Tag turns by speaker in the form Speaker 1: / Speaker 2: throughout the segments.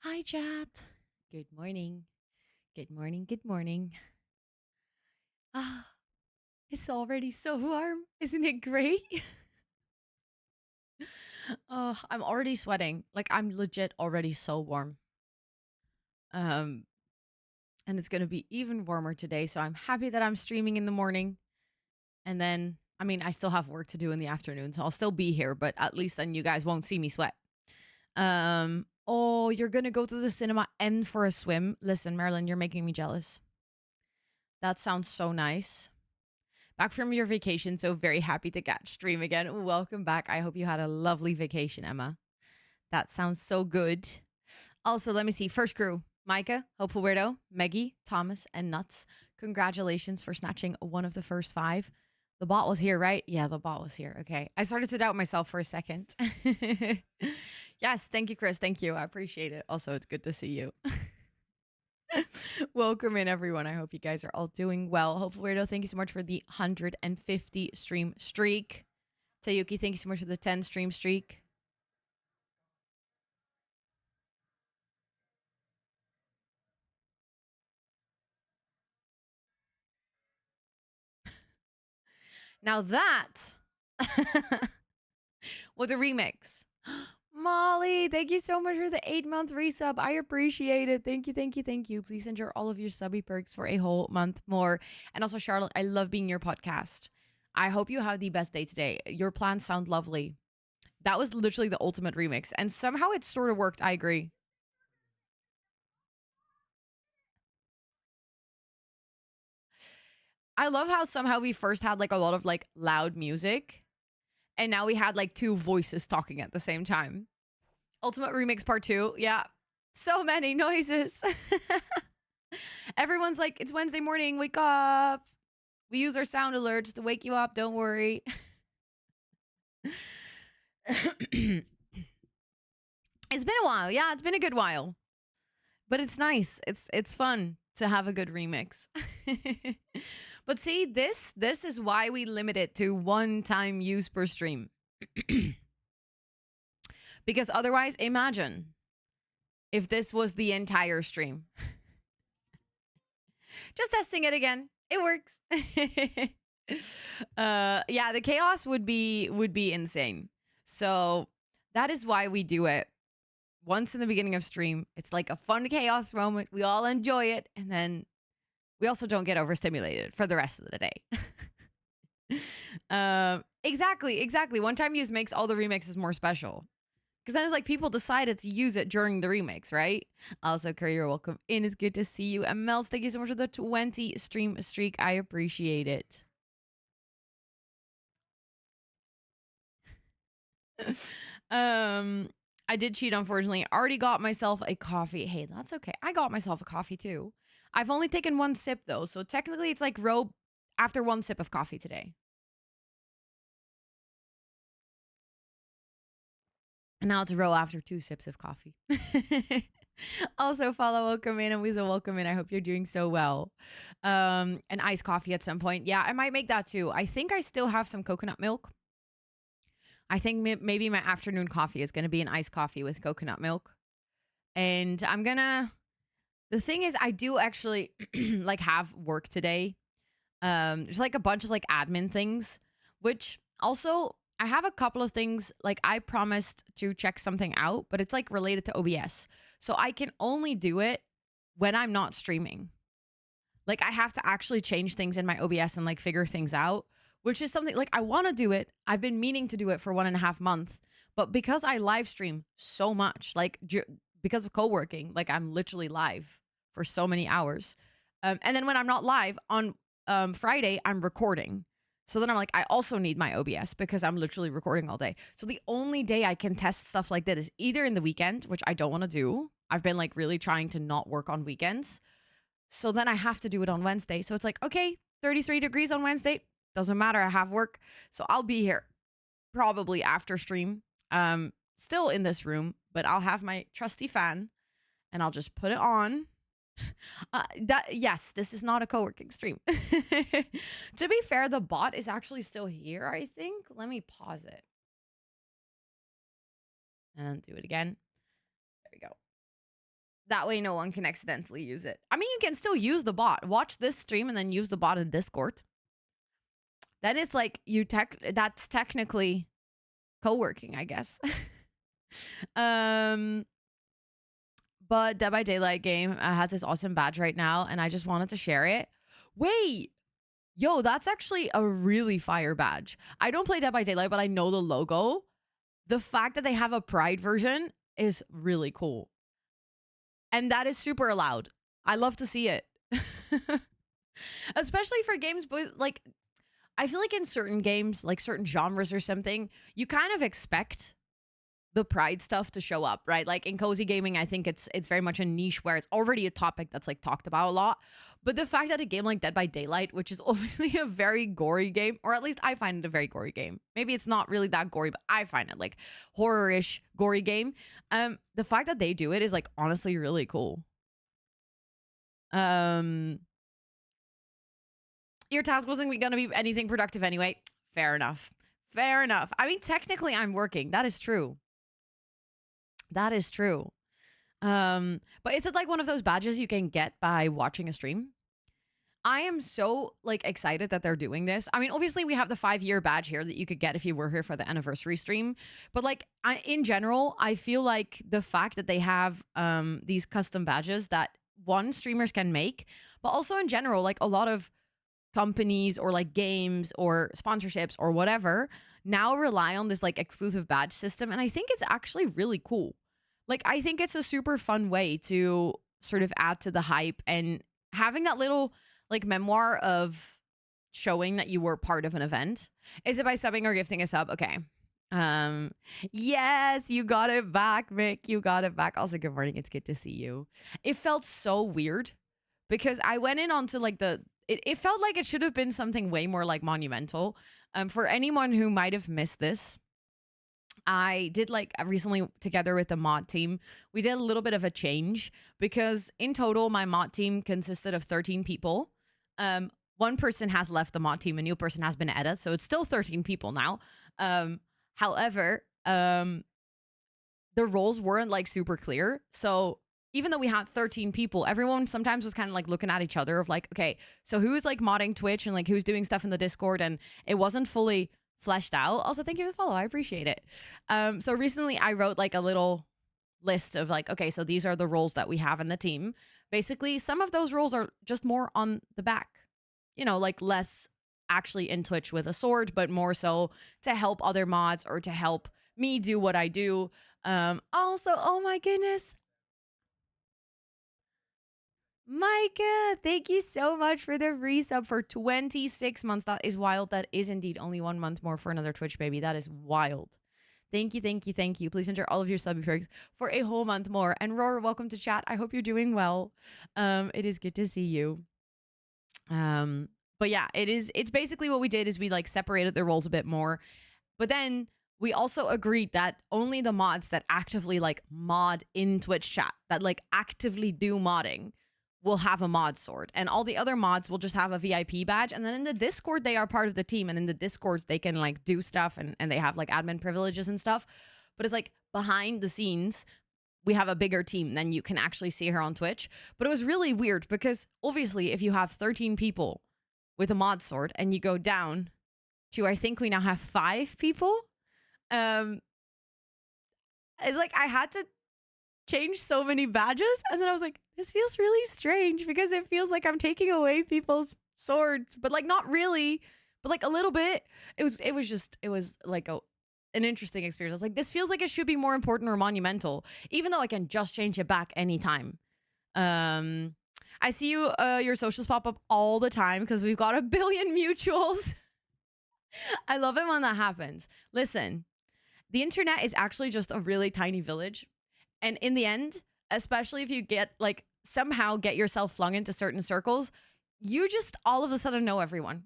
Speaker 1: Hi, chat. Good morning. Good morning. Good morning. Ah, it's already so warm. Isn't it great? I'm already sweating. Like I'm legit already so warm. Um, and it's gonna be even warmer today. So I'm happy that I'm streaming in the morning. And then, I mean, I still have work to do in the afternoon, so I'll still be here. But at least then you guys won't see me sweat. Oh, you're gonna go to the cinema and for a swim. Listen, Marilyn, you're making me jealous. That sounds so nice. Back from your vacation, so very happy to catch stream again. Welcome back. I hope you had a lovely vacation, Emma. That sounds so good. Also, let me see. First crew, Micah, Hopeful Weirdo, Meggie, Thomas, and Nuts. Congratulations for snatching one of the first 5. The bot was here, right? Yeah, the bot was here. Okay. I started to doubt myself for a second. Yes, thank you, Chris. Thank you. I appreciate it. Also, it's good to see you. Welcome in, everyone. I hope you guys are all doing well. Hopeful Weirdo, thank you so much for the 150 stream streak. Tayuki, thank you so much for the 10 stream streak. Now that was a remix. Molly, thank you so much for the 8-month resub. I appreciate it. Thank you, thank you, thank you. Please enjoy all of your subby perks for a whole month more. And also, Charlotte, I love being your podcast. I hope you have the best day today. Your plans sound lovely. That was literally the ultimate remix. And somehow it sort of worked. I agree. I love how somehow we first had like a lot of like loud music and now we had like 2 voices talking at the same time. Ultimate Remix Part 2. Yeah. So many noises. Everyone's like, it's Wednesday morning. Wake up. We use our sound alerts to wake you up. Don't worry. It's been a while. Yeah, it's been a good while. But it's nice. It's fun to have a good remix. But see, this is why we limit it to 1 time use per stream. Because otherwise, imagine if this was the entire stream. Just testing it again. It works. Yeah, the chaos would be insane. So that is why we do it once in the beginning of stream. It's like a fun chaos moment. We all enjoy it, and then we also don't get overstimulated for the rest of the day. Exactly. 1 time use makes all the remixes more special. Because then it's like people decided to use it during the remix, right? Also, Courier, welcome in. It's good to see you. And Mels, thank you so much for the 20 stream streak. I appreciate it. I did cheat, unfortunately. I already got myself a coffee. Hey, that's okay. I got myself a coffee too. I've only taken 1 sip though, so technically it's like row after 1 sip of coffee today. And now it's row after 2 sips of coffee. Also, follow, welcome in, and Weasel, welcome in. I hope you're doing so well. An iced coffee at some point. Yeah, I might make that too. I think I still have some coconut milk. I think maybe my afternoon coffee is going to be an iced coffee with coconut milk. And I'm going to, the thing is, I do actually like have work today. There's like a bunch of like admin things, which also I have a couple of things like I promised to check something out, but it's like related to OBS. So I can only do it when I'm not streaming. Like I have to actually change things in my OBS and like figure things out, which is something like I want to do it. I've been meaning to do it for 1.5 months, but because I live stream so much, like because of co-working, like I'm literally live for so many hours. And then when I'm not live on Friday, I'm recording. So then I'm like, I also need my OBS because I'm literally recording all day. So the only day I can test stuff like that is either in the weekend, which I don't want to do. I've been like really trying to not work on weekends. So then I have to do it on Wednesday. So it's like, okay, 33 degrees on Wednesday. Doesn't matter. I have work. So I'll be here probably after stream. Still in this room, but I'll have my trusty fan and I'll just put it on. Yes, this is not a co-working stream. To be fair, the bot is actually still here, I think. Let me pause it. And do it again. There we go. That way no one can accidentally use it. I mean, you can still use the bot. Watch this stream and then use the bot in Discord. Then it's like that's technically co-working, I guess. But Dead by Daylight game has this awesome badge right now, and I just wanted to share it. Wait, yo, that's actually a really fire badge. I don't play Dead by Daylight, but I know the logo. The fact that they have a Pride version is really cool. And that is super allowed. I love to see it. Especially for games, but like, I feel like in certain games, like certain genres or something, you kind of expect the pride stuff to show up, right? Like in cozy gaming, I think it's very much a niche where it's already a topic that's like talked about a lot. But the fact that a game like Dead by Daylight, which is obviously a very gory game, or at least I find it a very gory game. Maybe it's not really that gory, but I find it like horror-ish gory game. The fact that they do it is like honestly really cool. Your task wasn't gonna be anything productive anyway. Fair enough. Fair enough. I mean, technically I'm working. That is true. That is true. But is it like one of those badges you can get by watching a stream? I am so like excited that they're doing this. I mean, obviously we have the 5-year badge here that you could get if you were here for the anniversary stream. But like in general, I feel like the fact that they have these custom badges that one streamers can make, but also in general, like a lot of companies or like games or sponsorships or whatever now rely on this like exclusive badge system. And I think it's actually really cool. Like, I think it's a super fun way to sort of add to the hype and having that little like memoir of showing that you were part of an event. Is it by subbing or gifting a sub? Okay. Yes, you got it back, Mick. You got it back. Also, good morning. It's good to see you. It felt so weird because I went in onto like it felt like it should have been something way more like monumental. For anyone who might have missed this, I did like recently together with the mod team, we did a little bit of a change because in total, my mod team consisted of 13 people. One person has left the mod team, a new person has been added, so it's still 13 people now. However, the roles weren't like super clear. So even though we had 13 people, everyone sometimes was kind of like looking at each other of like, okay, so who's like modding Twitch and like who's doing stuff in the Discord, and it wasn't fully fleshed out. Also, thank you for the follow. I appreciate it. So recently I wrote like a little list of like, okay, so these are the roles that we have in the team. Basically, some of those roles are just more on the back, you know, like less actually in Twitch with a sword, but more so to help other mods or to help me do what I do. Also, oh my goodness, Micah, thank you so much for the resub for 26 months. That is wild. That is indeed only 1 month more for another Twitch baby. That is wild. Thank you, thank you, thank you. Please enter all of your sub perks for a whole month more. And Roar, welcome to chat. I hope you're doing well. It is good to see you. But yeah, it's basically what we did is we like separated the roles a bit more. But then we also agreed that only the mods that actively like mod in Twitch chat, that like actively do modding, will have a mod sword, and all the other mods will just have a VIP badge. And then in the Discord, they are part of the team, and in the Discords, they can like do stuff and they have like admin privileges and stuff. But it's like behind the scenes, we have a bigger team than you can actually see her on Twitch. But it was really weird because obviously, if you have 13 people with a mod sword and you go down to, I think we now have 5 people, it's like I had to change so many badges, and then I was like, this feels really strange because it feels like I'm taking away people's swords, but like not really, but like a little bit. It was like an interesting experience. I was like, this feels like it should be more important or monumental, even though I can just change it back anytime. I see you your socials pop up all the time because we've got 1 billion mutuals. I love it when that happens. Listen, the internet is actually just a really tiny village. And in the end, especially if you get like somehow get yourself flung into certain circles, you just all of a sudden know everyone.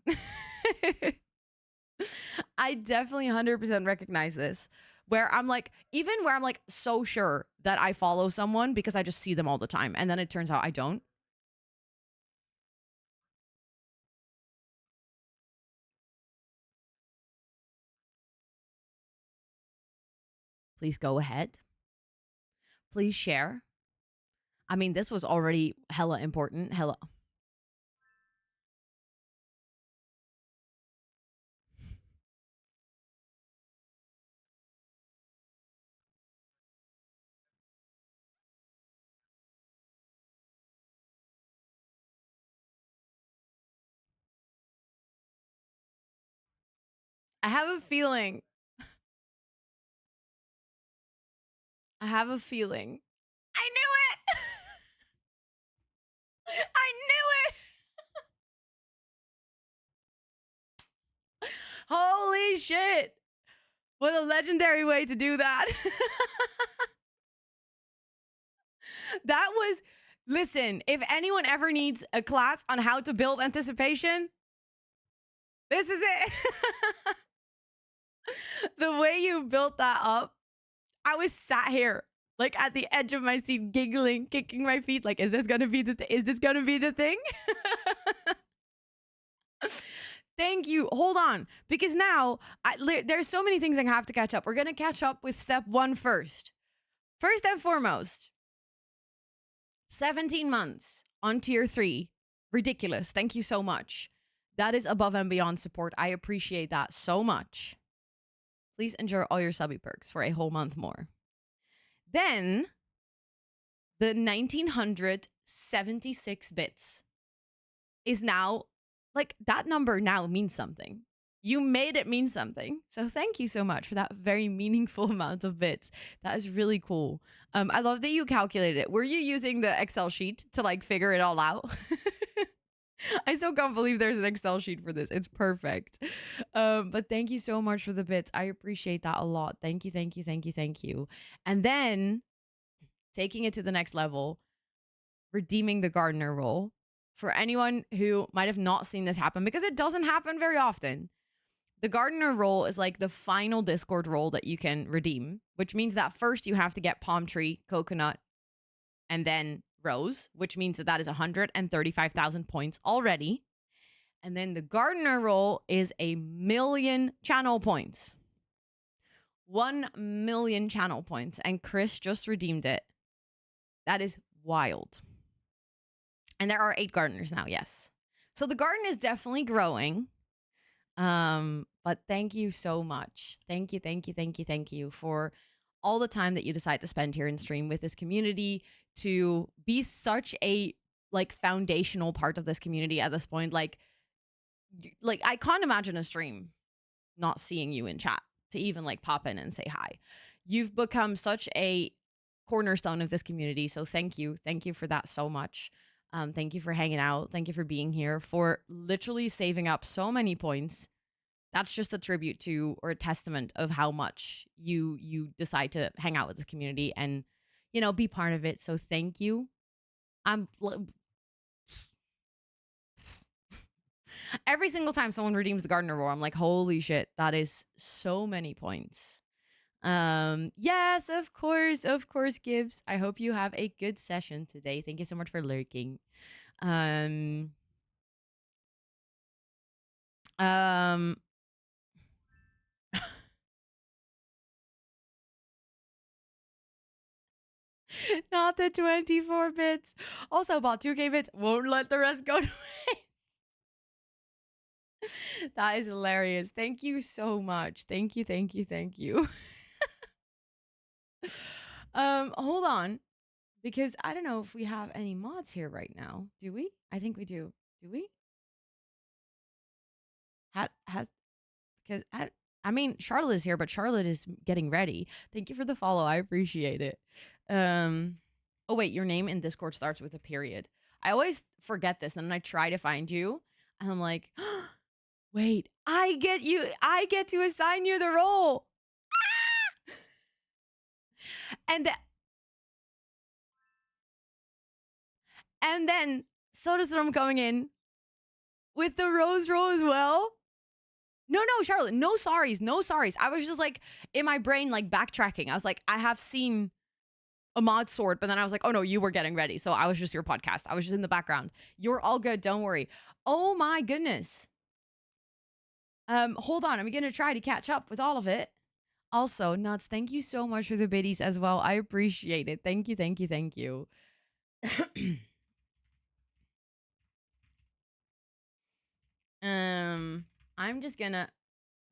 Speaker 1: I definitely 100% recognize this. Where I'm like so sure that I follow someone because I just see them all the time. And then it turns out I don't. Please go ahead. Please share. I mean, this was already hella important. Hella. I have a feeling. I have a feeling. I knew it. I knew it. Holy shit. What a legendary way to do that. That was, listen, if anyone ever needs a class on how to build anticipation, this is it. The way you built that up, I was sat here like at the edge of my seat, giggling, kicking my feet, like, is this gonna be the is this gonna be the thing? Thank you. Hold on, because now there's so many things I have to catch up. We're gonna catch up with step 1 first. First and foremost, 17 months on tier 3. Ridiculous. Thank you so much. That is above and beyond support. I appreciate that so much. Please enjoy all your subby perks for a whole month more. Then, the 1976 bits is now, like, that number now means something. You made it mean something. So thank you so much for that very meaningful amount of bits. That is really cool. I love that you calculated it. Were you using the Excel sheet to, like, figure it all out? I still can't believe there's an Excel sheet for this. It's perfect. But thank you so much for the bits. I appreciate that a lot. Thank you, thank you, thank you, thank you. And then taking it to the next level, redeeming the gardener role. For anyone who might have not seen this happen, because it doesn't happen very often, the gardener role is like the final Discord role that you can redeem, which means that first you have to get palm tree, coconut, and then rose, which means that that is 135,000 points already. And then the gardener role is 1,000,000 channel points. 1,000,000 channel points. And Chris just redeemed it. That is wild. And there are 8 gardeners now, yes. So the garden is definitely growing. But thank you so much. Thank you, thank you, thank you, thank you for all the time that you decide to spend here in stream with this community, to be such a, like, foundational part of this community at this point. Like I can't imagine a stream not seeing you in chat to even, like, pop in and say hi. You've become such a cornerstone of this community. So thank you. Thank you for that so much. Thank you for hanging out. Thank you for being here, for literally saving up so many points. That's just a tribute to, or a testament of how much you decide to hang out with this community and, you know, be part of it. So thank you. Every single time someone redeems the gardener role, I'm like, holy shit, that is so many points. Yes, of course, Gibbs. I hope you have a good session today. Thank you so much for lurking. Not the 24 bits. Also, about 2K bits, won't let the rest go to waste. That is hilarious. Thank you so much. Thank you, thank you, thank you. Hold on, because I don't know if we have any mods here right now. Do we? I think we do. Do we? Because I mean, Charlotte is here, but Charlotte is getting ready. Thank you for the follow. I appreciate it. Oh wait, your name in Discord starts with a period. I always forget this, and then I try to find you, and I'm like, wait, I get to assign you the role. And then Sodastorm coming in with the rose roll as well. No, Charlotte, no sorries. I was just, like, in my brain, like, backtracking. I was like, I have seen a mod sword, but then I was like, oh no, you were getting ready. So I was just your podcast. I was just in the background. You're all good. Don't worry. Oh my goodness. Hold on. I'm going to try to catch up with all of it. Also, Nuts, thank you so much for the biddies as well. I appreciate it. Thank you, thank you, thank you. I'm just gonna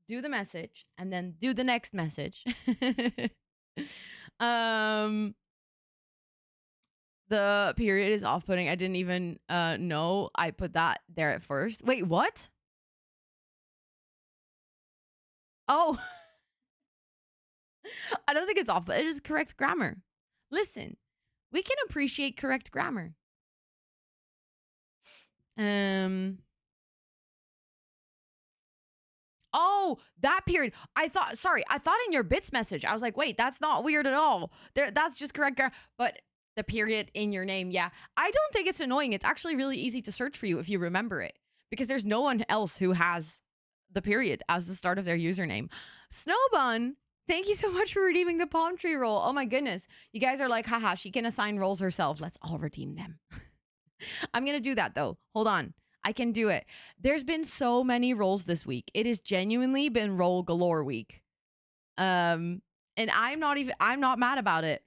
Speaker 1: do the message and then do the next message. um, the period is off-putting. I didn't even know I put that there at first. Wait, what? Oh, I don't think it's off, but it is correct grammar. Listen, we can appreciate correct grammar. Oh, that period. I thought in your bits message, I was like, wait, that's not weird at all. That's just correct grammar. But the period in your name, yeah. I don't think it's annoying. It's actually really easy to search for you if you remember it, because there's no one else who has the period as the start of their username. Snowbun, thank you so much for redeeming the palm tree roll. Oh my goodness. You guys are like, haha, she can assign rolls herself. Let's all redeem them. I'm going to do that though. Hold on. I can do it. There's been so many rolls this week. It has genuinely been roll galore week. And I'm not mad about it.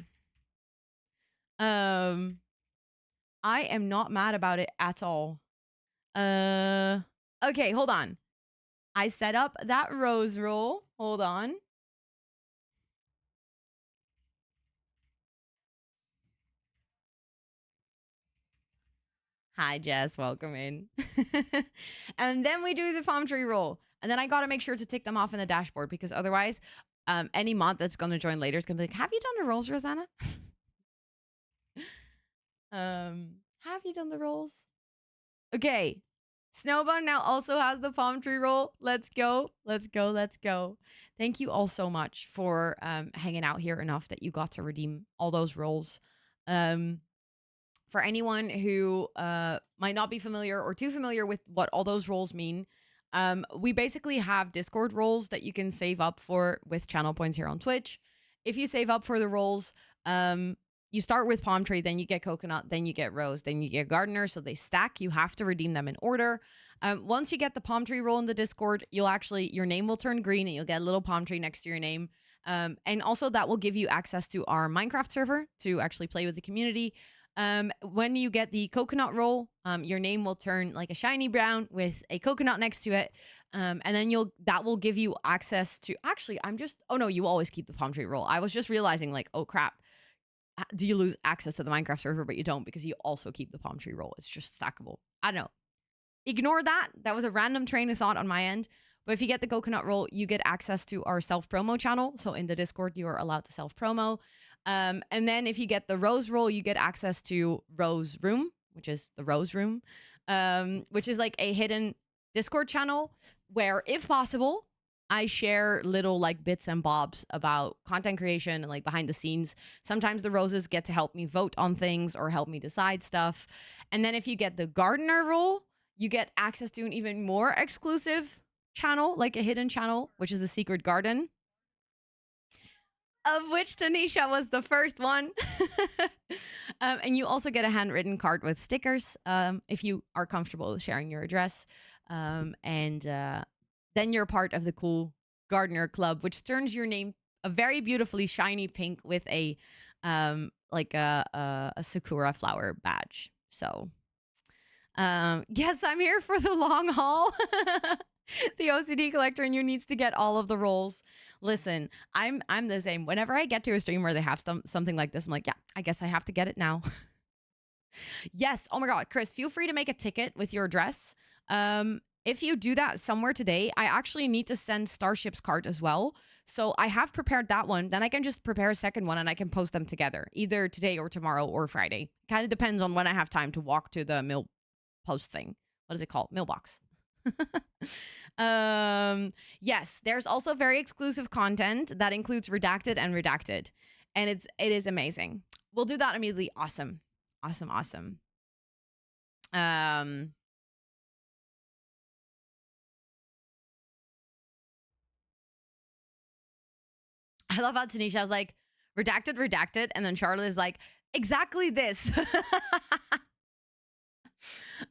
Speaker 1: I am not mad about it at all. Okay, hold on. I set up that rose roll. Hold on. Hi, Jess. Welcome in. And then we do the palm tree roll. And then I got to make sure to tick them off in the dashboard, because otherwise, any mod that's going to join later is going to be like, have you done the rolls, Rosanna? Have you done the rolls? Okay. Snowbun now also has the palm tree roll. Let's go. Let's go. Let's go. Thank you all so much for hanging out here enough that you got to redeem all those rolls. For anyone who might not be familiar or too familiar with what all those roles mean, we basically have Discord roles that you can save up for with channel points here on Twitch. If you save up for the roles, you start with palm tree, then you get coconut, then you get rose, then you get gardener. So they stack. You have to redeem them in order. Once you get the palm tree roll in the Discord, your name will turn green and you'll get a little palm tree next to your name. And also that will give you access to our Minecraft server to actually play with the community. When you get the coconut roll, your name will turn like a shiny brown with a coconut next to it. And then that will give you access to, oh no, you always keep the palm tree roll. I was just realizing like, oh crap. Do you lose access to the Minecraft server, but you don't because you also keep the palm tree roll. It's just stackable. I don't know. Ignore that. That was a random train of thought on my end. But if you get the coconut roll, you get access to our self-promo channel. So in the Discord, you are allowed to self-promo. And then if you get the rose roll, you get access to Rose Room, which is the Rose Room, which is like a hidden Discord channel where, if possible, I share little like bits and bobs about content creation and like behind the scenes. Sometimes the roses get to help me vote on things or help me decide stuff. And then if you get the gardener role, you get access to an even more exclusive channel, like a hidden channel, which is the secret garden, of which Tanisha was the first one. And you also get a handwritten card with stickers if you are comfortable with sharing your address. Then you're part of the cool gardener club, which turns your name a very beautifully shiny pink with a sakura flower badge. So yes, I'm here for the long haul. The OCD collector in you needs to get all of the rolls. Listen, I'm the same. Whenever I get to a stream where they have something like this, I'm like, yeah, I guess I have to get it now. Yes. Oh my God, Chris, feel free to make a ticket with your address. If you do that somewhere today, I actually need to send Starship's cart as well. So I have prepared that one. Then I can just prepare a second one and I can post them together, either today or tomorrow or Friday. Kind of depends on when I have time to walk to the mail post thing. What is it called? Mailbox. Yes, there's also very exclusive content that includes redacted and redacted. And it is amazing. We'll do that immediately. Awesome. Awesome. I love how Tanisha was like, redacted. And then Charlotte is like, exactly this.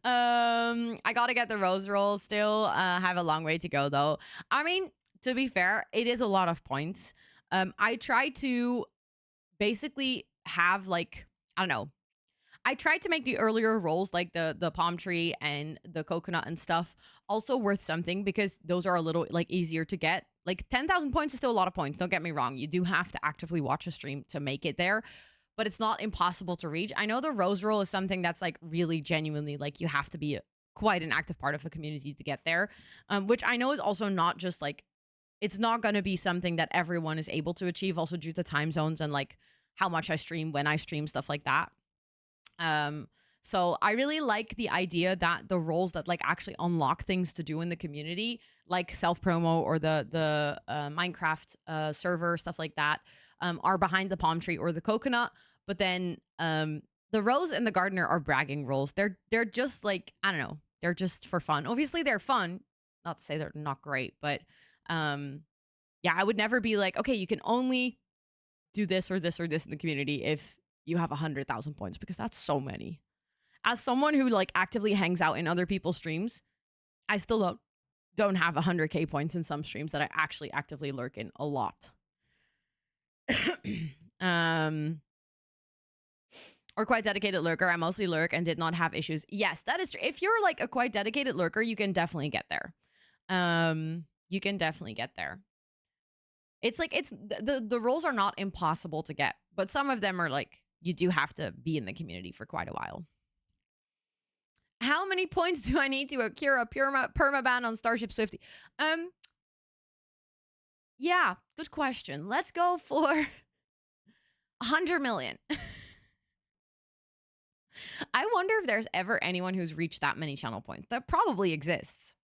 Speaker 1: I gotta get the rose roll still. Have a long way to go though. I mean, to be fair, it is a lot of points. I try to basically have like, I don't know. I tried to make the earlier roles like the palm tree and the coconut and stuff also worth something because those are a little like easier to get. Like 10,000 points is still a lot of points. Don't get me wrong. You do have to actively watch a stream to make it there, but it's not impossible to reach. I know the rose roll is something that's like really genuinely like you have to be quite an active part of a community to get there, which I know is also not just like it's not going to be something that everyone is able to achieve, also due to time zones and like how much I stream, when I stream, stuff like that. So I really like the idea that the roles that like actually unlock things to do in the community, like self promo or the Minecraft server, stuff like that, are behind the palm tree or the coconut. But then the rose and the gardener are bragging roles. They're just like, I don't know, they're just for fun. Obviously they're fun. Not to say they're not great, but yeah, I would never be like, okay, you can only do this or this or this in the community if you have 100,000 points, because that's so many. As someone who like actively hangs out in other people's streams, I still don't have 100k points in some streams that I actually actively lurk in a lot. Or quite dedicated lurker. I mostly lurk and did not have issues. Yes, that is true. If you're like a quite dedicated lurker, you can definitely get there. You can definitely get there. It's like the roles are not impossible to get, but some of them are like you do have to be in the community for quite a while. How many points do I need to occur a permaban on Starship Swifty? Yeah, good question. Let's go for 100 million. I wonder if there's ever anyone who's reached that many channel points. That probably exists.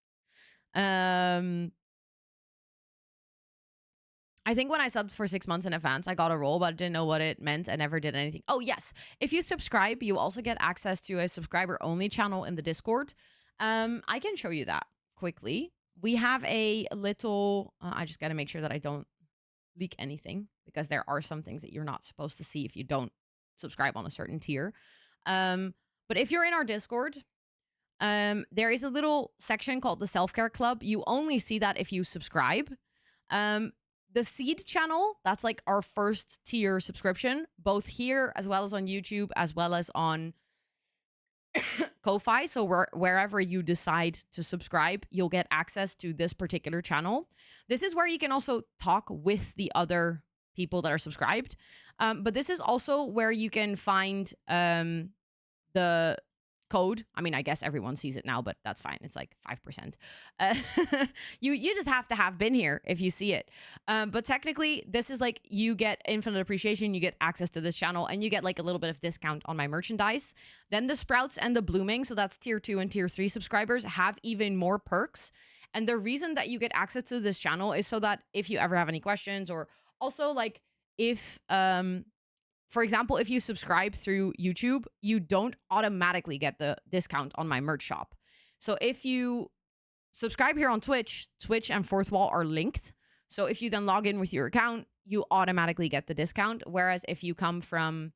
Speaker 1: I think when I subbed for 6 months in advance, I got a role, but I didn't know what it meant and never did anything. Oh, yes. If you subscribe, you also get access to a subscriber-only channel in the Discord. I can show you that quickly. We have a little... I just got to make sure that I don't leak anything, because there are some things that you're not supposed to see if you don't subscribe on a certain tier. But if you're in our Discord, there is a little section called the Self-Care Club. You only see that if you subscribe. The Seed channel, that's like our first tier subscription, both here as well as on YouTube, as well as on Ko-Fi. So wherever you decide to subscribe, you'll get access to this particular channel. This is where you can also talk with the other people that are subscribed. But this is also where you can find the code. I mean, I guess everyone sees it now, but that's fine. It's like 5%. You just have to have been here if you see it. But technically, this is like you get infinite appreciation, you get access to this channel, and you get like a little bit of discount on my merchandise. Then the Sprouts and the Blooming, so that's tier 2 and tier 3 subscribers, have even more perks. And the reason that you get access to this channel is so that if you ever have any questions, or also like if for example, if you subscribe through YouTube, you don't automatically get the discount on my merch shop. So if you subscribe here on Twitch, Twitch and Fourth Wall are linked. So if you then log in with your account, you automatically get the discount. Whereas if you come from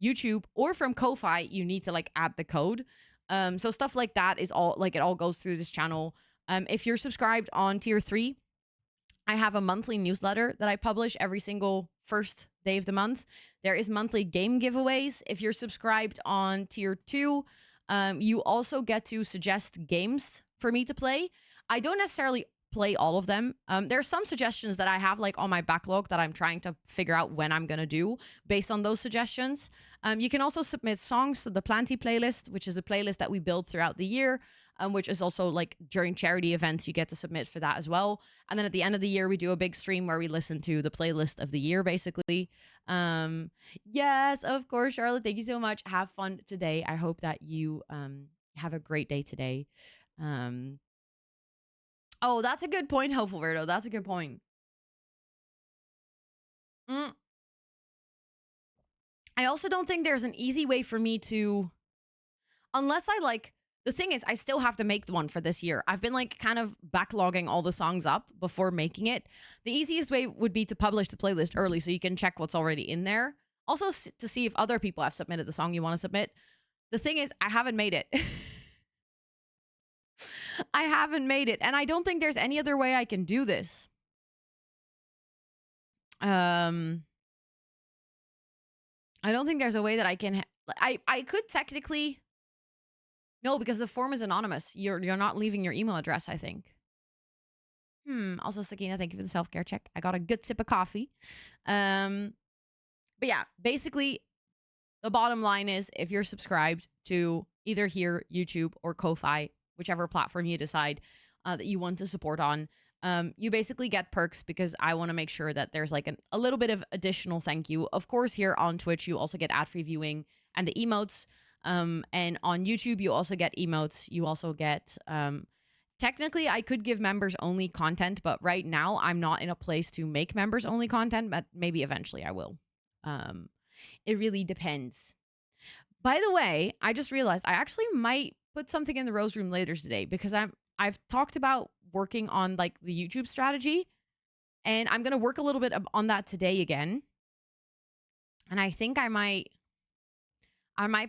Speaker 1: YouTube or from Ko-Fi, you need to like add the code. So stuff like that is all like it all goes through this channel. If you're subscribed on tier 3, I have a monthly newsletter that I publish every single first day of the month. There is monthly game giveaways. If you're subscribed on tier 2, you also get to suggest games for me to play. I don't necessarily play all of them. There are some suggestions that I have like on my backlog that I'm trying to figure out when I'm going to do based on those suggestions. You can also submit songs to the Planty playlist, which is a playlist that we build throughout the year, which is also like during charity events, you get to submit for that as well. And then at the end of the year, we do a big stream where we listen to the playlist of the year, basically. Yes, of course, Charlotte. Thank you so much. Have fun today. I hope that you have a great day today. Oh, that's a good point, Hopeful Weirdo. That's a good point. I also don't think there's an easy way for me to, unless I like, the thing is, I still have to make the one for this year. I've been like kind of backlogging all the songs up before making it. The easiest way would be to publish the playlist early so you can check what's already in there. Also to see if other people have submitted the song you want to submit. The thing is, I haven't made it. I haven't made it. And I don't think there's any other way I can do this. I don't think there's a way that I can I could technically... No, because the form is anonymous. You're not leaving your email address, I think. Also, Sakina, thank you for the self-care check. I got a good sip of coffee. But yeah, basically, the bottom line is if you're subscribed to either here, YouTube, or Ko-Fi, whichever platform you decide that you want to support on, you basically get perks because I want to make sure that there's like a little bit of additional thank you. Of course, here on Twitch, you also get ad-free viewing and the emotes. And on YouTube, you also get emotes. You also get... technically, I could give members only content, but right now I'm not in a place to make members only content, but maybe eventually I will. It really depends. By the way, I just realized I actually might put something in the Rose Room later today because I've talked about working on like the YouTube strategy, and I'm going to work a little bit on that today again. And I think I might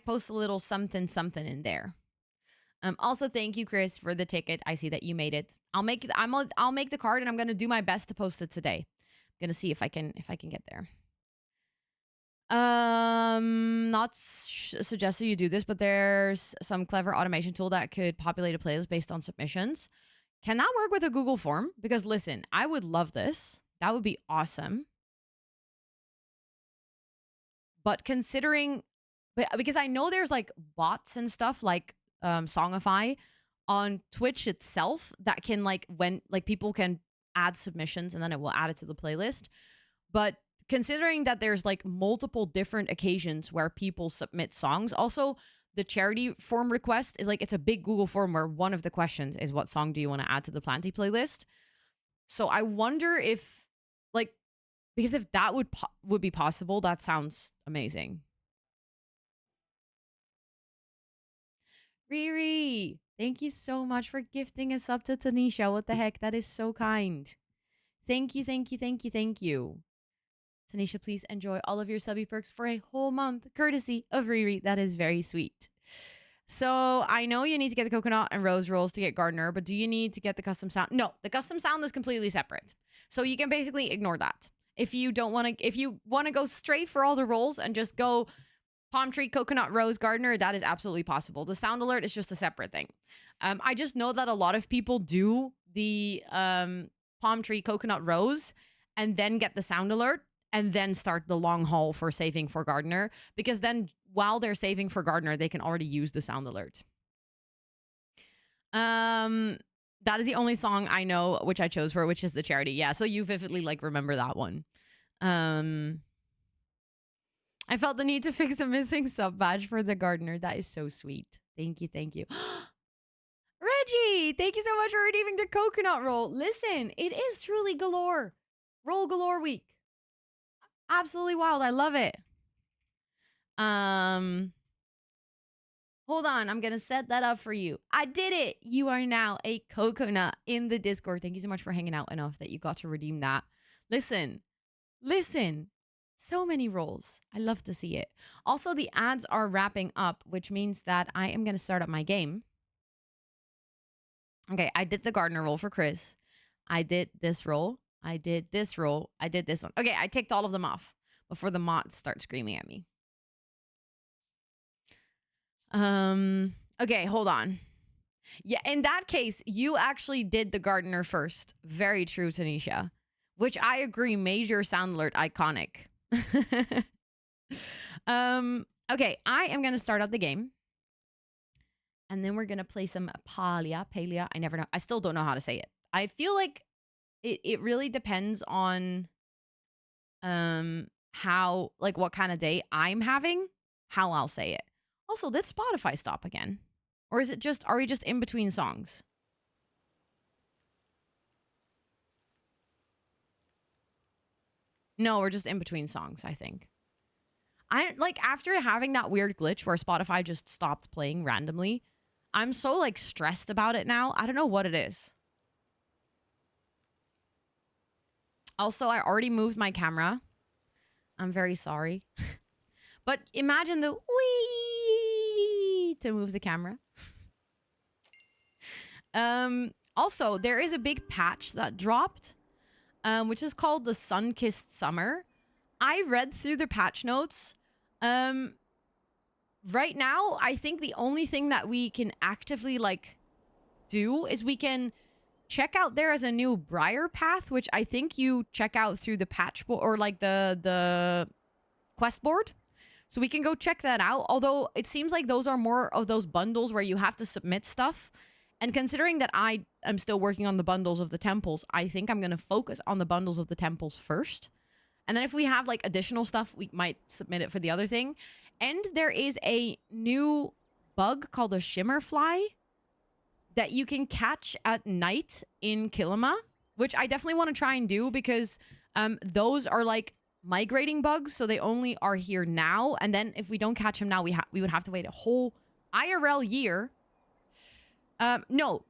Speaker 1: post a little something in there. Also, thank you, Chris, for the ticket. I see that you made it. I'll make the card, and I'm gonna do my best to post it today. I'm gonna see if I can get there. Not suggesting you do this, but there's some clever automation tool that could populate a playlist based on submissions. Can that work with a Google form? Because listen, I would love this. That would be awesome. But considering, because I know there's like bots and stuff like Songify on Twitch itself that can like when like people can add submissions and then it will add it to the playlist. But considering that there's like multiple different occasions where people submit songs, also the charity form request is like it's a big Google form where one of the questions is what song do you want to add to the Planty playlist. So I wonder if like because if that would be possible, that sounds amazing. Riri, thank you so much for gifting a sub to Tanisha. What the heck? That is so kind. Thank you, thank you, thank you, thank you. Tanisha, please enjoy all of your subby perks for a whole month, courtesy of Riri. That is very sweet. So I know you need to get the coconut and rose rolls to get Gardener, but do you need to get the custom sound? No, the custom sound is completely separate. So you can basically ignore that. If you want to go straight for all the rolls and just go palm tree, coconut, rose, Gardener, that is absolutely possible. The sound alert is just a separate thing. I just know that a lot of people do the palm tree, coconut, rose, and then get the sound alert and then start the long haul for saving for Gardener, because then while they're saving for Gardener, they can already use the sound alert. That is the only song I know which I chose for, which is the charity. Yeah, so you vividly like remember that one. I felt the need to fix the missing sub badge for the Gardener. That is so sweet. Thank you, thank you. Reggie, thank you so much for redeeming the coconut roll. Listen, it is truly galore. Roll galore week. Absolutely wild. I love it. Hold on. I'm going to set that up for you. I did it. You are now a coconut in the Discord. Thank you so much for hanging out enough that you got to redeem that. Listen. So many rolls. I love to see it. Also, the ads are wrapping up, which means that I am going to start up my game. Okay, I did the Gardener roll for Chris. I did this roll. I did this roll. I did this one. Okay, I ticked all of them off before the mods start screaming at me. Okay, hold on. Yeah, in that case, you actually did the Gardener first. Very true, Tanisha. Which I agree, major sound alert iconic. Okay, I am going to start up the game. And then we're going to play some Palia. I never know. I still don't know how to say it. I feel like it really depends on how, like what kind of day I'm having, how I'll say it. Also, did Spotify stop again? Or is it just, are we just in between songs? No, we're just in between songs, I think. I like after having that weird glitch where Spotify just stopped playing randomly, I'm so like stressed about it now. I don't know what it is. Also, I already moved my camera. I'm very sorry. But imagine the wee to move the camera. Also, there is a big patch that dropped, which is called the Sunkissed Summer. I read through the patch notes. right now, I think the only thing that we can actively like do is we can check out there as a new Briar Path, which I think you check out through the patch board or like the quest board. So we can go check that out. Although it seems like those are more of those bundles where you have to submit stuff. And considering that I am still working on the bundles of the temples, I think I'm going to focus on the bundles of the temples first. And then if we have like additional stuff, we might submit it for the other thing. And there is a new bug called a shimmer fly that you can catch at night in Kilima, which I definitely want to try and do because those are like migrating bugs, so they only are here now. And then if we don't catch them now, we would have to wait a whole IRL year. No.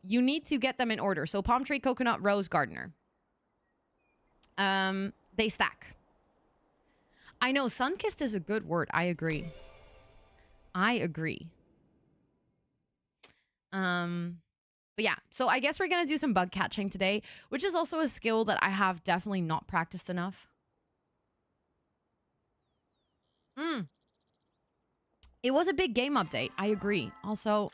Speaker 1: You need to get them in order. So palm tree, coconut, rose, gardener. They stack. I know, Sunkissed is a good word. I agree. But yeah, so I guess we're gonna do some bug catching today, which is also a skill that I have definitely not practiced enough. It was a big game update. I agree. Also,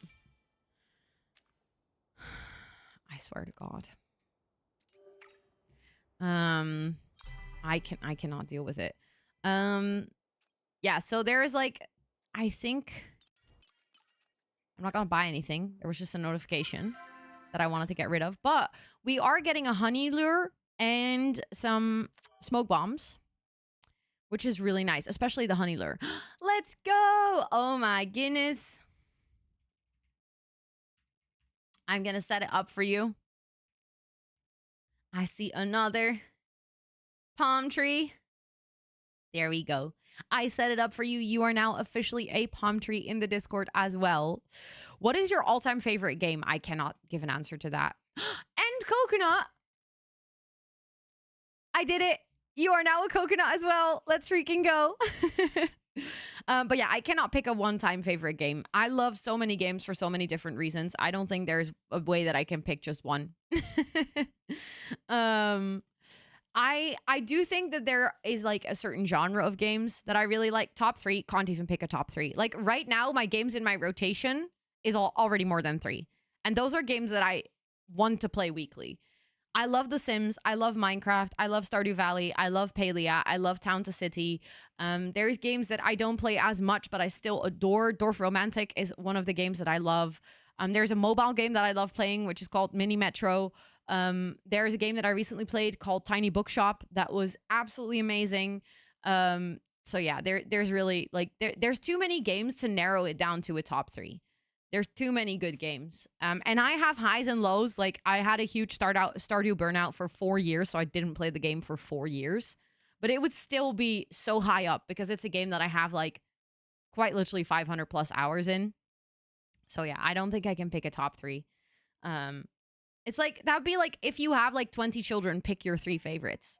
Speaker 1: I swear to God. I cannot deal with it. Yeah, so there is like, I think I'm not gonna buy anything. There was just a notification that I wanted to get rid of, but we are getting a honey lure and some smoke bombs, which is really nice, especially the honey lure. Let's go! Oh my goodness. I'm gonna set it up for you. I see another palm tree. There we go. I set it up for you. You are now officially a palm tree in the Discord as well. What is your all-time favorite game? I cannot give an answer to that. And coconut. I did it. You are now a coconut as well. Let's freaking go. But yeah, I cannot pick a one-time favorite game. I love so many games for so many different reasons. I don't think there's a way that I can pick just one. I do think that there is like a certain genre of games that I really like. Top 3, can't even pick a top 3. Like right now, my games in my rotation is already more than 3. And those are games that I want to play weekly. I love The Sims. I love Minecraft. I love Stardew Valley. I love Palia. I love Town to City. There's games that I don't play as much, but I still adore. Dorf Romantic is one of the games that I love. There's a mobile game that I love playing, which is called Mini Metro. There's a game that I recently played called Tiny Bookshop that was absolutely amazing. So yeah, there's really like there's too many games to narrow it down to a top 3. There's too many good games. And I have highs and lows. Like I had a huge Stardew burnout for 4 years, so I didn't play the game for 4 years. But it would still be so high up because it's a game that I have like quite literally 500 plus hours in. So yeah, I don't think I can pick a top 3. It's like, that would be like if you have like 20 children, pick your 3 favorites.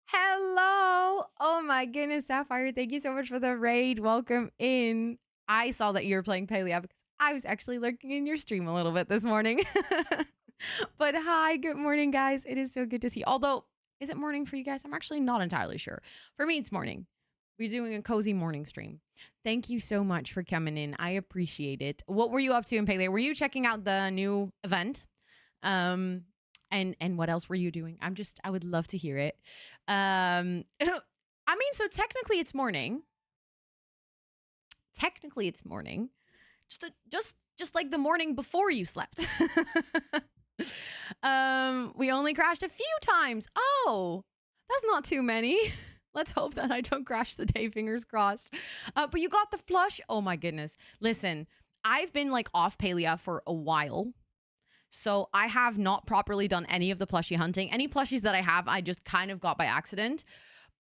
Speaker 1: Hello. Oh my goodness, Sapphire. Thank you so much for the raid. Welcome in. I saw that you were playing Palia because I was actually lurking in your stream a little bit this morning. But hi, good morning, guys. It is so good to see you. Although, is it morning for you guys? I'm actually not entirely sure. For me, it's morning. We're doing a cozy morning stream. Thank you so much for coming in. I appreciate it. What were you up to in Palia? Were you checking out the new event? And what else were you doing? I would love to hear it. I mean, so technically it's morning. Just like the morning before you slept. We only crashed a few times. Oh, that's not too many. Let's hope that I don't crash the day, fingers crossed. But you got the plush. Oh my goodness. Listen, I've been like off Palia for a while. So I have not properly done any of the plushie hunting. Any plushies that I have, I just kind of got by accident.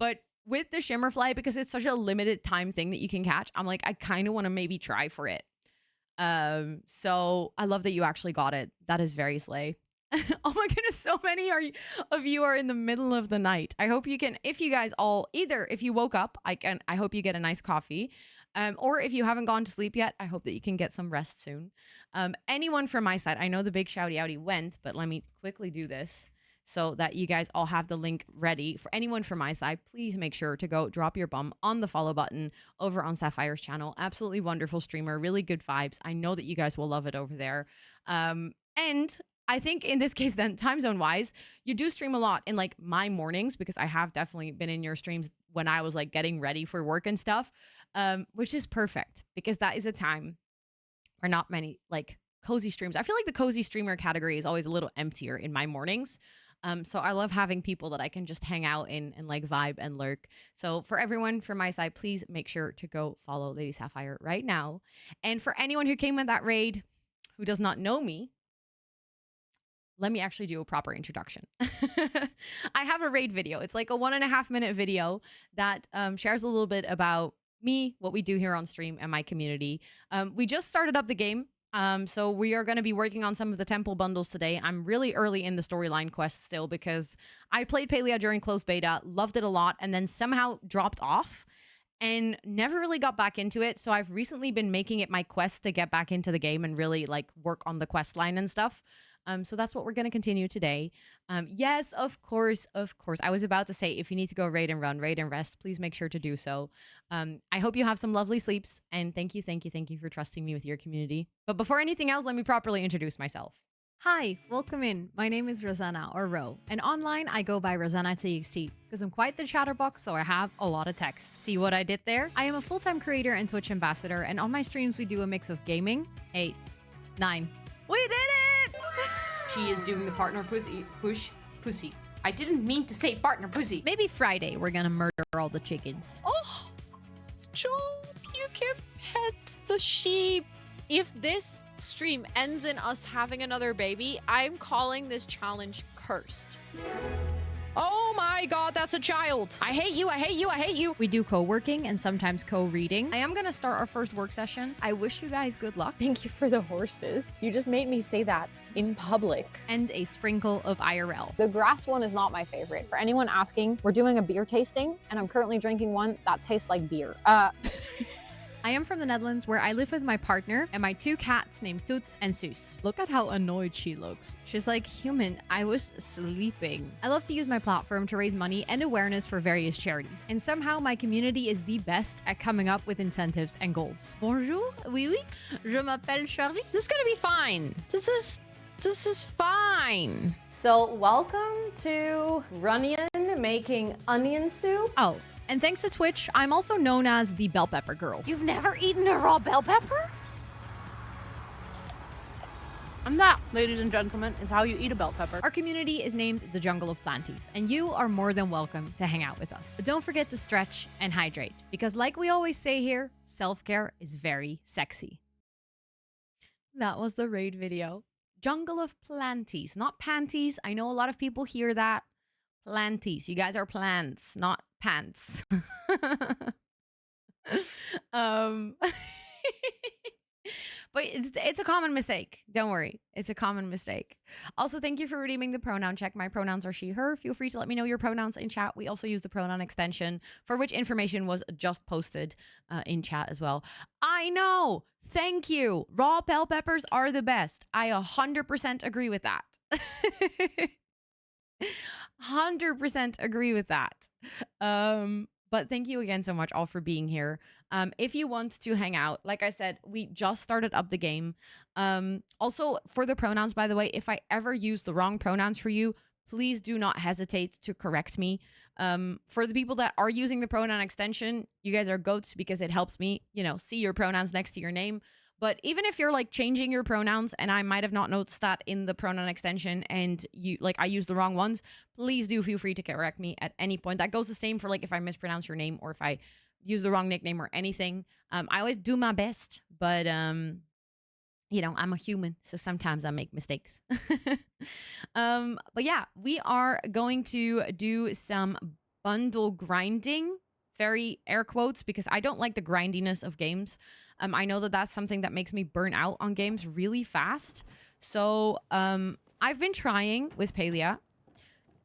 Speaker 1: But with the Shimmerfly, because it's such a limited time thing that you can catch, I'm like, I kind of want to maybe try for it. So I love that you actually got it. That is very slay. Oh my goodness, so many of you are in the middle of the night. I hope you can, if you guys all, either if you woke up, I hope you get a nice coffee. Or if you haven't gone to sleep yet, I hope that you can get some rest soon. Anyone from my side, I know the big shouty outy went, but let me quickly do this. so that you guys all have the link ready. For anyone from my side, please make sure to go drop your bum on the follow button over on Sapphire's channel. Absolutely wonderful streamer, really good vibes. I know that you guys will love it over there. And I think in this case then, time zone wise, you do stream a lot in like my mornings, because I have definitely been in your streams when I was like getting ready for work and stuff, which is perfect because that is a time where not many like cozy streams. I feel like the cozy streamer category is always a little emptier in my mornings. So I love having people that I can just hang out in and like vibe and lurk. So for everyone from my side, please make sure to go follow Lady Sapphire right now. And for anyone who came in that raid who does not know me, let me actually do a proper introduction. I have a raid video. It's like a 1.5-minute video that shares a little bit about me, what we do here on stream, and my community. We just started up the game. So we are going to be working on some of the temple bundles today. I'm really early in the storyline quest still because I played Palia during closed beta, loved it a lot, and then somehow dropped off and never really got back into it. So I've recently been making it my quest to get back into the game and really like work on the quest line and stuff. So that's what we're going to continue today. Yes, of course. I was about to say, if you need to go raid and run, raid and rest, please make sure to do so. I hope you have some lovely sleeps, and thank you for trusting me with your community. But before anything else, let me properly introduce myself. Hi, welcome in. My name is Rosanna, or Ro, and online I go by rosannatxt because I'm quite the chatterbox, so I have a lot of text. See what I did there? I am a full-time creator and Twitch ambassador, and on my streams we do a mix of gaming. 8, 9. We did it! She is doing the partner pussy. I didn't mean to say partner pussy. Maybe Friday we're gonna murder all the chickens.
Speaker 2: Oh, Joe, you can pet the sheep. If this stream ends in us having another baby, I'm calling this challenge cursed. Oh my god, that's a child. I hate you, I hate you, I hate you.
Speaker 1: We do co-working and sometimes co-reading. I am gonna start our first work session. I wish you guys good luck.
Speaker 2: Thank you for the horses. You just made me say that in public.
Speaker 1: And a sprinkle of IRL.
Speaker 2: The grass one is not my favorite. For anyone asking, we're doing a beer tasting, and I'm currently drinking one that tastes like beer.
Speaker 1: I am from the Netherlands, where I live with my partner and my 2 cats named Toot and Soos. Look at how annoyed she looks. She's like, human, I was sleeping. I love to use my platform to raise money and awareness for various charities. And somehow my community is the best at coming up with incentives and goals. Bonjour, oui, oui, je m'appelle Charlie.
Speaker 2: This is gonna be fine. This is fine.
Speaker 3: So welcome to Runyon making onion soup.
Speaker 1: Oh, and thanks to Twitch, I'm also known as the bell pepper girl.
Speaker 2: You've never eaten a raw bell pepper?
Speaker 3: And that, ladies and gentlemen, is how you eat a bell pepper.
Speaker 1: Our community is named the Jungle of Planties, and you are more than welcome to hang out with us. But don't forget to stretch and hydrate, because like we always say here, self-care is very sexy. That was the raid video. Jungle of Planties, not panties. I know a lot of people hear that. Planties. You guys are plants, not pants. But it's a common mistake. Don't worry. It's a common mistake. Also, thank you for redeeming the pronoun check. My pronouns are she, her. Feel free to let me know your pronouns in chat. We also use the pronoun extension, for which information was just posted in chat as well. I know. Thank you. Raw bell peppers are the best. I 100% agree with that. 100% agree with that. But thank you again so much all for being here. If you want to hang out, like I said, we just started up the game. Also, for the pronouns, by the way, if I ever use the wrong pronouns for you, please do not hesitate to correct me. For the people that are using the pronoun extension, you guys are goats because it helps me, you know, see your pronouns next to your name. But even if you're like changing your pronouns and I might have not noticed that in the pronoun extension and you like I use the wrong ones, please do feel free to correct me at any point. That goes the same for like if I mispronounce your name or if I use the wrong nickname or anything. I always do my best, but you know, I'm a human, so sometimes I make mistakes. But yeah, we are going to do some bundle grinding, very air quotes, because I don't like the grindiness of games. I know that that's something that makes me burn out on games really fast. So I've been trying with Palia,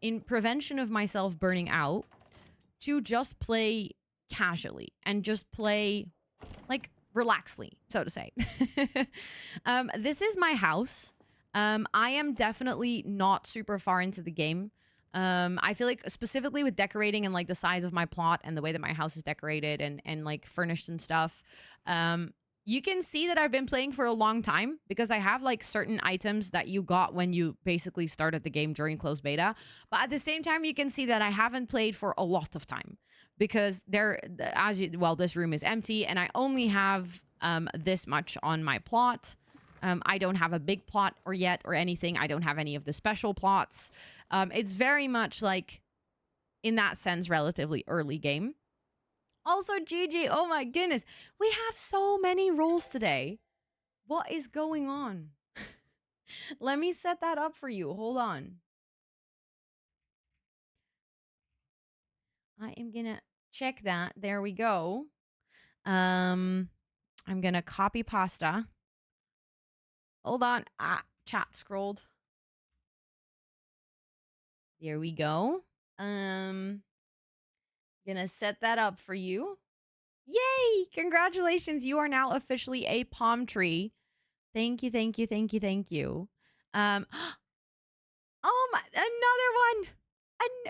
Speaker 1: in prevention of myself burning out, to just play casually and just play like relaxedly, so to say. This is my house. I am definitely not super far into the game. I feel like specifically with decorating and like the size of my plot and the way that my house is decorated and like furnished and stuff, you can see that I've been playing for a long time because I have like certain items that you got when you basically started the game during closed beta. But at the same time, you can see that I haven't played for a lot of time because this room is empty and I only have this much on my plot. I don't have a big plot or anything. I don't have any of the special plots. It's very much like, in that sense, relatively early game. Also, GG, oh my goodness. We have so many roles today. What is going on? Let me set that up for you. Hold on. I am gonna check that. There we go. I'm gonna copy pasta. Hold on. Chat scrolled. There we go. Gonna set that up for you. Yay! Congratulations. You are now officially a palm tree. Thank you, thank you, thank you, thank you. Oh my, another one.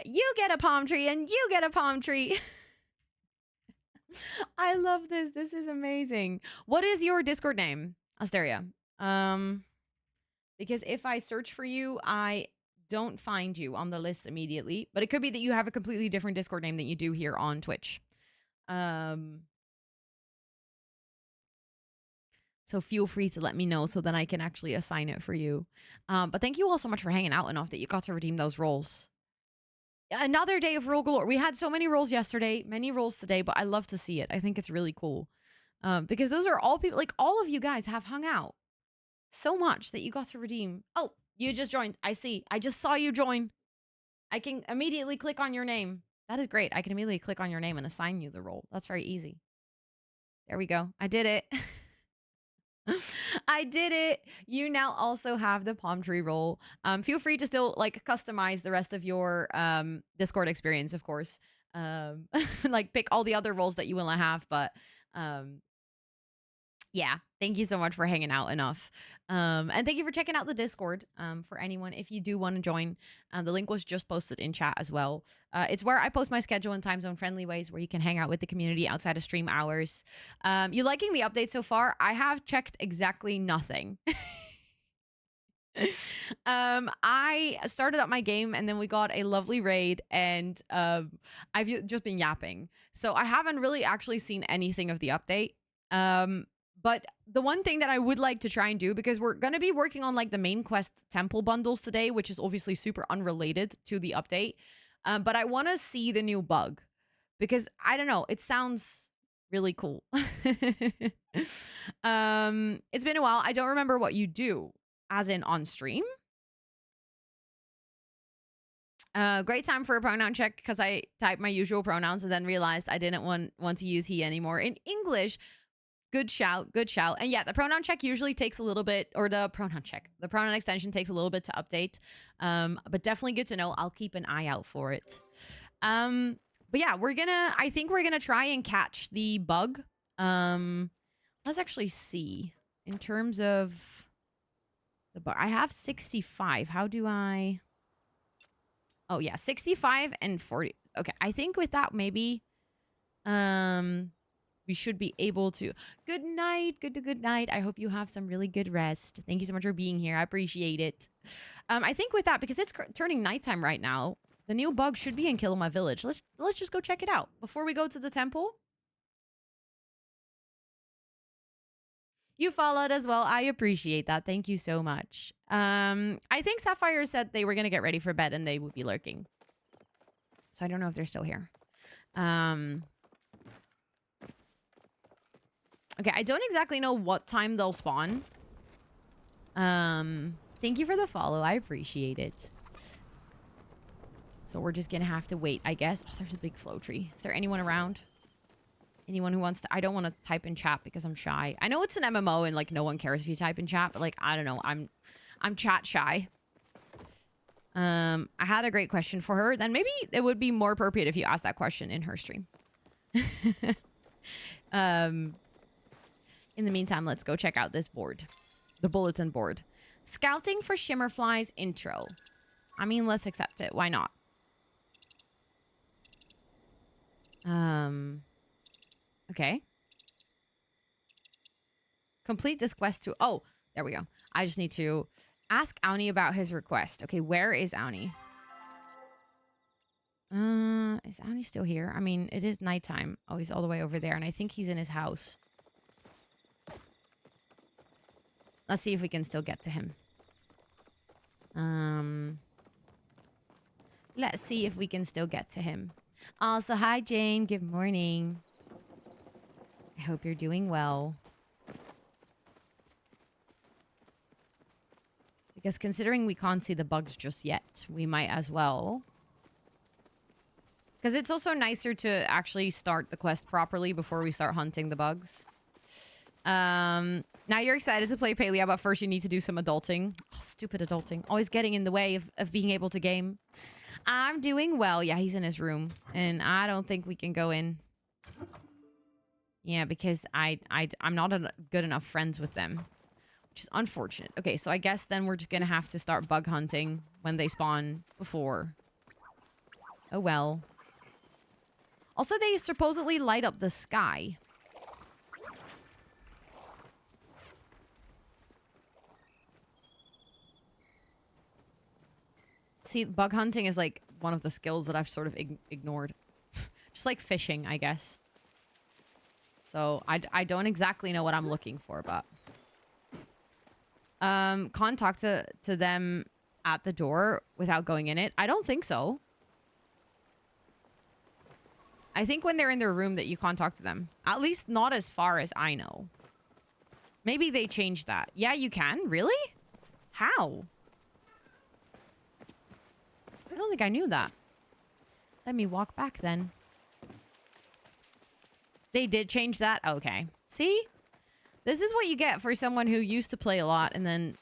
Speaker 1: You get a palm tree and you get a palm tree. I love this. This is amazing. What is your Discord name, Asteria? Because if I search for you, I don't find you on the list immediately. But it could be that you have a completely different Discord name than you do here on Twitch. So feel free to let me know so then I can actually assign it for you. But thank you all so much for hanging out enough that you got to redeem those rolls. Another day of roll galore. We had so many rolls yesterday, many rolls today, but I love to see it. I think it's really cool. Because those are all people, like all of you guys have hung out so much that you got to redeem. Oh, you just joined. I see. I just saw you join. I can immediately click on your name. That is great. I can immediately click on your name and assign you the role. That's very easy. There we go. I did it. I did it. You now also have the palm tree role. Feel free to still like customize the rest of your Discord experience, of course. Like pick all the other roles that you want to have, but yeah, thank you so much for hanging out enough. And thank you for checking out the Discord. For anyone, if you do want to join, the link was just posted in chat as well. It's where I post my schedule in time zone friendly ways where you can hang out with the community outside of stream hours. You liking the update so far? I have checked exactly nothing. I started up my game and then we got a lovely raid and I've just been yapping. So I haven't really actually seen anything of the update. But the one thing that I would like to try and do, because we're going to be working on like the main quest temple bundles today, which is obviously super unrelated to the update. But I want to see the new bug because I don't know, it sounds really cool. It's been a while. I don't remember what you do as in on stream. Great time for a pronoun check because I typed my usual pronouns and then realized I didn't want to use he anymore in English. Good shout, good shout. And yeah, the pronoun check usually takes a little bit, or the pronoun extension takes a little bit to update. But definitely good to know. I'll keep an eye out for it. But yeah, I think we're gonna try and catch the bug. Let's actually see. In terms of the bug, I have 65. How do I? Oh yeah, 65 and 40. Okay, I think with that maybe, we should be able to. Good night. Good night. I hope you have some really good rest. Thank you so much for being here. I appreciate it. I think with that, because it's turning nighttime right now, the new bug should be in Kilima Village. Let's just go check it out before we go to the temple. You followed as well. I appreciate that. Thank you so much. I think Sapphire said they were going to get ready for bed and they would be lurking. So I don't know if they're still here. Okay, I don't exactly know what time they'll spawn. Thank you for the follow. I appreciate it. So we're just gonna have to wait, I guess. Oh, there's a big flow tree. Is there anyone around? Anyone who wants to? I don't want to type in chat because I'm shy. I know it's an MMO and like no one cares if you type in chat, but like I don't know. I'm chat shy. I had a great question for her. Then maybe it would be more appropriate if you asked that question in her stream. In the meantime, let's go check out this board. The bulletin board. Scouting for Shimmerflies intro. I mean, let's accept it. Why not? Okay. Complete this quest to... Oh, there we go. I just need to ask Auni about his request. Okay, where is Auni? Is Auni still here? I mean, it is nighttime. Oh, he's all the way over there, and I think he's in his house. Let's see if we can still get to him. Let's see if we can still get to him. Also, hi, Jane. Good morning. I hope you're doing well. Because considering we can't see the bugs just yet, we might as well. Because it's also nicer to actually start the quest properly before we start hunting the bugs. Now you're excited to play Palia, but first you need to do some adulting. Oh, stupid adulting. Always getting in the way of being able to game. I'm doing well. Yeah, he's in his room. And I don't think we can go in. Yeah, because I'm not good enough friends with them. Which is unfortunate. Okay, so I guess then we're just going to have to start bug hunting when they spawn before. Oh, well. Also, they supposedly light up the sky. See, bug hunting is like one of the skills that I've sort of ignored. Just like fishing, I guess. So I don't exactly know what I'm looking for, but... Can't talk to them at the door without going in it. I don't think so. I think when they're in their room that you can't talk to them. At least not as far as I know. Maybe they changed that. Yeah, you can? Really? How? I don't think I knew that. Let me walk back then. They did change that? Okay. See? This is what you get for someone who used to play a lot and then...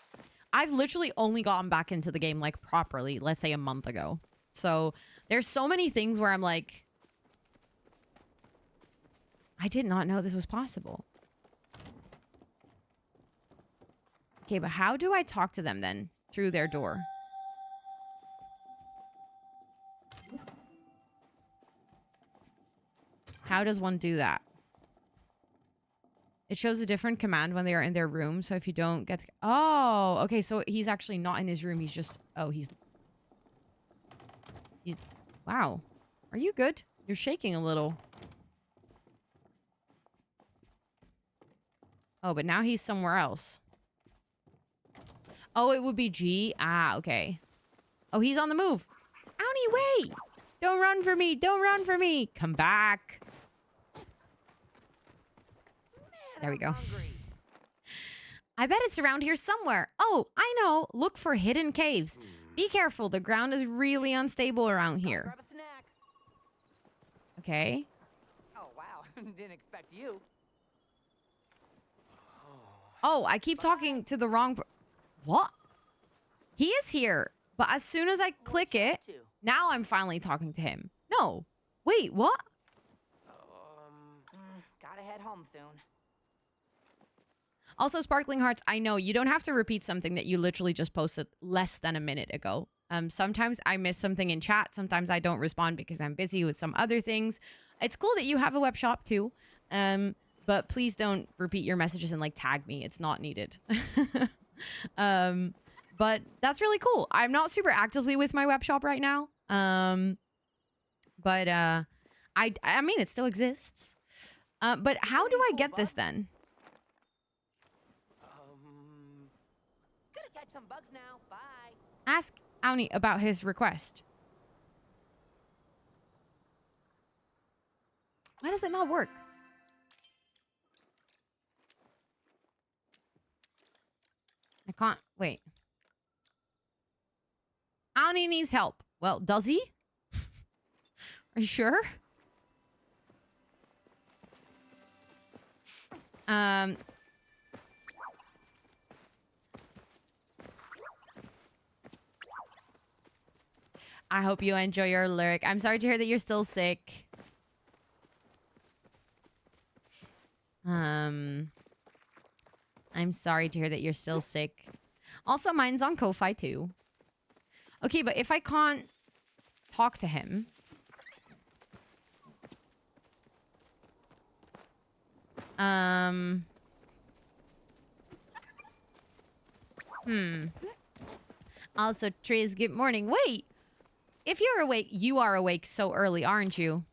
Speaker 1: I've literally only gotten back into the game like properly, let's say a month ago. So there's so many things where I'm like... I did not know this was possible. Okay, but how do I talk to them then? Through their door. How does one do that? It shows a different command when they are in their room. So if you don't get to... Oh, okay. So he's actually not in his room. He's just... Oh, he's... Wow. Are you good? You're shaking a little. Oh, but now he's somewhere else. Oh, it would be G. Ah, okay. Oh, he's on the move. Auni, wait! Don't run for me. Don't run for me. Come back. There we go. I bet it's around here somewhere. Oh, I know. Look for hidden caves. Be careful. The ground is really unstable around here.
Speaker 4: Grab a snack.
Speaker 1: Okay.
Speaker 4: Oh, wow. Didn't expect you.
Speaker 1: Oh, I keep talking to the wrong... What? He is here. But as soon as I click it, now I'm finally talking to him. No. Wait, what?
Speaker 4: Gotta head home soon.
Speaker 1: Also, Sparkling Hearts, I know you don't have to repeat something that you literally just posted less than a minute ago. Sometimes I miss something in chat. Sometimes I don't respond because I'm busy with some other things. It's cool that you have a web shop too. But please don't repeat your messages and like tag me. It's not needed. But that's really cool. I'm not super actively with my web shop right now. But I mean, it still exists. But how do I get this then?
Speaker 4: Gonna catch some bugs now. Bye.
Speaker 1: Ask Auni about his request. Why does it not work? I can't... Wait. Auni needs help. Well, does he? Are you sure? I hope you enjoy your lyric. I'm sorry to hear that you're still sick. I'm sorry to hear that you're still sick. Also, mine's on Ko-Fi too. Okay, but if I can't talk to him... Also, Triz, good morning. Wait! If you're awake, you are awake so early, aren't you?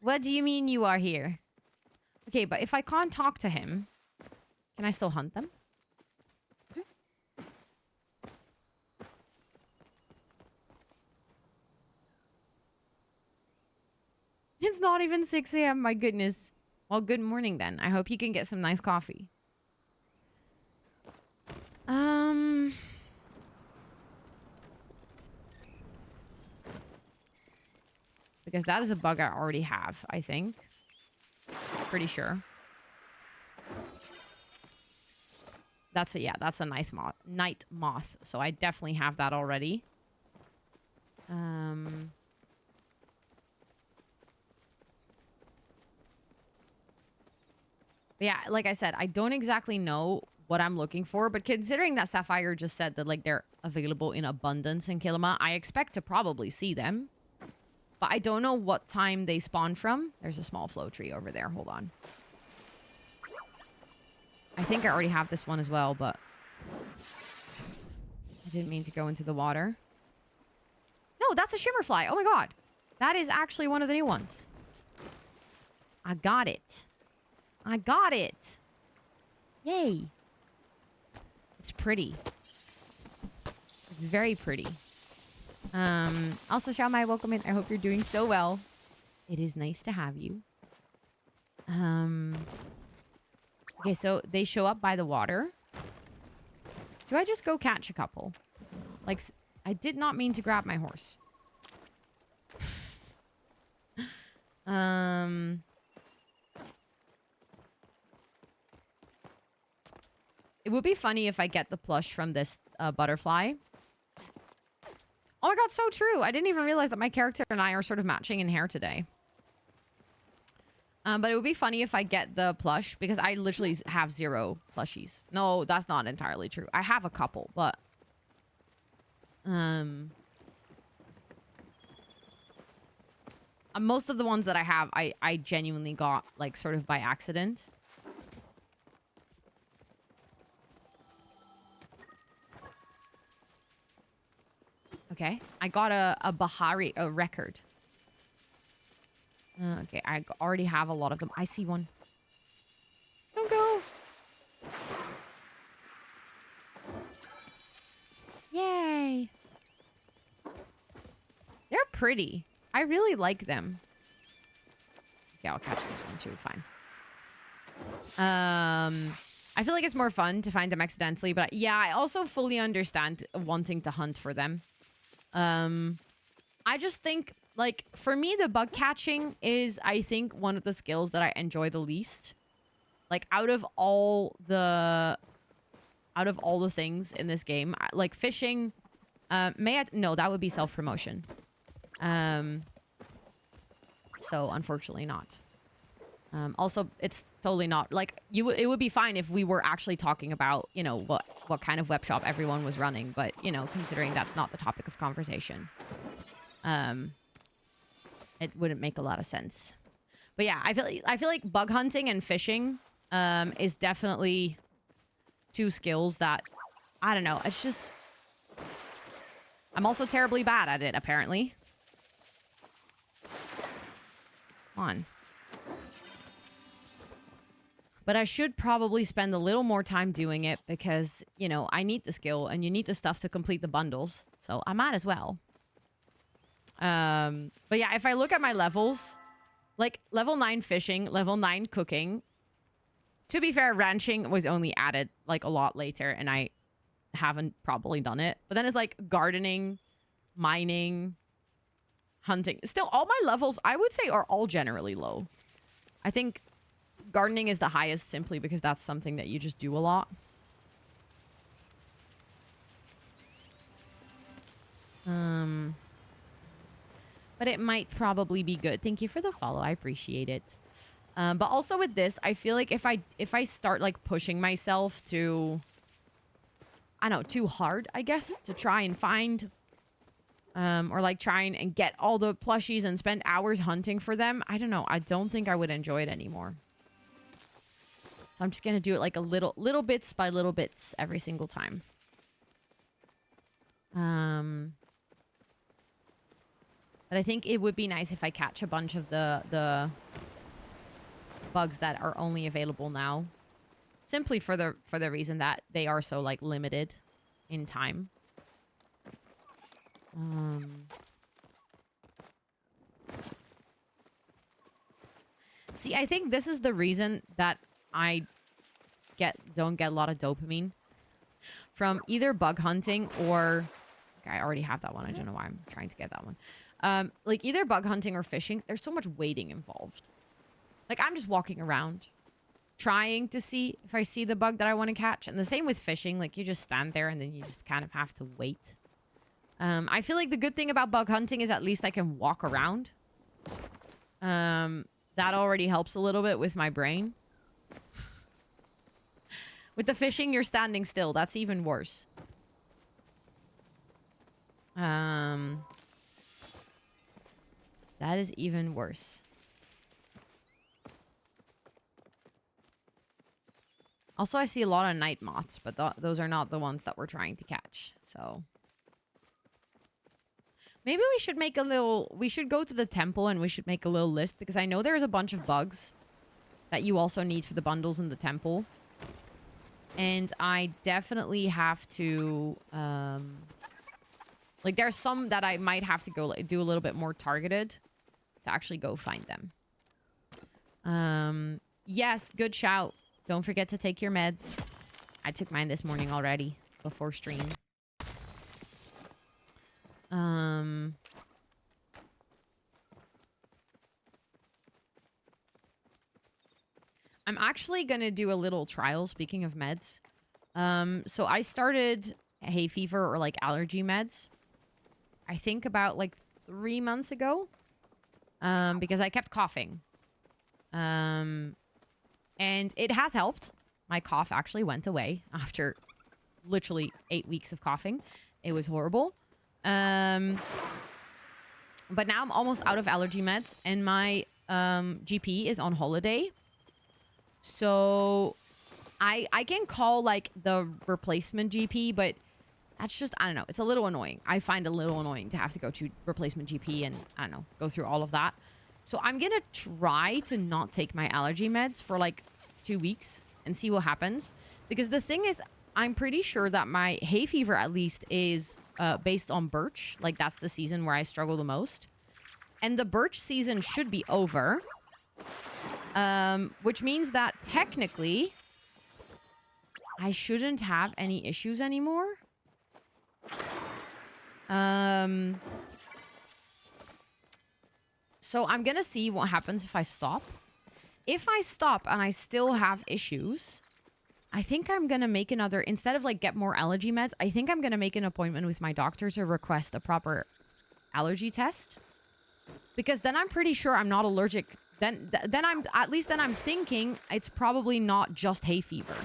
Speaker 1: What do you mean you are here? Okay, but if I can't talk to him, can I still hunt them? It's not even 6 a.m. My goodness. Well, good morning then. I hope you can get some nice coffee. Because that is a bug I already have, I think. Pretty sure. That's a, yeah, that's a night moth. So I definitely have that already. But yeah, like I said, I don't exactly know what I'm looking for, but considering that Sapphire just said that like they're available in abundance in Kilima, I expect to probably see them. But I don't know what time they spawn from. There's a small flow tree over there. Hold on. I think I already have this one as well, but I didn't mean to go into the water. No, that's a shimmerfly. Oh my god. That is actually one of the new ones. I got it. I got it. Yay. It's pretty. It's very pretty. Also, Xiaomai, welcome in. I hope you're doing so well. It is nice to have you. Okay, so they show up by the water. Do I just go catch a couple? Like, I did not mean to grab my horse. It would be funny if I get the plush from this butterfly. Oh my god, so true. I didn't even realize that my character and I are sort of matching in hair today. But it would be funny if I get the plush because I literally have 0 plushies. No, that's not entirely true. I have a couple, but... most of the ones that I have, I genuinely got, like, sort of by accident. Okay, I got a Bahari, a record. Okay, I already have a lot of them. I see one. Don't go. Yay. They're pretty. I really like them. Okay, I'll catch this one too. Fine. I feel like it's more fun to find them accidentally, but yeah, I also fully understand wanting to hunt for them. I just think, like, for me, the bug catching is, I think, one of the skills that I enjoy the least. Like, out of all the things in this game, like fishing, no, that would be self-promotion. So unfortunately not. Also, it's totally not like it would be fine if we were actually talking about, you know, what kind of web shop everyone was running, but you know, considering that's not the topic of conversation, it wouldn't make a lot of sense. But yeah, I feel like bug hunting and fishing is definitely 2 skills that, I don't know, it's just, I'm also terribly bad at it apparently. Come on. But I should probably spend a little more time doing it because, you know, I need the skill and you need the stuff to complete the bundles. So I might as well. But yeah, if I look at my levels, like level 9 fishing, level 9 cooking. To be fair, ranching was only added like a lot later and I haven't probably done it. But then it's like gardening, mining, hunting. Still, all my levels, I would say, are all generally low. I think gardening is the highest simply because that's something that you just do a lot. But it might probably be good. Thank you for the follow. I appreciate it. But also with this, I feel like if I start like pushing myself to, I don't know, too hard, I guess, to try and find, or like trying and get all the plushies and spend hours hunting for them, I don't know. I don't think I would enjoy it anymore. So I'm just gonna do it like a little bits by little bits every single time. But I think it would be nice if I catch a bunch of the bugs that are only available now. Simply for the reason that they are so like limited in time. See, I think this is the reason that I don't get a lot of dopamine from either bug hunting or... Okay, I already have that one. I don't know why I'm trying to get that one. Like either bug hunting or fishing, there's so much waiting involved. Like I'm just walking around trying to see if I see the bug that I want to catch. And the same with fishing. Like you just stand there and then you just kind of have to wait. I feel like the good thing about bug hunting is at least I can walk around. That already helps a little bit with my brain. With the fishing, you're standing still. That's even worse. That is even worse. Also, I see a lot of night moths, but those are not the ones that we're trying to catch. So maybe we should make a little... We should go to the temple and we should make a little list, because I know there's a bunch of bugs that you also need for the bundles in the temple. And I definitely have to... like, there's some that I might have to go like, do a little bit more targeted to actually go find them. Yes, good shout. Don't forget to take your meds. I took mine this morning already before stream. I'm actually going to do a little trial, speaking of meds. So I started hay fever or like allergy meds, I think about like 3 months ago, because I kept coughing. And it has helped. My cough actually went away after literally 8 weeks of coughing. It was horrible. But now I'm almost out of allergy meds, and my GP is on holiday. So I can call like the replacement GP, but that's just, I don't know. It's a little annoying. I find it a little annoying to have to go to replacement GP and, I don't know, go through all of that. So I'm going to try to not take my allergy meds for like 2 weeks and see what happens. Because the thing is, I'm pretty sure that my hay fever at least is based on birch. Like that's the season where I struggle the most. And the birch season should be over. Which means that technically I shouldn't have any issues anymore. So I'm gonna see what happens if I stop. If I stop and I still have issues, I think I'm gonna make another, instead of like get more allergy meds, I think I'm gonna make an appointment with my doctor to request a proper allergy test. Because then I'm pretty sure I'm not allergic. Then I'm thinking it's probably not just hay fever.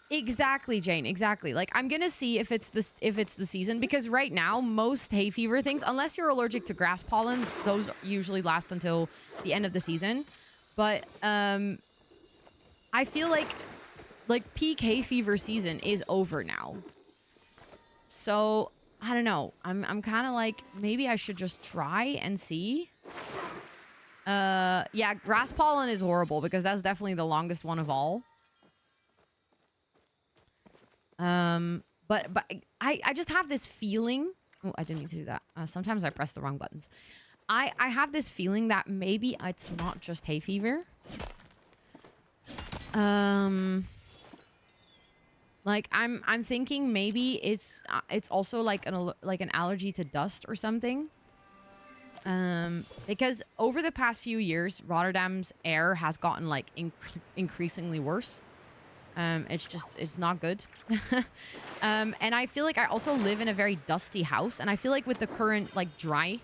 Speaker 1: Exactly, Jane. Exactly. Like I'm gonna see if it's the season, because right now most hay fever things, unless you're allergic to grass pollen, those usually last until the end of the season. But I feel like peak hay fever season is over now. So I don't know. I'm kind of like, maybe I should just try and see. Yeah, grass pollen is horrible because that's definitely the longest one of all. But I just have this feeling. Oh, I didn't mean to do that. Sometimes I press the wrong buttons. I have this feeling that maybe it's not just hay fever. Like I'm thinking maybe it's also like an allergy to dust or something. Because over the past few years, Rotterdam's air has gotten like increasingly worse. It's not good. And I feel like I also live in a very dusty house, and I feel like with the current like dry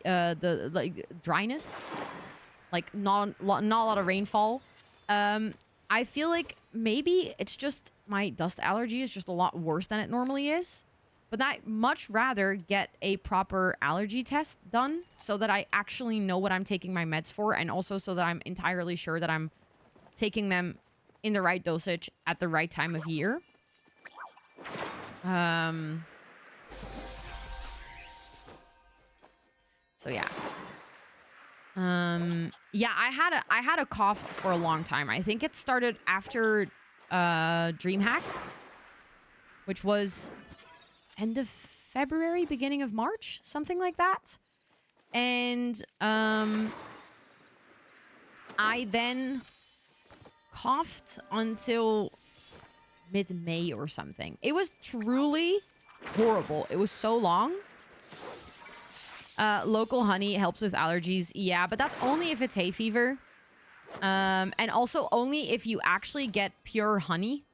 Speaker 1: the like dryness, like not a lot of rainfall. I feel like maybe it's just my dust allergy is just a lot worse than it normally is. But I'd much rather get a proper allergy test done so that I actually know what I'm taking my meds for, and also so that I'm entirely sure that I'm taking them in the right dosage at the right time of year. So yeah. Yeah, I had a cough for a long time. I think it started after DreamHack, which was end of February, beginning of March, something like that. And I then coughed until mid-May or something. It was truly horrible. It was so long. Local honey helps with allergies. Yeah, but that's only if it's hay fever. And also only if you actually get pure honey.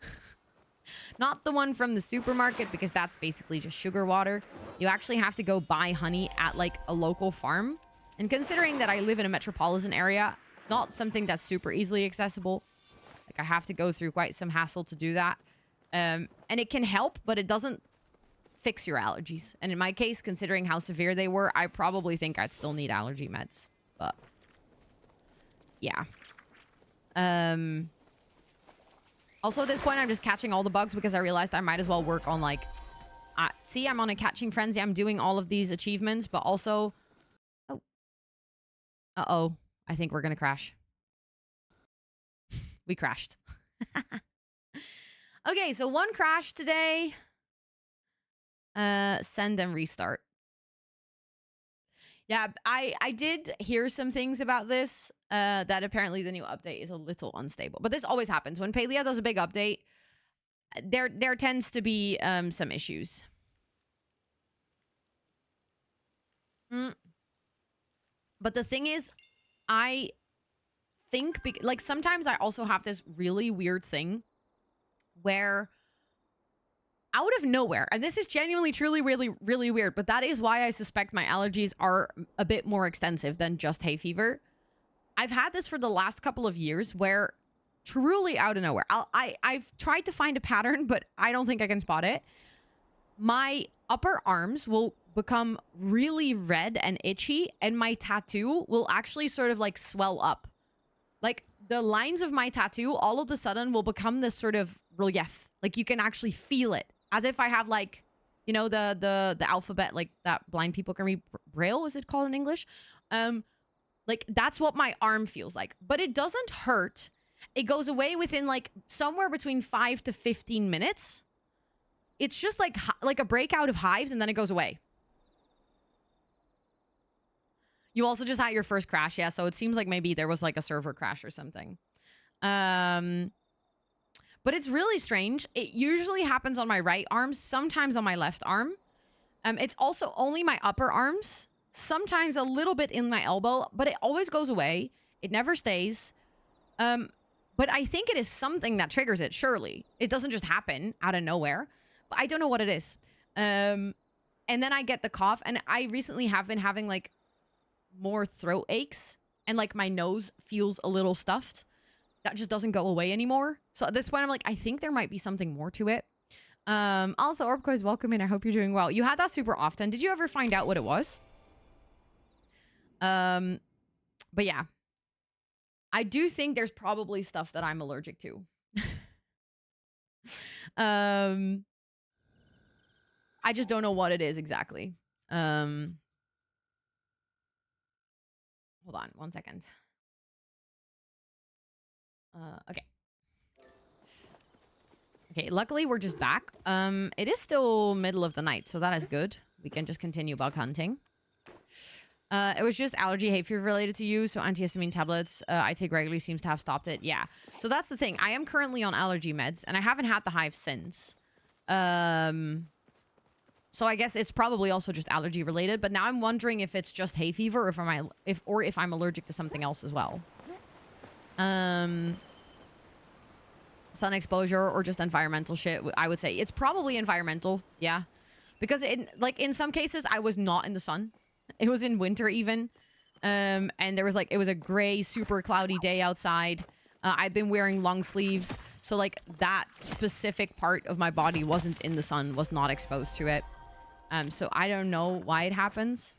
Speaker 1: Not the one from the supermarket, because that's basically just sugar water. You actually have to go buy honey at like a local farm. And considering that I live in a metropolitan area, it's not something that's super easily accessible. Like I have to go through quite some hassle to do that. And it can help, but it doesn't fix your allergies. And in my case, considering how severe they were, I probably think I'd still need allergy meds. But yeah. Also, at this point, I'm just catching all the bugs because I realized I might as well work on, like... see, I'm on a catching frenzy. I'm doing all of these achievements, but also... Oh. Uh-oh. I think we're gonna crash. We crashed. Okay, so one crash today. Send and restart. Yeah, I did hear some things about this. That apparently the new update is a little unstable. But this always happens. When Palia does a big update, there tends to be some issues. But the thing is, I think... like, sometimes I also have this really weird thing where... out of nowhere, and this is genuinely, truly, really, really weird, but that is why I suspect my allergies are a bit more extensive than just hay fever. I've had this for the last couple of years where truly out of nowhere, I've tried to find a pattern, but I don't think I can spot it. My upper arms will become really red and itchy, and my tattoo will actually sort of like swell up. Like the lines of my tattoo all of a sudden will become this sort of relief. Like you can actually feel it. As if I have like, you know, the alphabet, like that blind people can read. Braille, is it called in English? Like that's what my arm feels like. But it doesn't hurt. It goes away within like somewhere between 5 to 15 minutes. It's just like a breakout of hives, and then it goes away. You also just had your first crash, yeah. So it seems like maybe there was like a server crash or something. But it's really strange. It usually happens on my right arm, sometimes on my left arm. It's also only my upper arms, sometimes a little bit in my elbow, but it always goes away. It never stays. But I think it is something that triggers it, surely. It doesn't just happen out of nowhere. But I don't know what it is. And then I get the cough, and I recently have been having like more throat aches, and like my nose feels a little stuffed. That just doesn't go away anymore. So at this point, I'm like, I think there might be something more to it. Also, Orbco's welcome in. I hope you're doing well. You had that super often. Did you ever find out what it was? But yeah. I do think there's probably stuff that I'm allergic to. I just don't know what it is exactly. Hold on 1 second. Okay. Okay, luckily we're just back. It is still middle of the night, so that is good. We can just continue bug hunting. It was just allergy hay fever related to you, so antihistamine tablets I take regularly seems to have stopped it. Yeah. So that's the thing. I am currently on allergy meds, and I haven't had the hive since. So I guess it's probably also just allergy related, but now I'm wondering if it's just hay fever or if I'm allergic to something else as well. Sun exposure or just environmental shit, I would say. It's probably environmental, yeah. Because in some cases, I was not in the sun. It was in winter even. And there was like, it was a gray, super cloudy day outside. I've been wearing long sleeves. So like that specific part of my body wasn't in the sun, was not exposed to it. So I don't know why it happens.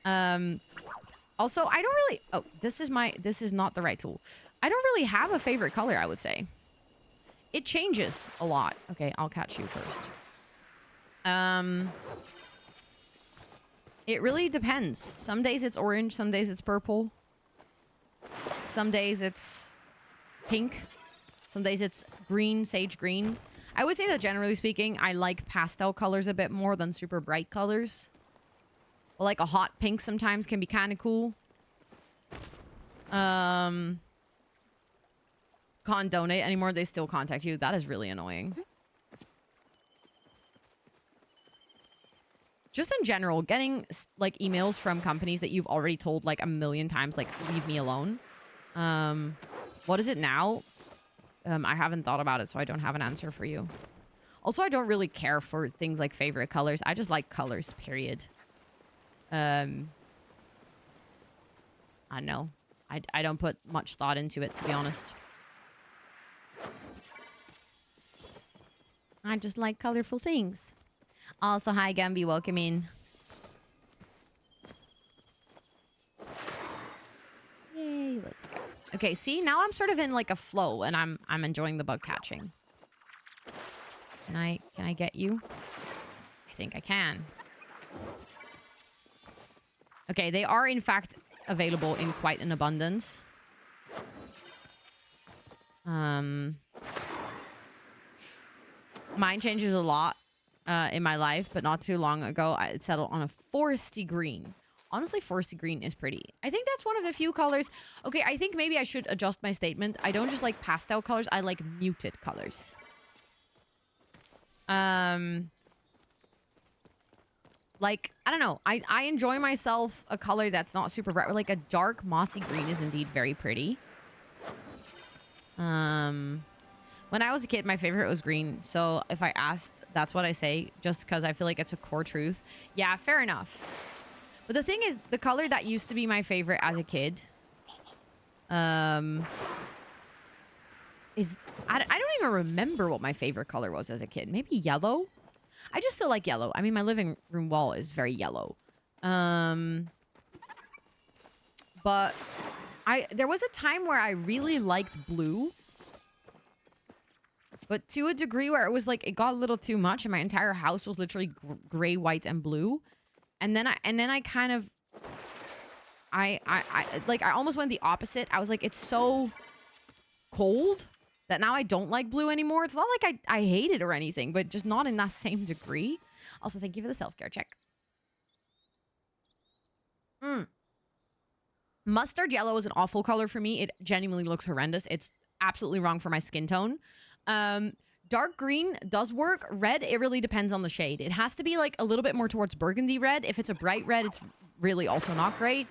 Speaker 1: Also, I don't really... Oh, this is not the right tool. I don't really have a favorite color, I would say. It changes a lot. Okay, I'll catch you first. It really depends. Some days it's orange, some days it's purple. Some days it's pink. Some days it's green, sage green. I would say that generally speaking, I like pastel colors a bit more than super bright colors. Like a hot pink sometimes can be kind of cool. Can't donate anymore. They still contact you. That is really annoying. Just in general, getting like emails from companies that you've already told like a million times, like, leave me alone. What is it now? I haven't thought about it, so I don't have an answer for you. Also, I don't really care for things like favorite colors. I just like colors, period. I don't know. I don't put much thought into it, to be honest. I just like colorful things. Also, hi, Gambi. Welcome in. Yay, let's go. Okay, see? Now I'm sort of in, like, a flow, and I'm enjoying the bug catching. Can I get you? I think I can. Okay, they are, in fact, available in quite an abundance. Mine changes a lot in my life, but not too long ago, I settled on a foresty green. Honestly, foresty green is pretty. I think that's one of the few colors. Okay, I think maybe I should adjust my statement. I don't just like pastel colors. I like muted colors. Like, I don't know. I enjoy myself a color that's not super bright. Like a dark mossy green is indeed very pretty. When I was a kid, my favorite was green. So if I asked, that's what I say, just because I feel like it's a core truth. Yeah, fair enough. But the thing is, the color that used to be my favorite as a kid, is... I don't even remember what my favorite color was as a kid. Maybe yellow? I just still like yellow. I mean, my living room wall is very yellow. But there was a time where I really liked blue. But to a degree where it was like, it got a little too much and my entire house was literally gray, white, and blue. And then I kind of... I almost went the opposite. I was like, it's so cold that now I don't like blue anymore. It's not like I hate it or anything, but just not in that same degree. Also, thank you for the self-care check. Mustard yellow is an awful color for me. It genuinely looks horrendous. It's absolutely wrong for my skin tone. Dark green does work. Red, it really depends on the shade. It has to be like a little bit more towards burgundy red. If it's a bright red, it's really also not great.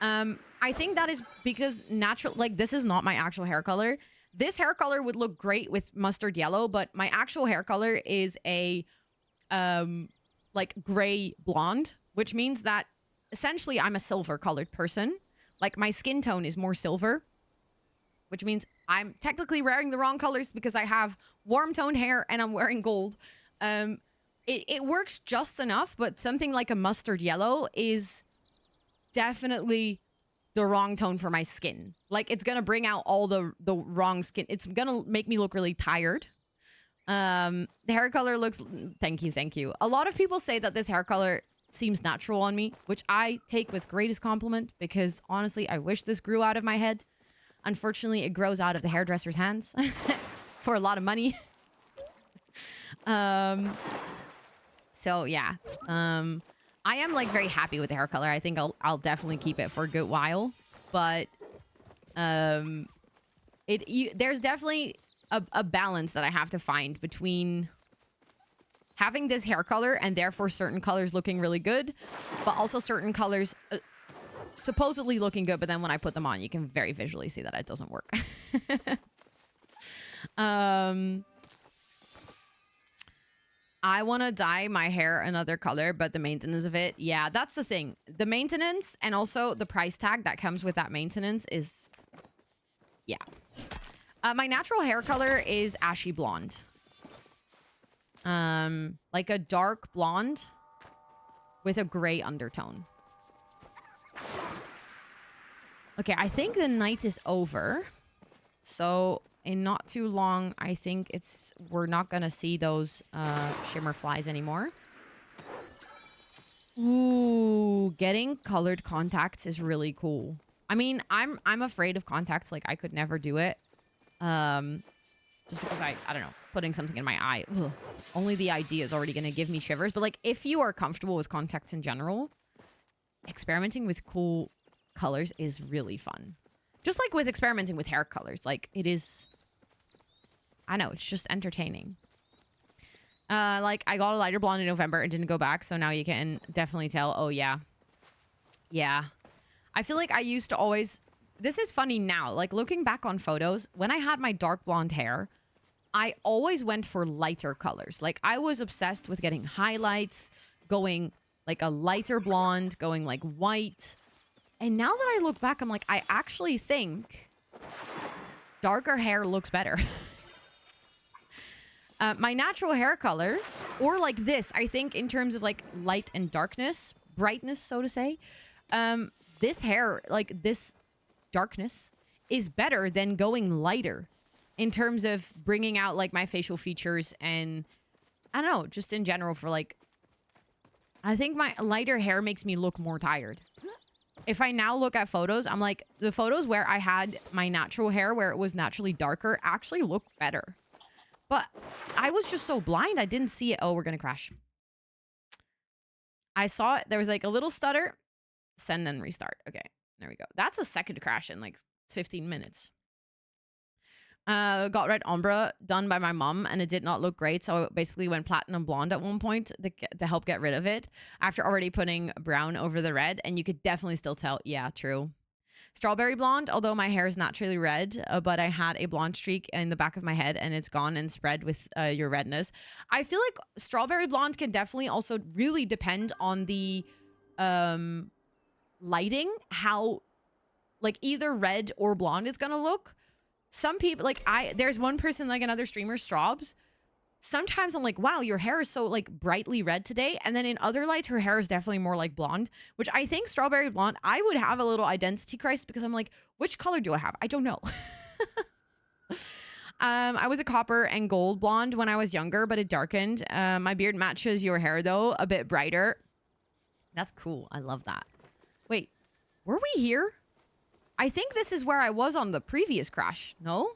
Speaker 1: I think that is because natural, like, this is not my actual hair color. This hair color would look great with mustard yellow, but my actual hair color is a, like, gray blonde, which means that essentially I'm a silver colored person. Like, my skin tone is more silver, which means I'm technically wearing the wrong colors because I have warm toned hair and I'm wearing gold. It works just enough, but something like a mustard yellow is definitely the wrong tone for my skin. Like, it's gonna bring out all the wrong skin. It's gonna make me look really tired. The hair color looks... Thank you. A lot of people say that this hair color seems natural on me, which I take with greatest compliment because honestly, I wish this grew out of my head. Unfortunately, it grows out of the hairdresser's hands for a lot of money. So yeah. I am like very happy with the hair color. I think I'll definitely keep it for a good while. But there's definitely a balance that I have to find between having this hair color and therefore certain colors looking really good, but also certain colors supposedly looking good, but then when I put them on, you can very visually see that it doesn't work. I want to dye my hair another color, but the maintenance of it, yeah, that's the thing. The maintenance and also the price tag that comes with that maintenance is, yeah. My natural hair color is ashy blonde. Like a dark blonde with a gray undertone. Okay, I think the night is over. So in not too long, I think we're not gonna see those shimmer flies anymore. Ooh, getting colored contacts is really cool. I mean, I'm afraid of contacts. Like, I could never do it. Just because I don't know, putting something in my eye. Ugh. Only the idea is already gonna give me shivers. But like, if you are comfortable with contacts in general, experimenting with cool colors is really fun. Just like with experimenting with hair colors, like it is. I know, it's just entertaining. Like I got a lighter blonde in November and didn't go back, so now you can definitely tell. Oh yeah, yeah. I feel like I used to always. This is funny now. Like looking back on photos, when I had my dark blonde hair, I always went for lighter colors. Like I was obsessed with getting highlights, going like a lighter blonde, going like white. And now that I look back, I'm like, I actually think darker hair looks better. My natural hair color, or like this, I think in terms of like light and darkness, brightness, so to say, this hair, like this darkness is better than going lighter in terms of bringing out like my facial features and I don't know, just in general for like, I think my lighter hair makes me look more tired. If I now look at photos, I'm like, the photos where I had my natural hair, where it was naturally darker, actually looked better. But I was just so blind, I didn't see it. Oh, we're going to crash. I saw it. There was like a little stutter. Send and restart. Okay, there we go. That's a second crash in like 15 minutes. Got red ombre done by my mom and it did not look great. So I basically went platinum blonde at one point to help get rid of it after already putting brown over the red. And you could definitely still tell. Yeah, true. Strawberry blonde, although my hair is naturally red, but I had a blonde streak in the back of my head and it's gone and spread with your redness. I feel like strawberry blonde can definitely also really depend on the lighting, how like either red or blonde it's gonna look. Some people like there's one person, like another streamer, Straubs. Sometimes I'm like, wow, your hair is so like brightly red today. And then in other lights, her hair is definitely more like blonde, which I think strawberry blonde, I would have a little identity crisis because I'm like, which color do I have? I don't know. I was a copper and gold blonde when I was younger, but it darkened. My beard matches your hair though, a bit brighter. That's cool. I love that. Wait, were we here? I think this is where I was on the previous crash. No?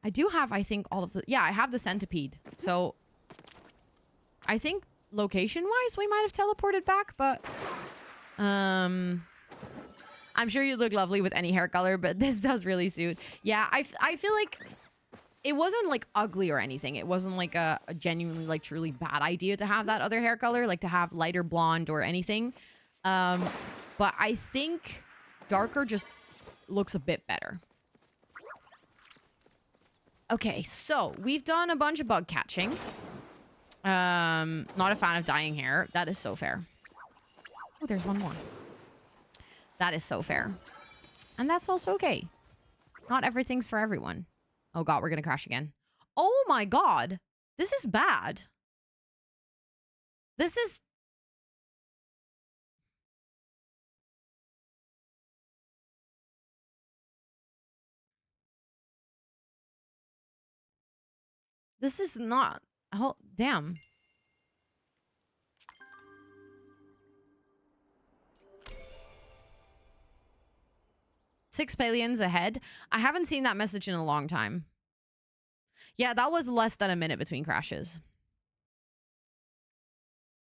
Speaker 1: I do have, I think, all of the... Yeah, I have the centipede. So, I think location-wise, we might have teleported back, but... I'm sure you look lovely with any hair color, but this does really suit. Yeah, I feel like it wasn't, like, ugly or anything. It wasn't, like, a genuinely, like, truly bad idea to have that other hair color, like, to have lighter blonde or anything. But I think darker just looks a bit better. Okay, so we've done a bunch of bug catching. Not a fan of dyeing hair. That is so fair. Oh, there's one more. That is so fair. And that's also okay. Not everything's for everyone. Oh god, we're gonna crash again. Oh my god. This is bad. This is... This is not... Oh, damn. Six Palians ahead. I haven't seen that message in a long time. Yeah, that was less than a minute between crashes.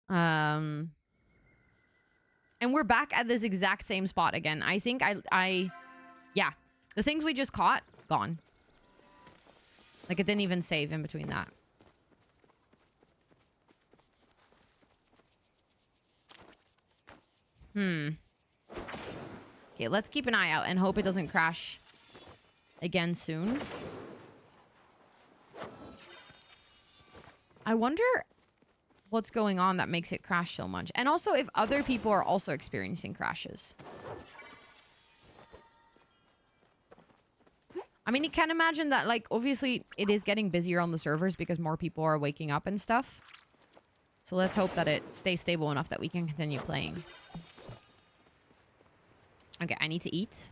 Speaker 1: And we're back at this exact same spot again. I think yeah. The things we just caught, gone. Like, it didn't even save in between that. Okay, let's keep an eye out and hope it doesn't crash again soon. I wonder what's going on that makes it crash so much. And also if other people are also experiencing crashes. I mean, you can imagine that, like, obviously it is getting busier on the servers because more people are waking up and stuff. So let's hope that it stays stable enough that we can continue playing. Okay, I need to eat.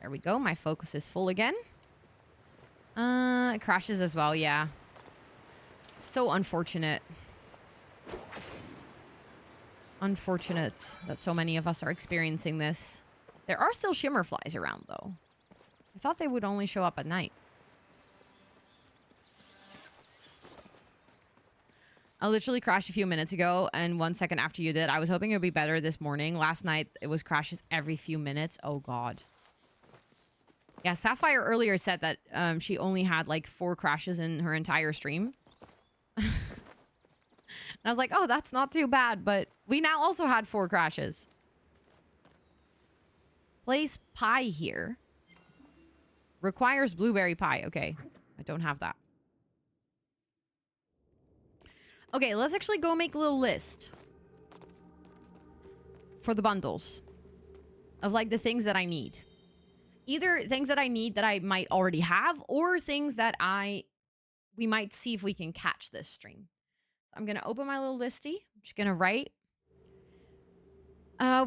Speaker 1: There we go. My focus is full again. It crashes as well, yeah. So unfortunate. Unfortunate that so many of us are experiencing this. There are still shimmer flies around, though. I thought they would only show up at night. I literally crashed a few minutes ago, and 1 second after you did, I was hoping it would be better this morning. Last night, it was crashes every few minutes. Oh, God. Yeah, Sapphire earlier said that she only had, like, 4 crashes in her entire stream. And I was like, oh, that's not too bad, but we now also had 4 crashes. Place pie here. Requires blueberry pie. Okay, I don't have that. Okay, let's actually go make a little list for the bundles of, like, the things that I need. Either things that I need that I might already have, or things that we might see if we can catch this stream. I'm going to open my little listy. I'm just going to write.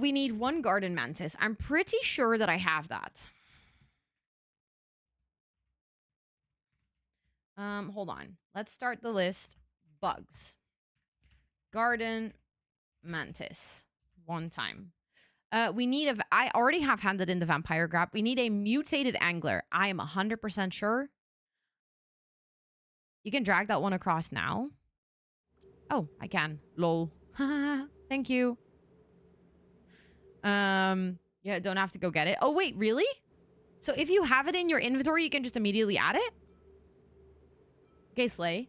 Speaker 1: We need 1 garden mantis. I'm pretty sure that I have that. Hold on. Let's start the list. Bugs. Garden mantis. 1 time. We need I already have handed in the vampire grab. We need a mutated angler. I am 100% sure. You can drag that one across now. Oh, I can. Lol. Thank you. Yeah, don't have to go get it. Oh, wait, really? So if you have it in your inventory, you can just immediately add it? Okay, slay.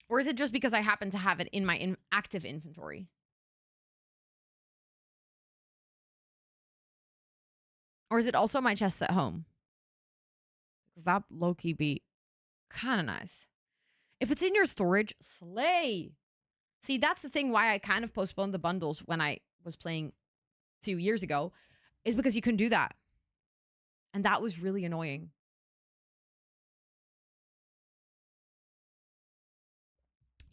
Speaker 1: Or is it just because I happen to have it in my active inventory? Or is it also my chests at home? Because that low-key be kind of nice. If it's in your storage, slay. See, that's the thing why I kind of postponed the bundles when I was playing 2 years ago, is because you couldn't do that. And that was really annoying.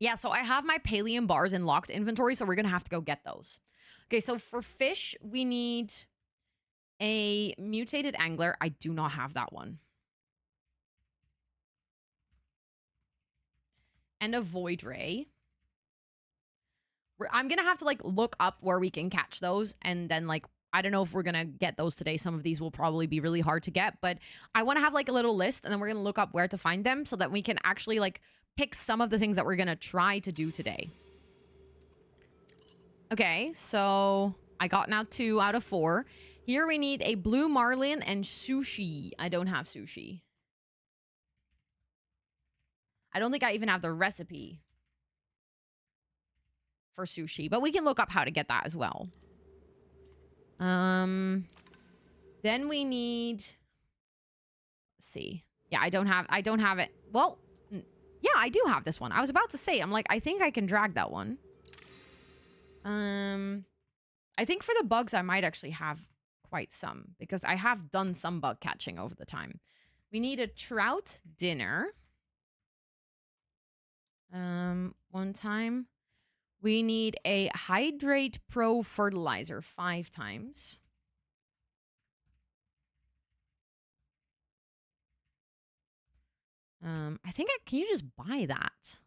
Speaker 1: Yeah, so I have my Palium bars in locked inventory, so we're going to have to go get those. Okay, so for fish, we need a mutated angler. I do not have that one. And a void ray. I'm going to have to, like, look up where we can catch those. And then, like, I don't know if we're going to get those today. Some of these will probably be really hard to get. But I want to have, like, a little list. And then we're going to look up where to find them so that we can actually, like, pick some of the things that we're going to try to do today. Okay, so I got now 2 out of 4. Here we need a blue marlin and sushi. I don't have sushi. I don't think I even have the recipe for sushi, but we can look up how to get that as well. Then we need, let's see. Yeah, I don't have it. Well, yeah, I do have this one. I was about to say, I'm like, I think I can drag that one. I think for the bugs, I might actually have quite some because I have done some bug catching over the time. We need a trout dinner. 1 time. We need a Hydrate Pro fertilizer 5 times. I think can you just buy that?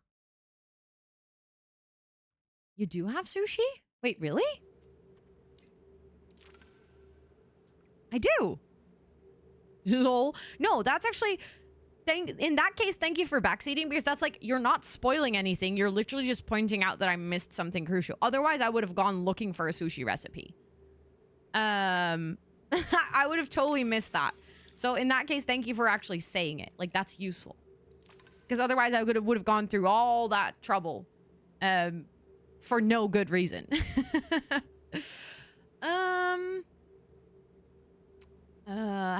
Speaker 1: You do have sushi? Wait, really? I do. Lol. No, that's actually... in that case, thank you for backseating, because that's like, you're not spoiling anything. You're literally just pointing out that I missed something crucial. Otherwise, I would have gone looking for a sushi recipe. I would have totally missed that. So in that case, thank you for actually saying it. Like, that's useful. Because otherwise, I would have gone through all that trouble for no good reason.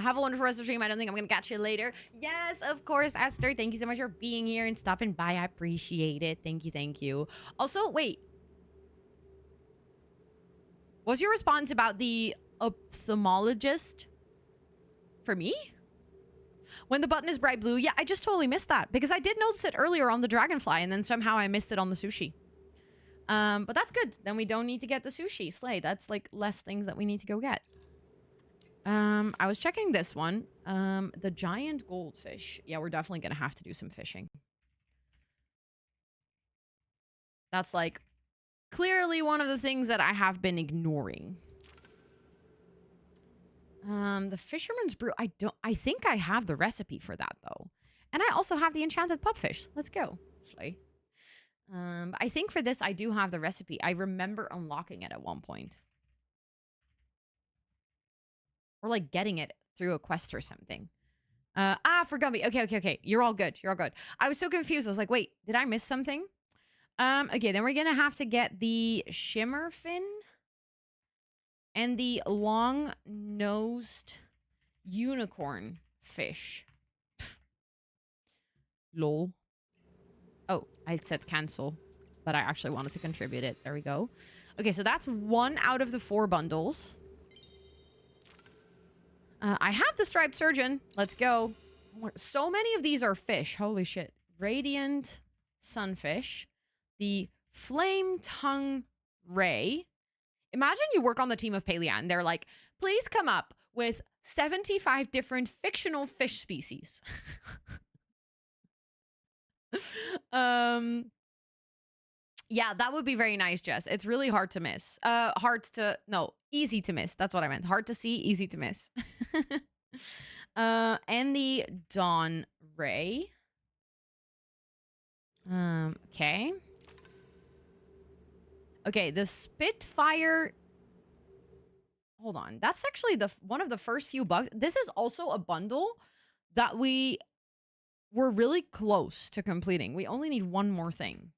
Speaker 1: have a wonderful rest of the stream. I don't think I'm going to catch you later. Yes, of course, Esther. Thank you so much for being here and stopping by. I appreciate it. Thank you. Thank you. Also, wait. What's your response about the ophthalmologist? For me? When the button is bright blue? Yeah, I just totally missed that because I did notice it earlier on the dragonfly and then somehow I missed it on the sushi. But that's good. Then we don't need to get the sushi. Slay. That's like less things that we need to go get. I was checking this one. The giant goldfish. Yeah, we're definitely gonna have to do some fishing. That's like clearly one of the things that I have been ignoring. The fisherman's brew. I think I have the recipe for that though. And I also have the enchanted pupfish. Let's go. Slay. I think for this I do have the recipe. I remember unlocking it at one point. Or like getting it through a quest or something. For Gumby. Okay. You're all good. You're all good. I was so confused. I was like, wait, did I miss something? Okay, then we're gonna have to get the shimmer fin and the long-nosed unicorn fish. Lol. Oh, I said cancel, but I actually wanted to contribute it. There we go. Okay, so that's 1 out of the 4 bundles. I have the striped surgeon. Let's go. So many of these are fish. Holy shit. Radiant sunfish. The flame tongue ray. Imagine you work on the team of Palia and they're like, please come up with 75 different fictional fish species. Yeah, that would be very nice, Jess. It's really hard to miss. Easy to miss. That's what I meant. Hard to see, easy to miss. And the Dawn Ray. Okay. Okay, the Spitfire. Hold on. That's actually one of the first few bugs. This is also a bundle that we were really close to completing. We only need one more thing.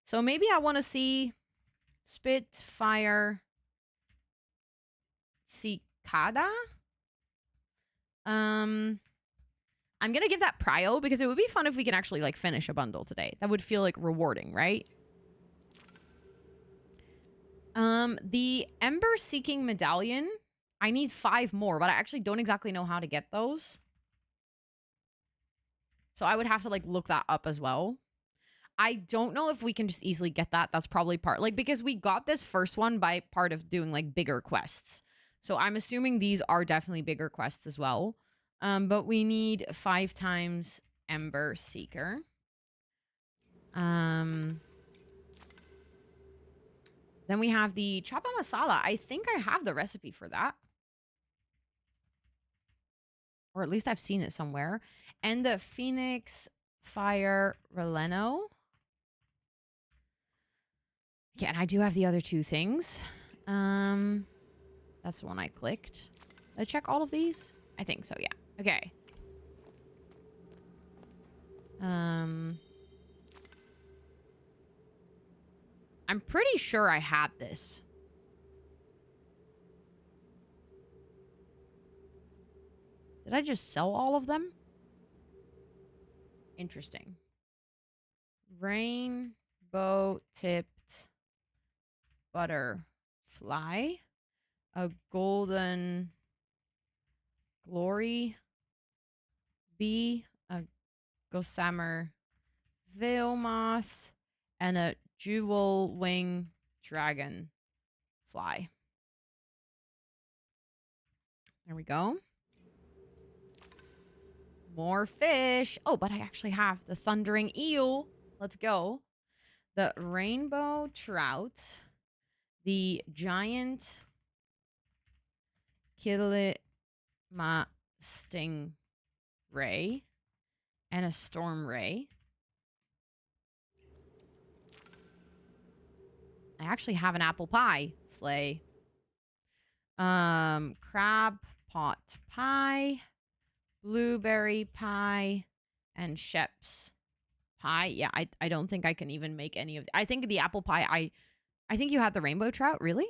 Speaker 1: So maybe I want to see Spitfire Cicada. I'm going to give that prio because it would be fun if we can actually like finish a bundle today. That would feel like rewarding, right? The Ember Seeking Medallion. I need 5 more, but I actually don't exactly know how to get those. So I would have to like look that up as well. I don't know if we can just easily get that. That's probably part, like, because we got this first one by part of doing like bigger quests. So I'm assuming these are definitely bigger quests as well. But we need 5 times Ember Seeker. Then we have the Chapa Masala. I think I have the recipe for that. Or at least I've seen it somewhere. And the Phoenix Fire Releno. Yeah, and I do have the other 2 things. That's the one I clicked. Did I check all of these? I think so, yeah. Okay. I'm pretty sure I had this. Did I just sell all of them? Interesting. Rainbow tipped butterfly. A golden glory bee. A gossamer veil moth. And a jewel wing dragon fly. There we go. More fish. Oh, but I actually have the thundering eel. Let's go. The rainbow trout. The giant Kilima stingray. And a storm ray. I actually have an apple pie. Slay. Crab pot pie. Blueberry pie. And Shep's pie. Yeah, I don't think I can even make any of... I think the apple pie... I think you had the rainbow trout. Really?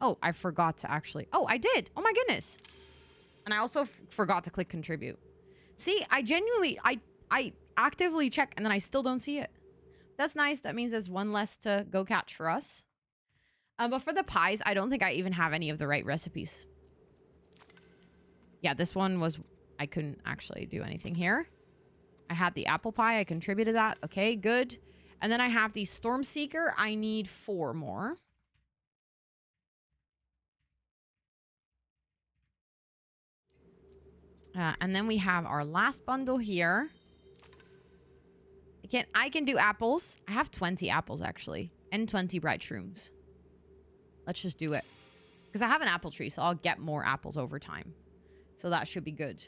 Speaker 1: Oh, I forgot to actually. Oh, I did. Oh my goodness. And I also forgot to click contribute. See, I genuinely, I actively check and then I still don't see it. That's nice. That means there's one less to go catch for us. But for the pies, I don't think I even have any of the right recipes. Yeah, this one was, I couldn't actually do anything here. I had the apple pie. I contributed that. Okay, good. And then I have the Storm Seeker. I need 4 more. And then we have our last bundle here. I can do apples. I have 20 apples, actually. And 20 bright shrooms. Let's just do it. Because I have an apple tree, so I'll get more apples over time. So that should be good.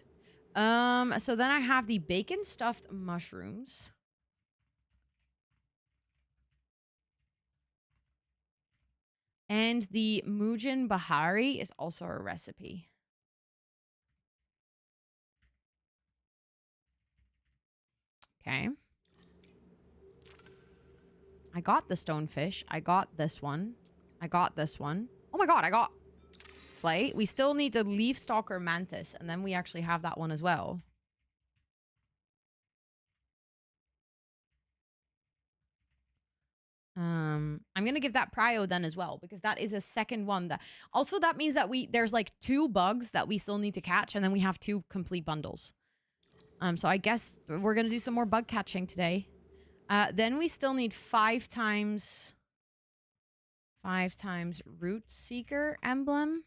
Speaker 1: So then I have the bacon stuffed mushrooms. And the Mujin Bahari is also a recipe. Okay. I got the stonefish. I got this one. I got this one. Oh my god, I got Slay. We still need the leaf stalker mantis, and then we actually have that one as well. I'm gonna give that prio then as well, because that is a second one. That also, that means that there's like 2 bugs that we still need to catch, and then we have 2 complete bundles. So I guess we're gonna do some more bug catching today. Then we still need 5 times root seeker emblem.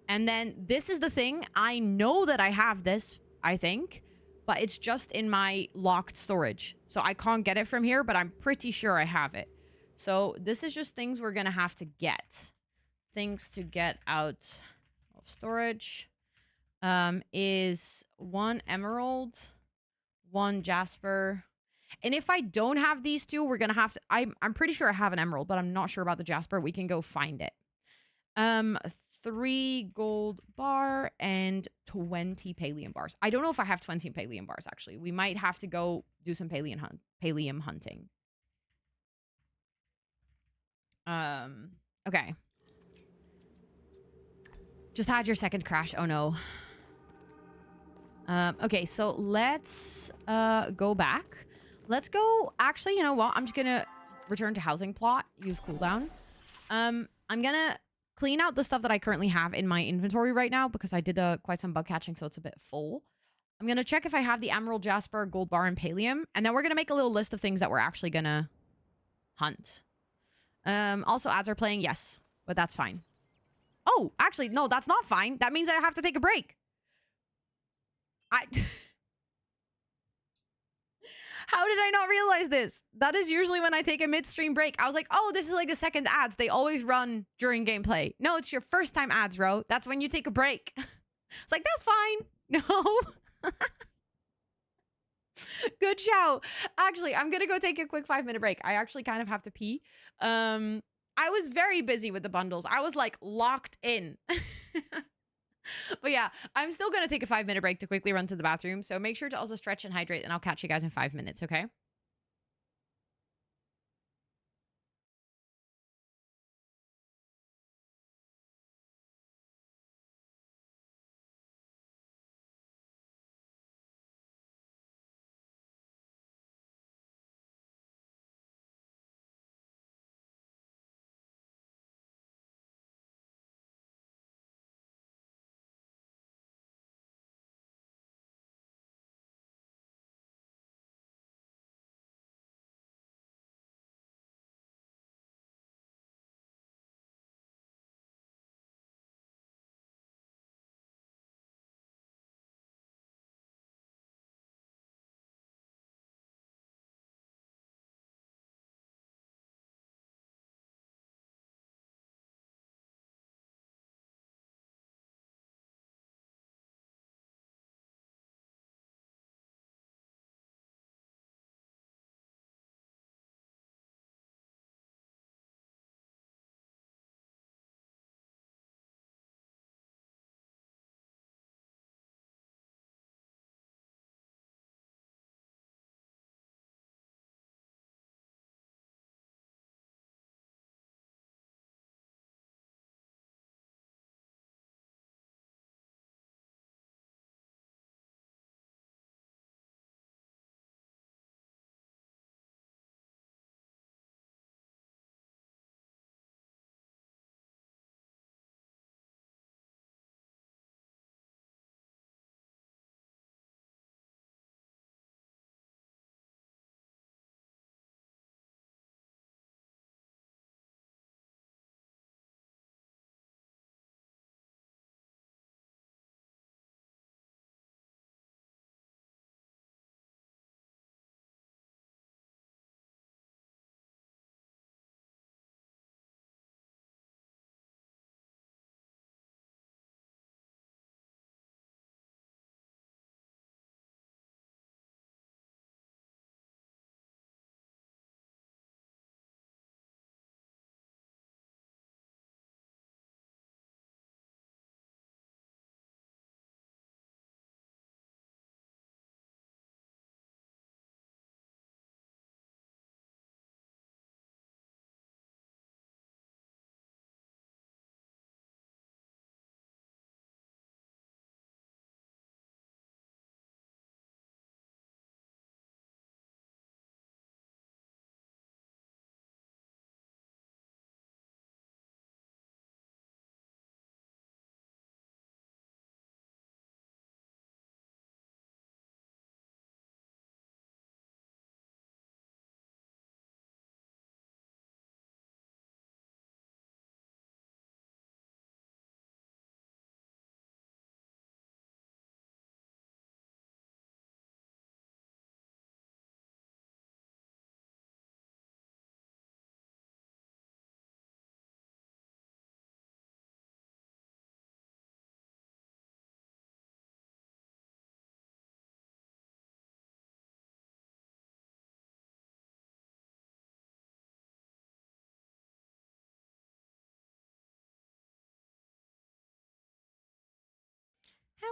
Speaker 1: And then this is the thing. I know that I have this, I think, but it's just in my locked storage. So I can't get it from here, but I'm pretty sure I have it. So this is just things we're going to have to get. Things to get out of storage is 1 emerald, 1 jasper. And if I don't have these 2, we're going to have to... I'm pretty sure I have an emerald, but I'm not sure about the jasper. We can go find it. 3 gold bar and 20 pallium bars. I don't know if I have 20 pallium bars, actually. We might have to go do some pallium hunting. Okay. Just had your second crash. Oh, no. Okay, so let's go back. Let's go... Actually, you know what? I'm just gonna return to housing plot. Use cooldown. I'm gonna clean out the stuff that I currently have in my inventory right now because I did quite some bug catching, so it's a bit full. I'm going to check if I have the Emerald, Jasper, Gold Bar, and Pallium, and then we're going to make a little list of things that we're actually going to hunt. Also, ads are playing, yes, but that's fine. Oh, actually, no, that's not fine. That means I have to take a break. How did I not realize this? That is usually when I take a midstream break. I was like, oh, this is like the second ads. They always run during gameplay. No, it's your first time ads, Ro. That's when you take a break. It's like, that's fine. No. Good shout. Actually, I'm going to go take a quick 5-minute break. I actually kind of have to pee. I was very busy with the bundles. I was like locked in. But yeah, I'm still going to take a 5-minute break to quickly run to the bathroom. So make sure to also stretch and hydrate, and I'll catch you guys in 5 minutes, okay?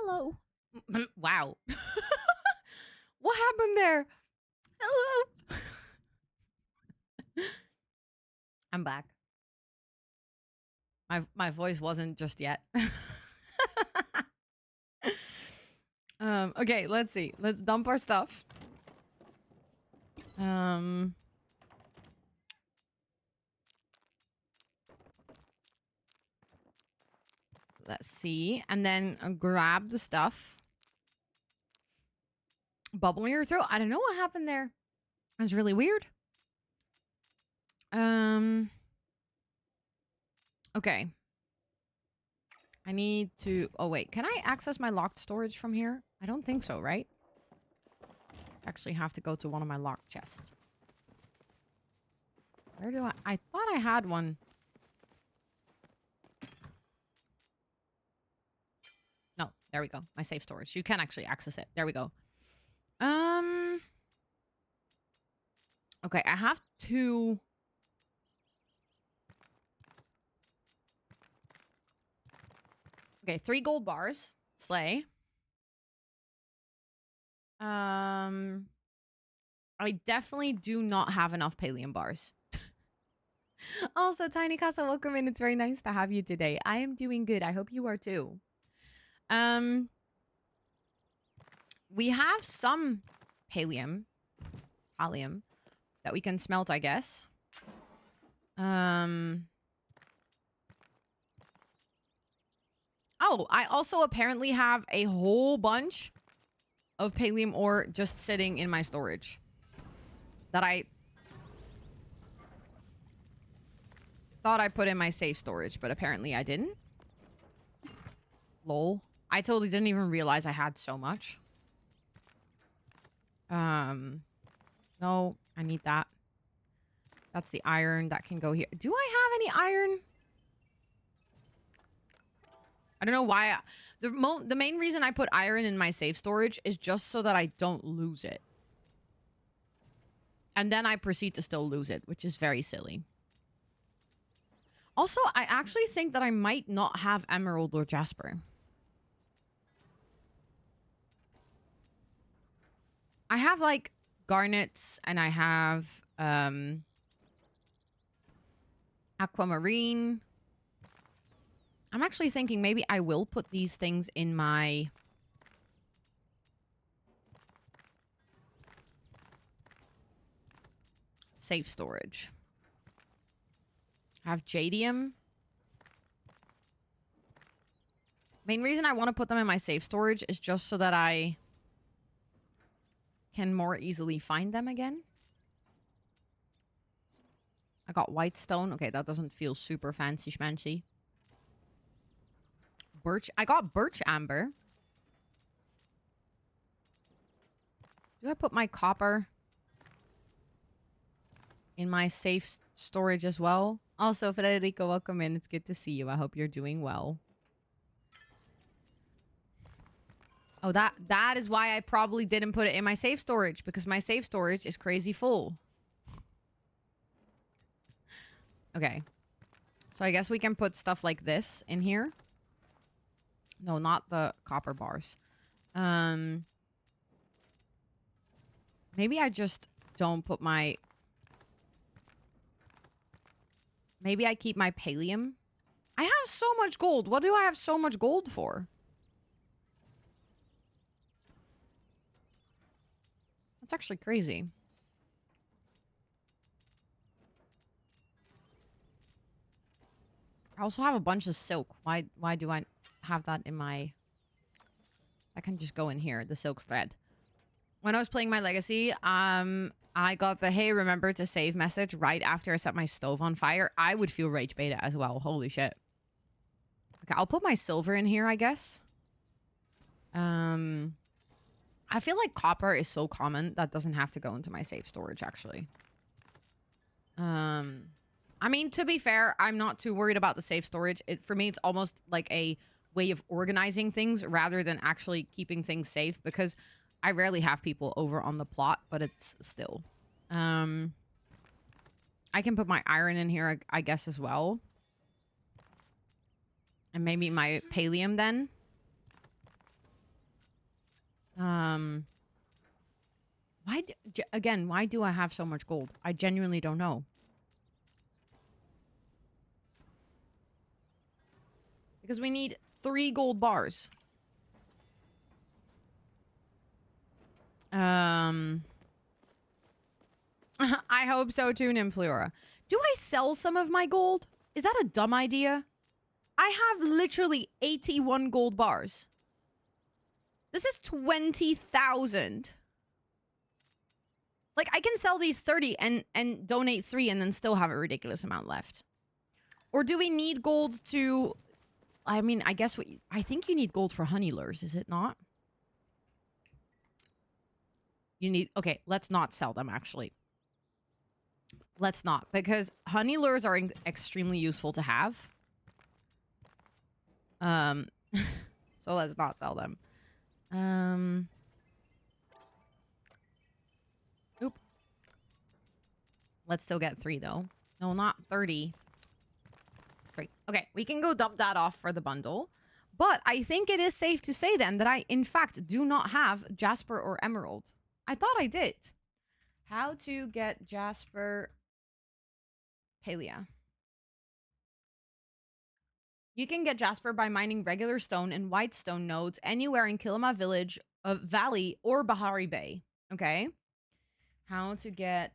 Speaker 1: Hello. Wow. What happened there? Hello. I'm back. My voice wasn't just yet. Okay, let's see. Let's dump our stuff. Let's see. And then grab the stuff. Bubble in your throat. I don't know what happened there. It was really weird. Okay. I need to... Oh, wait. Can I access my locked storage from here? I don't think so, right? Actually have to go to one of my locked chests. Where do I thought I had one. No, there we go. My safe storage. You can actually access it. There we go. Okay, I have two... Okay, 3 gold bars. Slay. I definitely do not have enough pallium bars. Also, Tiny Casa, welcome in. It's very nice to have you today. I am doing good. I hope you are too. We have some pallium that we can smelt, I guess. Oh, I also apparently have a whole bunch of pallium ore just sitting in my storage that I thought I put in my safe storage, but apparently I didn't. Lol. I totally didn't even realize I had so much. No, I need that. That's the iron that can go here. Do I have any iron? I don't know why. The main reason I put iron in my safe storage is just so that I don't lose it. And then I proceed to still lose it, which is very silly. Also, I actually think that I might not have emerald or jasper. I have, like, garnets, and I have, aquamarine. I'm actually thinking maybe I will put these things in my... safe storage. I have jadium. Main reason I want to put them in my safe storage is just so that I can more easily find them again. I got white stone. Okay, that doesn't feel super fancy schmancy. Birch. I got birch amber. Do I put my copper in my safe storage as well? Also, Federico, welcome in. It's good to see you. I hope you're doing well. Oh, that is why I probably didn't put it in my safe storage, because my safe storage is crazy full. Okay. So I guess we can put stuff like this in here. No, not the copper bars. Maybe I just don't put my... Maybe I keep my pallium. I have so much gold. What do I have so much gold for? That's actually crazy. I also have a bunch of silk. Why do I have that in my... I can just go in here, the silk thread. When I was playing my legacy, I got the hey, remember to save message right after I set my stove on fire. I would feel rage beta as well. Holy shit. Okay, I'll put my silver in here, I guess. I feel like copper is so common that doesn't have to go into my safe storage, actually. I mean, to be fair, I'm not too worried about the safe storage. For me, it's almost like a way of organizing things rather than actually keeping things safe, because I rarely have people over on the plot, but it's still. I can put my iron in here, I guess, as well. And maybe my pallium then. Again, why do I have so much gold? I genuinely don't know. Because we need 3 gold bars. I hope so too, Nymphleora. Do I sell some of my gold? Is that a dumb idea? I have literally 81 gold bars. This is 20,000. Like, I can sell these 30 and donate 3 and then still have a ridiculous amount left. Or do we need gold to... I mean, I guess I think you need gold for honey lures, is it not? You need... Okay, let's not sell them, actually. Let's not, because honey lures are extremely useful to have. So let's not sell them. Oop. Let's still get 3, though. No, not 30. 3. Okay, we can go dump that off for the bundle. But I think it is safe to say, then, that I, in fact, do not have Jasper or Emerald. I thought I did. How to get Jasper... Palia. You can get Jasper by mining regular stone and white stone nodes anywhere in Kilima Village, Valley, or Bahari Bay. Okay. How to get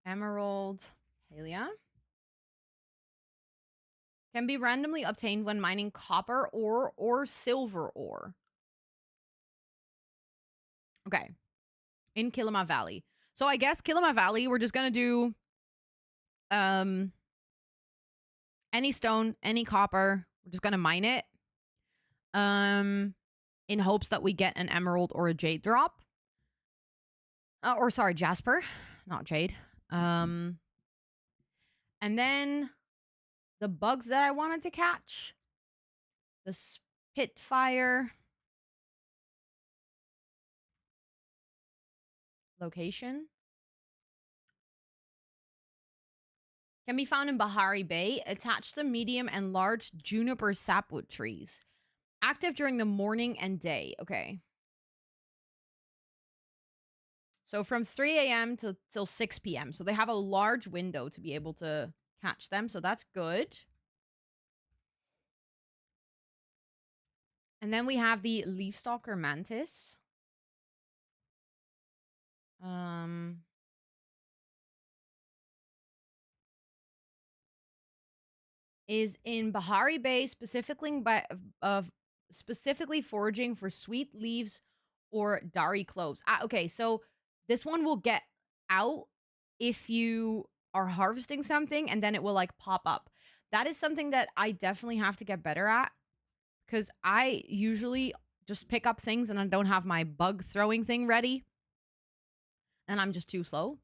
Speaker 1: Emerald Palia. Can be randomly obtained when mining copper ore or silver ore. Okay. In Kilima Valley. So I guess Kilima Valley, we're just going to do any stone, any copper. We're just going to mine it in hopes that we get an emerald or a jade drop. Or sorry, Jasper, not jade. And then the bugs that I wanted to catch. The Spitfire. Location. Can be found in Bahari Bay, attached to medium and large juniper sapwood trees. Active during the morning and day. Okay. So from 3 a.m. till 6 p.m. So they have a large window to be able to catch them. So that's good. And then we have the leafstalker mantis. Is in Bahari Bay, specifically specifically foraging for sweet leaves or dari cloves. Okay, so this one will get out if you are harvesting something, and then it will like pop up. That is something that I definitely have to get better at, because I usually just pick up things and I don't have my bug throwing thing ready, and I'm just too slow.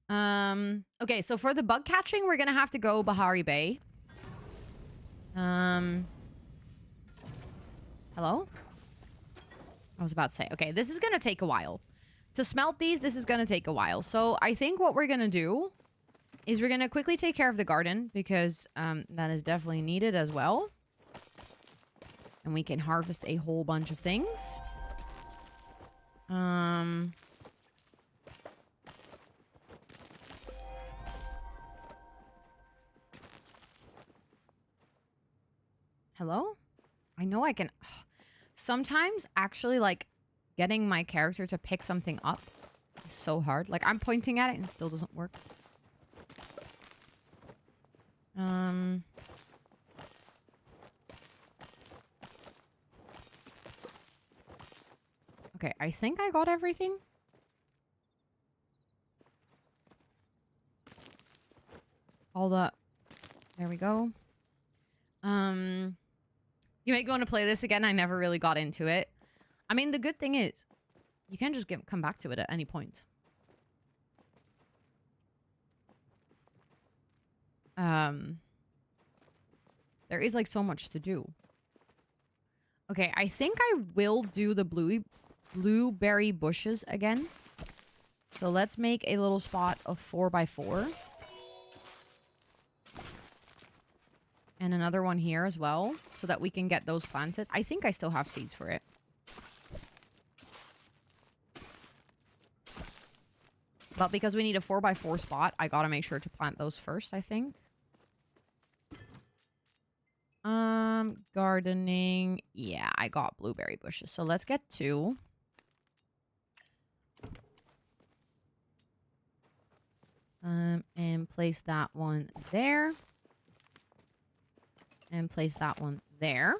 Speaker 1: Okay, so for the bug catching, we're gonna have to go Bahari Bay. Hello? I was about to say, okay, this is gonna take a while. To smelt these, this is gonna take a while. So I think what we're gonna do is we're gonna quickly take care of the garden, because that is definitely needed as well. And we can harvest a whole bunch of things. Hello? I know I can... Sometimes, actually, like, getting my character to pick something up is so hard. Like, I'm pointing at it and it still doesn't work. Okay, I think I got everything. All the... There we go. You might want to play this again. I never really got into it. I mean, the good thing is, you can just come back to it at any point. There is like so much to do. Okay, I think I will do the blueberry bushes again. So let's make a little spot of 4x4. And another one here as well, so that we can get those planted. I think I still have seeds for it. But because we need a 4x4 spot, I gotta make sure to plant those first, I think. Gardening. Yeah, I got blueberry bushes. So let's get 2. And place that one there. And place that one there.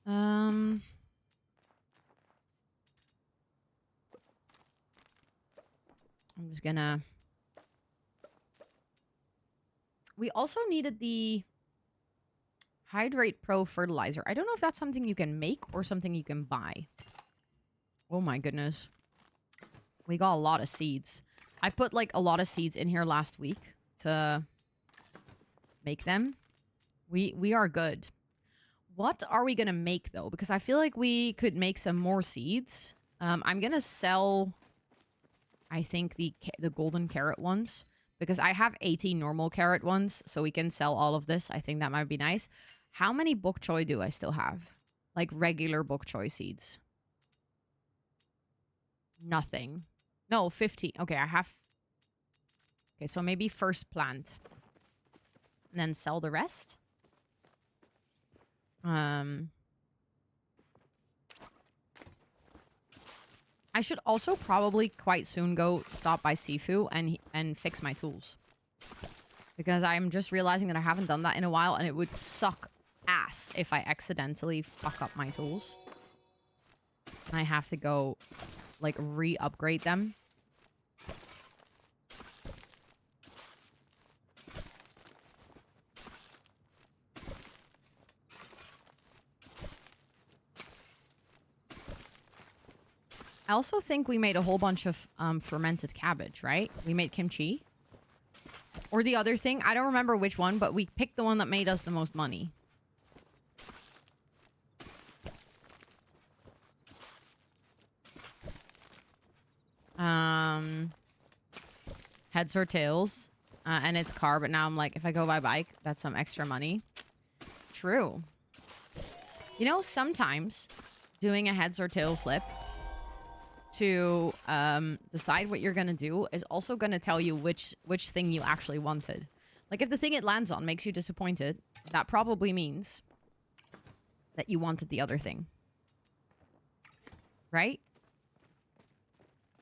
Speaker 1: I'm just gonna... We also needed the Hydrate Pro fertilizer. I don't know if that's something you can make or something you can buy. Oh my goodness. We got a lot of seeds. I put like a lot of seeds in here last week to make them. We are good. What are we gonna make though? Because I feel like we could make some more seeds. I'm gonna sell, I think, the golden carrot ones. Because I have 80 normal carrot ones, so we can sell all of this. I think that might be nice. How many bok choy do I still have? Like regular bok choy seeds. Nothing. No, 50. Okay, I have... Okay, so maybe first plant. And then sell the rest. I should also probably quite soon go stop by Sifu and fix my tools. Because I'm just realizing that I haven't done that in a while, and it would suck ass if I accidentally fuck up my tools. And I have to go, like, re-upgrade them. I also think we made a whole bunch of fermented cabbage, right? We made kimchi. Or the other thing. I don't remember which one, but we picked the one that made us the most money. Heads or tails. And it's car, but now I'm like, if I go by bike, that's some extra money. True. You know, sometimes doing a heads or tail flip to decide what you're gonna do is also gonna tell you which thing you actually wanted. Like, if the thing it lands on makes you disappointed, that probably means that you wanted the other thing. Right?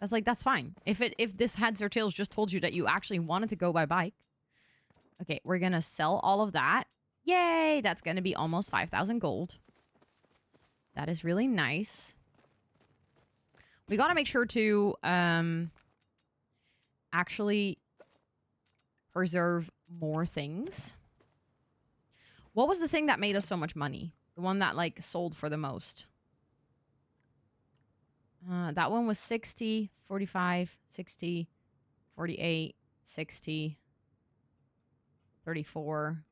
Speaker 1: That's fine. If this heads or tails just told you that you actually wanted to go by bike. Okay, we're gonna sell all of that. Yay! That's gonna be almost 5,000 gold. That is really nice. We gotta make sure to actually preserve more things. What was the thing that made us so much money? The one that, like, sold for the most. That one was 60, 45, 60, 48, 60, 34.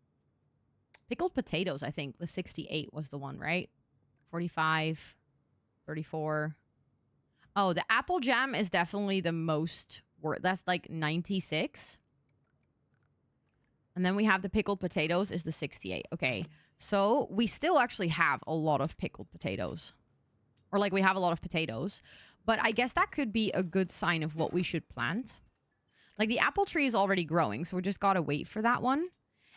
Speaker 1: Pickled potatoes, I think. The 68 was the one, right? 45, 34... Oh, the apple jam is definitely the most worth. That's like 96. And then we have the pickled potatoes is the 68. Okay. So we still actually have a lot of pickled potatoes. Or like we have a lot of potatoes. But I guess that could be a good sign of what we should plant. Like the apple tree is already growing, so we just gotta wait for that one.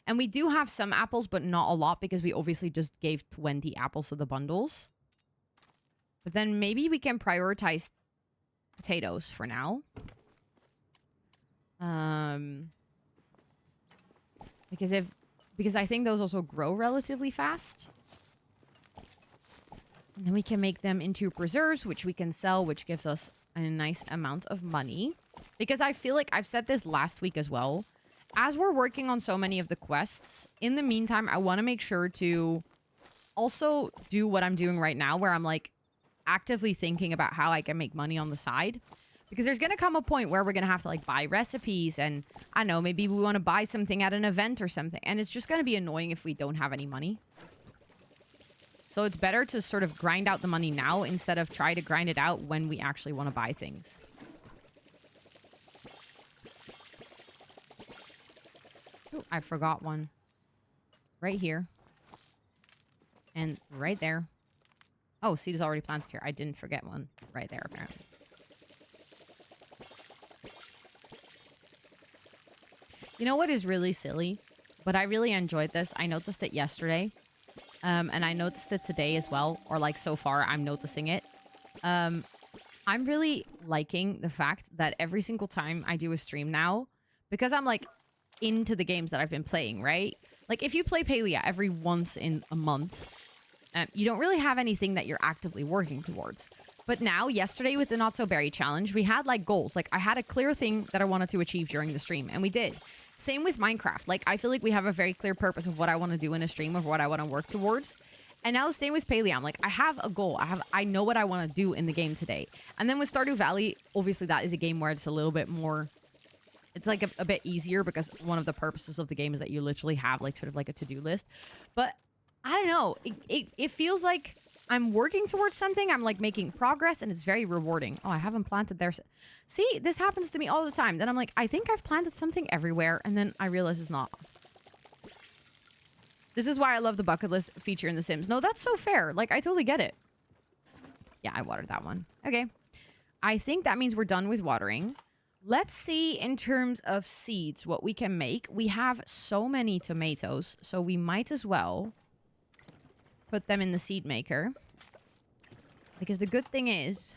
Speaker 1: And we do have some apples, but not a lot because we obviously just gave 20 apples to the bundles. But then maybe we can prioritize potatoes for now. Because I think those also grow relatively fast. And then we can make them into preserves, which we can sell, which gives us a nice amount of money. Because I feel like I've said this last week as well. As we're working on so many of the quests, in the meantime, I want to make sure to also do what I'm doing right now, where I'm like, actively thinking about how I can make money on the side, because there's gonna come a point where we're gonna have to like buy recipes, and I don't know, maybe we want to buy something at an event or something, and it's just gonna be annoying if we don't have any money. So it's better to sort of grind out the money now instead of try to grind it out when we actually want to buy things. Ooh, I forgot one. Right here. And right there. Oh, seed is already planted here. I didn't forget one right there, apparently. You know what is really silly? But I really enjoyed this. I noticed it yesterday. And I noticed it today as well. Or like so far, I'm noticing it. I'm really liking the fact that every single time I do a stream now, because I'm like into the games that I've been playing, right? Like if you play Palia every once in a month, you don't really have anything that you're actively working towards. But now, yesterday with the Not So Berry challenge, we had like goals. Like I had a clear thing that I wanted to achieve during the stream, and we did. Same with Minecraft. Like I feel like we have a very clear purpose of what I want to do in a stream, of what I want to work towards. And now the same with Palia. I'm like, I have a goal. I know what I want to do in the game today. And then with Stardew Valley, obviously that is a game where it's a little bit more... It's like a bit easier because one of the purposes of the game is that you literally have like sort of like a to-do list. But I don't know. It feels like I'm working towards something. I'm like making progress and it's very rewarding. Oh, I haven't planted there. See, this happens to me all the time. Then I'm like, I think I've planted something everywhere. And then I realize it's not. This is why I love the bucket list feature in The Sims. No, that's so fair. Like, I totally get it. Yeah, I watered that one. Okay. I think that means we're done with watering. Let's see in terms of seeds what we can make. We have so many tomatoes, so we might as well put them in the seed maker. Because the good thing is,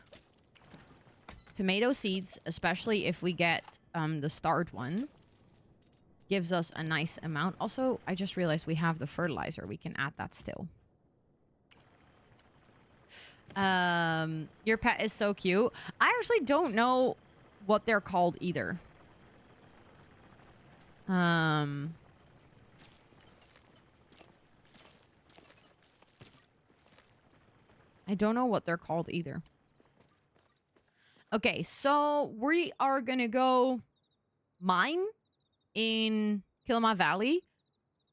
Speaker 1: tomato seeds, especially if we get the starred one, gives us a nice amount. Also, I just realized we have the fertilizer. We can add that still. Your pet is so cute. I actually don't know what they're called either. I don't know what they're called either. Okay, so we are gonna go mine in Kilima Valley,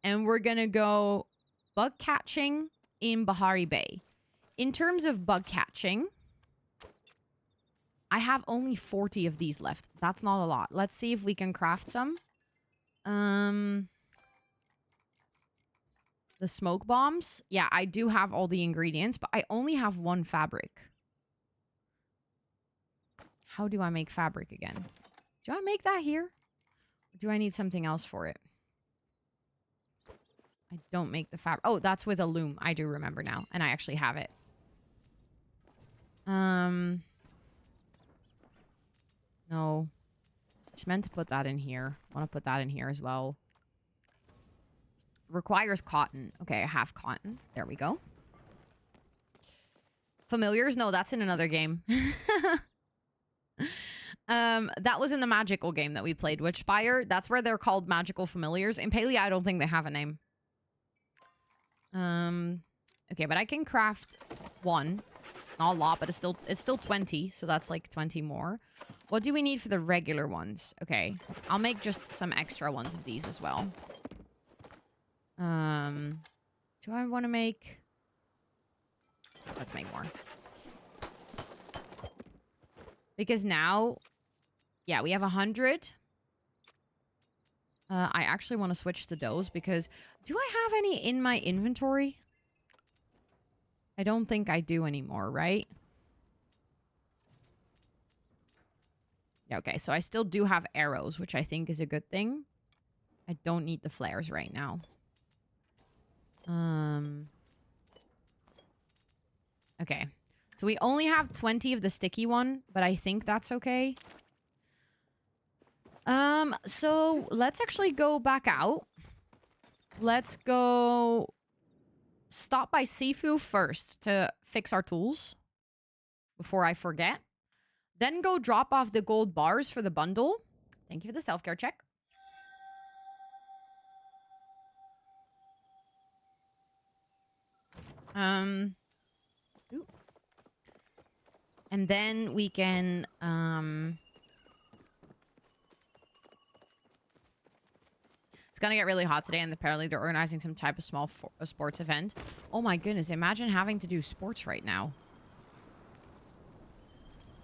Speaker 1: and we're gonna go bug catching in Bahari Bay. In terms of bug catching, I have only 40 of these left. That's not a lot. Let's see if we can craft some. The smoke bombs. Yeah, I do have all the ingredients, but I only have one fabric. How do I make fabric again? Do I make that here? Or do I need something else for it? I don't make the fabric. Oh, that's with a loom. I do remember now. And I actually have it. No. Just meant to put that in here. I want to put that in here as well. Requires cotton. Okay, I have cotton. There we go. Familiars? No, that's in another game. That was in the magical game that we played, Witchspire. That's where they're called magical familiars. In Palia, I don't think they have a name. Okay, but I can craft one. Not a lot, but it's still 20, so that's like 20 more. What do we need for the regular ones? Okay, I'll make just some extra ones of these as well. Do I want to make... Let's make more. Because now... Yeah, we have 100. I actually want to switch to those because... Do I have any in my inventory? I don't think I do anymore, right? Yeah, okay, so I still do have arrows, which I think is a good thing. I don't need the flares right now. Okay. So we only have 20 of the sticky one, but I think that's okay. So let's actually go back out. Let's go stop by Sifu first to fix our tools before I forget. Then go drop off the gold bars for the bundle. Thank you for the self-care check. Ooh. And then we can, it's gonna get really hot today, and apparently they're organizing some type of small sports event. Oh my goodness, imagine having to do sports right now.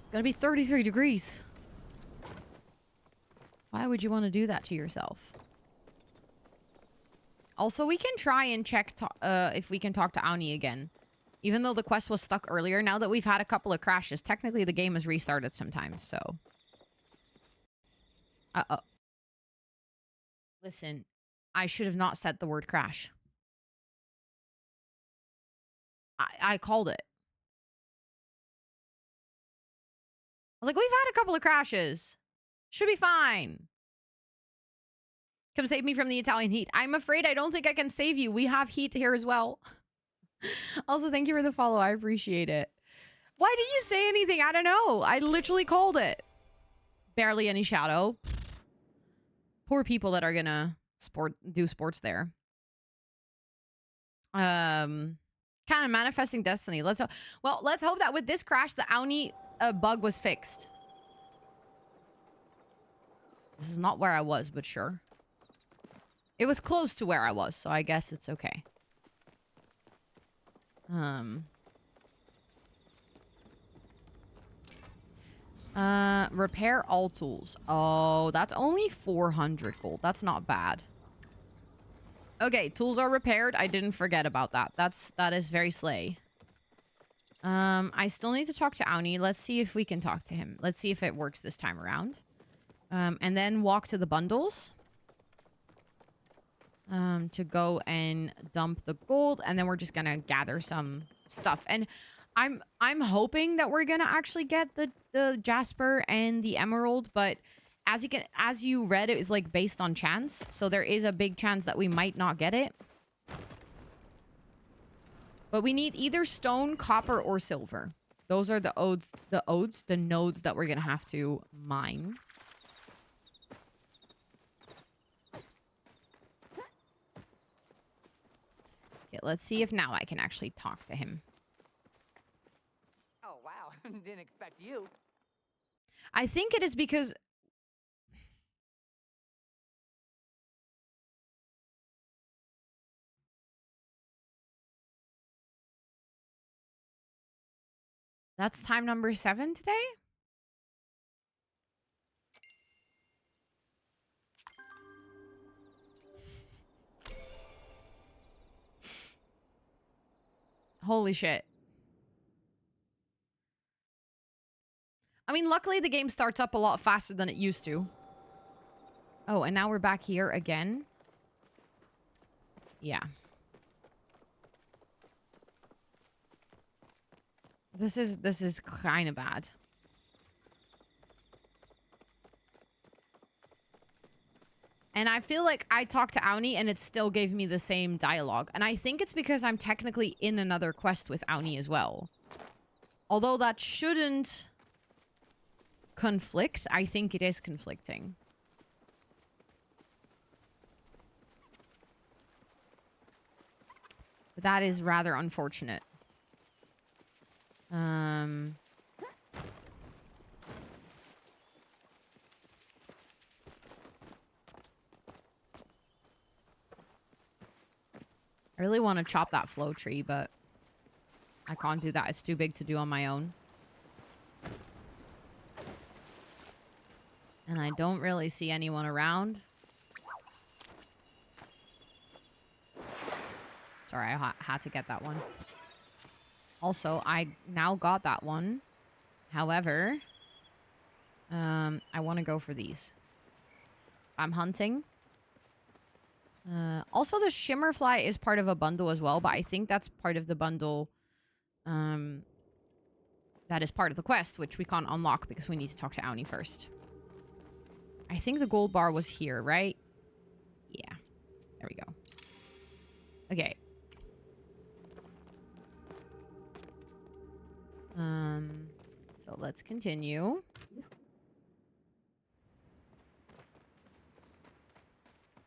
Speaker 1: It's gonna be 33 degrees. Why would you want to do that to yourself? Also, we can try and check if we can talk to Auni again. Even though the quest was stuck earlier, now that we've had a couple of crashes, technically the game has restarted sometimes, so. Uh-oh. Listen, I should have not said the word crash. I called it. I was like, we've had a couple of crashes. Should be fine. Come save me from the Italian heat. I'm afraid I don't think I can save you. We have heat here as well. Also, thank you for the follow. I appreciate it. Why didn't you say anything? I don't know. I literally called it. Barely any shadow. Poor people that are gonna do sports there. Kind of manifesting destiny. Let's hope that with this crash, the Auni bug was fixed. This is not where I was, but sure. It was close to where I was, so I guess it's okay. Repair all tools. Oh, that's only 400 gold. That's not bad. Okay, tools are repaired. I didn't forget about that. That is very slay. I still need to talk to Auni. Let's see if we can talk to him. Let's see if it works this time around. And then walk to the bundles. To go and dump the gold, and then we're just gonna gather some stuff. And I'm hoping that we're gonna actually get the Jasper and the Emerald, but as you read, it was like based on chance, so there is a big chance that we might not get it. But we need either stone, copper, or silver. Those are the nodes that we're gonna have to mine. Okay, let's see if now I can actually talk to him.
Speaker 4: Oh, wow. Didn't expect you.
Speaker 1: I think it is because... That's time number 7 today? Holy shit. I mean, luckily the game starts up a lot faster than it used to. Oh, and now we're back here again. Yeah. This is kind of bad. And I feel like I talked to Auni and it still gave me the same dialogue. And I think it's because I'm technically in another quest with Auni as well. Although that shouldn't conflict, I think it is conflicting. But that is rather unfortunate. I really want to chop that flow tree, but I can't do that. It's too big to do on my own. And I don't really see anyone around. Sorry, I had to get that one. Also, I now got that one. However, I want to go for these. I'm hunting. Also, the Shimmerfly is part of a bundle as well, but I think that's part of the bundle that is part of the quest, which we can't unlock because we need to talk to Auni first. I think the gold bar was here, right? Yeah. There we go. Okay. So let's continue.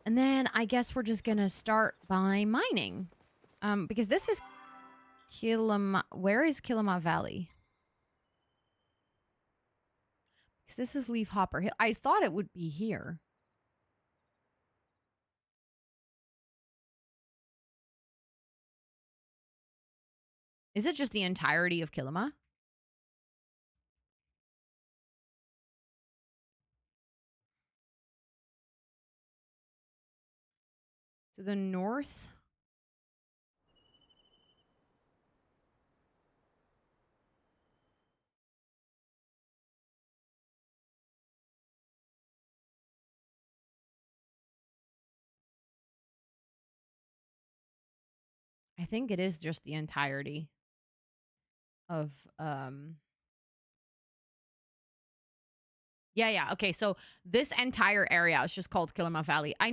Speaker 1: And then I guess we're just gonna start by mining. Because this is where is Kilima Valley? Because this is Leaf Hopper Hill. I thought it would be here. Is it just the entirety of Kilima? To the north. I think it is just the entirety of yeah, okay. So this entire area is just called Kilima Valley. I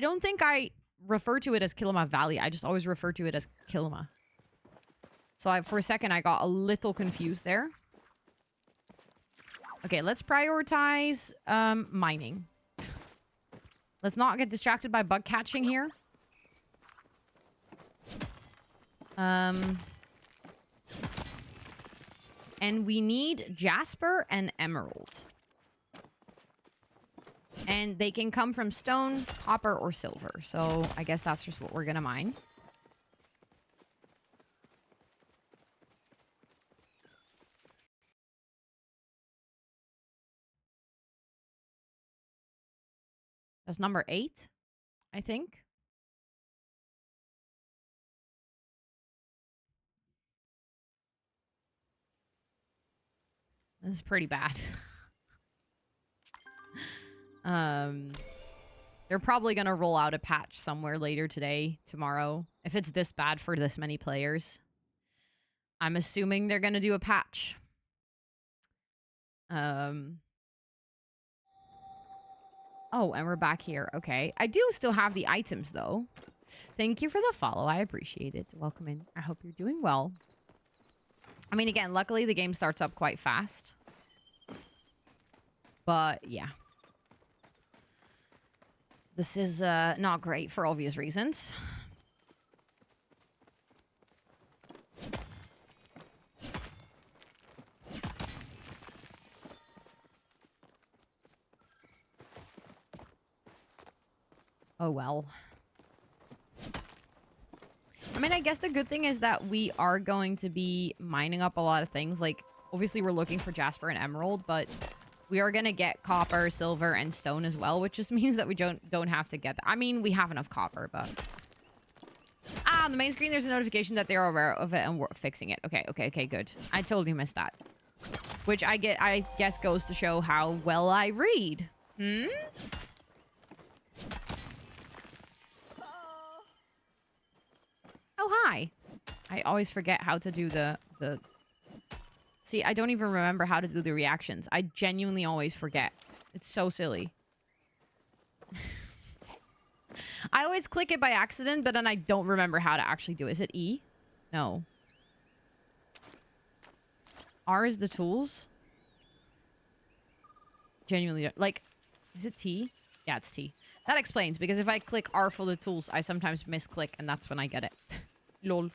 Speaker 1: don't think I refer to it as Kilima Valley. I just always refer to it as Kilima. So for a second I got a little confused there. Okay, let's prioritize mining. Let's not get distracted by bug catching here. And we need jasper and emerald. And they can come from stone, copper, or silver. So I guess that's just what we're gonna mine. That's number 8, I think. This is pretty bad. They're probably gonna roll out a patch somewhere later today, tomorrow. If it's this bad for this many players. I'm assuming they're gonna do a patch. Oh, and we're back here. Okay. I do still have the items, though. Thank you for the follow. I appreciate it. Welcome in. I hope you're doing well. I mean, again, luckily the game starts up quite fast. But, yeah. This is not great for obvious reasons. Oh, well. I mean, I guess the good thing is that we are going to be mining up a lot of things. Like, obviously, we're looking for jasper and emerald, but we are going to get copper, silver, and stone as well, which just means that we don't have to get that. I mean, we have enough copper, but... Ah, on the main screen, there's a notification that they're aware of it and we're fixing it. Okay, good. I totally missed that. Which I guess goes to show how well I read. Hmm? Oh, hi. I always forget how to do the... See, I don't even remember how to do the reactions. I genuinely always forget. It's so silly. I always click it by accident, but then I don't remember how to actually do it. Is it E? No. R is the tools? Genuinely, like, is it T? Yeah, it's T. That explains, because if I click R for the tools, I sometimes misclick, and that's when I get it. Lol.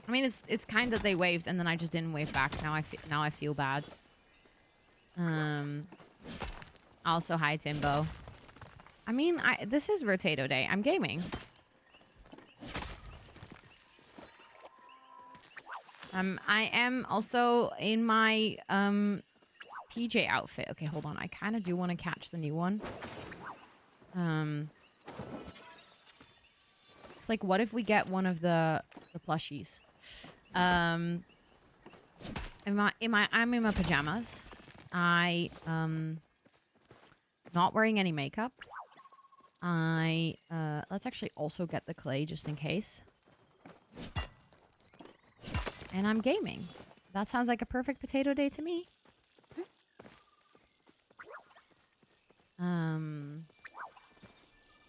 Speaker 1: I mean, it's kind of they waved, and then I just didn't wave back. Now I feel bad. Also, hi, Timbo. I mean, this is Rotato Day. I'm gaming. I am also in my PJ outfit. Okay, hold on. I kind of do want to catch the new one. It's like, what if we get one of the plushies? I'm in my pajamas. Not wearing any makeup. Let's actually also get the clay just in case. And I'm gaming. That sounds like a perfect potato day to me.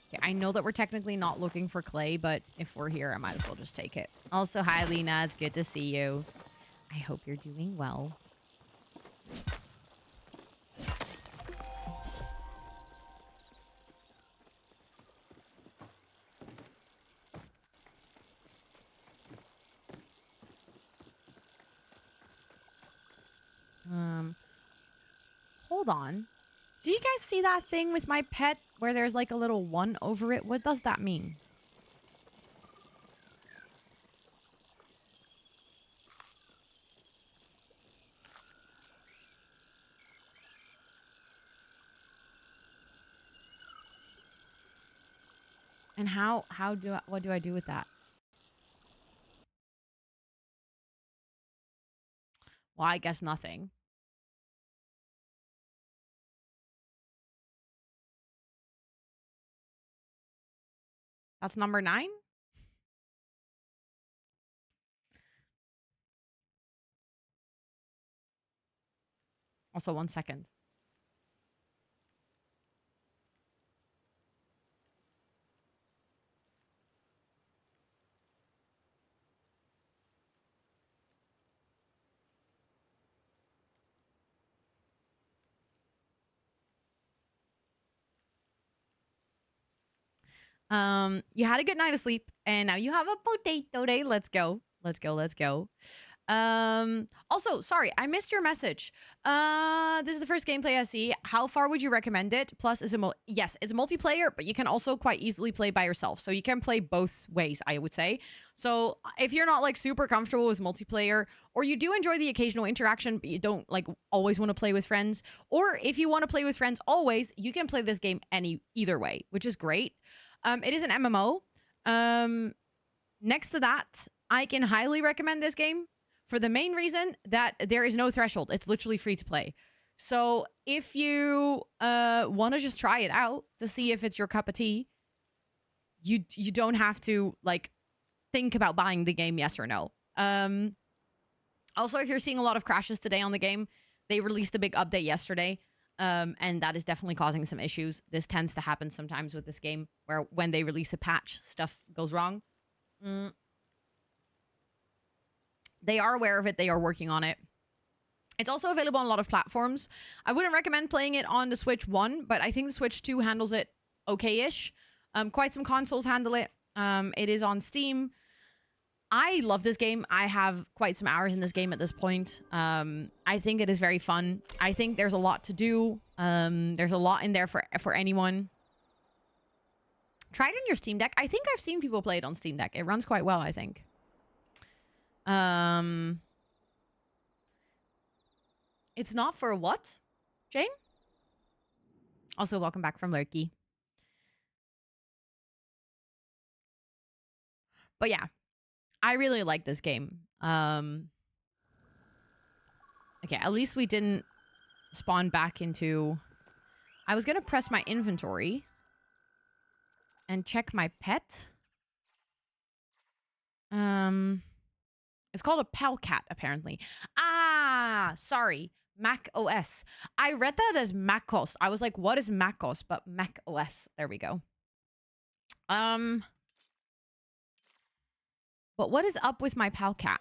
Speaker 1: Okay, I know that we're technically not looking for clay, but if we're here, I might as well just take it. Also, hi, Lena. It's good to see you. I hope you're doing well. Hold on. Do you guys see that thing with my pet where there's like a little 1 over it? What does that mean? And what do I do with that? Well, I guess nothing. That's number 9? Also, 1 second. You had a good night of sleep, and now you have a potato day. Let's go. Let's go. Let's go. Also, sorry, I missed your message. This is the first gameplay I see. How far would you recommend it? Plus, is it yes, it's multiplayer, but you can also quite easily play by yourself. So you can play both ways, I would say. So if you're not like super comfortable with multiplayer, or you do enjoy the occasional interaction, but you don't like always want to play with friends, or if you want to play with friends always, you can play this game either way, which is great. It is an MMO. Next to that, I can highly recommend this game for the main reason that there is no threshold. It's literally free to play. So if you want to just try it out to see if it's your cup of tea, you don't have to like think about buying the game, yes or no. Also, if you're seeing a lot of crashes today on the game, they released a big update yesterday. And that is definitely causing some issues. This tends to happen sometimes with this game, where when they release a patch, stuff goes wrong. They are aware of it. They are working on it. It's also available on a lot of platforms. I wouldn't recommend playing it on the Switch 1, but I think the Switch 2 handles it okay-ish. Quite some consoles handle it. It is on Steam. I love this game. I have quite some hours in this game at this point. I think it is very fun. I think there's a lot to do. There's a lot in there for anyone. Try it on your Steam Deck. I think I've seen people play it on Steam Deck. It runs quite well, I think. It's not for what, Jane? Also, welcome back from Lurky. But yeah, I really like this game. Okay, at least we didn't spawn back into... I was gonna press my inventory and check my pet. It's called a Palcat, apparently. Ah, sorry. Mac OS. I read that as MacOS. I was like, what is MacOS? But Mac OS. There we go. But what is up with my Palcat?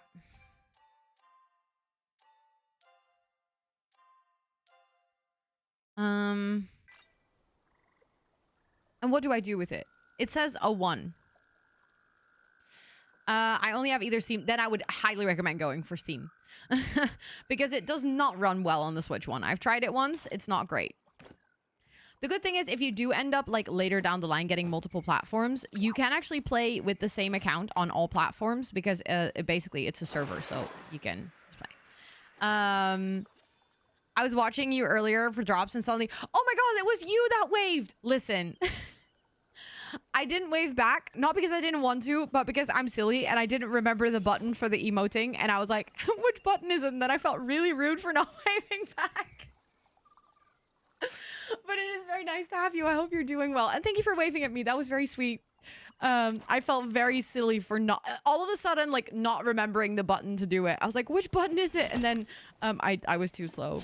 Speaker 1: And what do I do with it? It says a 1. I only have either Steam. Then I would highly recommend going for Steam. Because it does not run well on the Switch 1. I've tried it once. It's not great. The good thing is, if you do end up like later down the line getting multiple platforms, you can actually play with the same account on all platforms, because basically it's a server, so you can play. I was watching you earlier for drops and suddenly, oh my god, it was you that waved. Listen. I didn't wave back, not because I didn't want to, but because I'm silly and I didn't remember the button for the emoting, and I was like, which button is it? And then I felt really rude for not waving back. But it is very nice to have you. I hope you're doing well. And thank you for waving at me. That was very sweet. I felt very silly for not, all of a sudden, like, not remembering the button to do it. I was like, which button is it? And then I was too slow.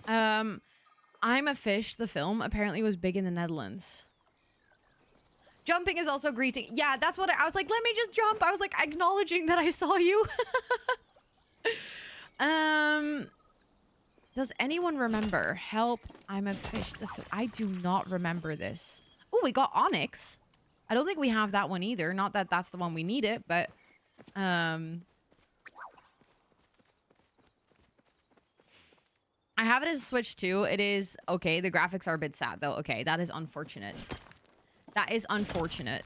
Speaker 1: I'm a Fish, the film, apparently was big in the Netherlands. Jumping is also greeting. Yeah, that's what I was like, let me just jump. I was like acknowledging that I saw you. Does anyone remember? Help, I'm a Fish, the film. I do not remember this. Oh, we got Onyx. I don't think we have that one either. Not that that's the one we need it, but... I have it as a Switch too. It is... Okay, the graphics are a bit sad, though. Okay, that is unfortunate. That is unfortunate.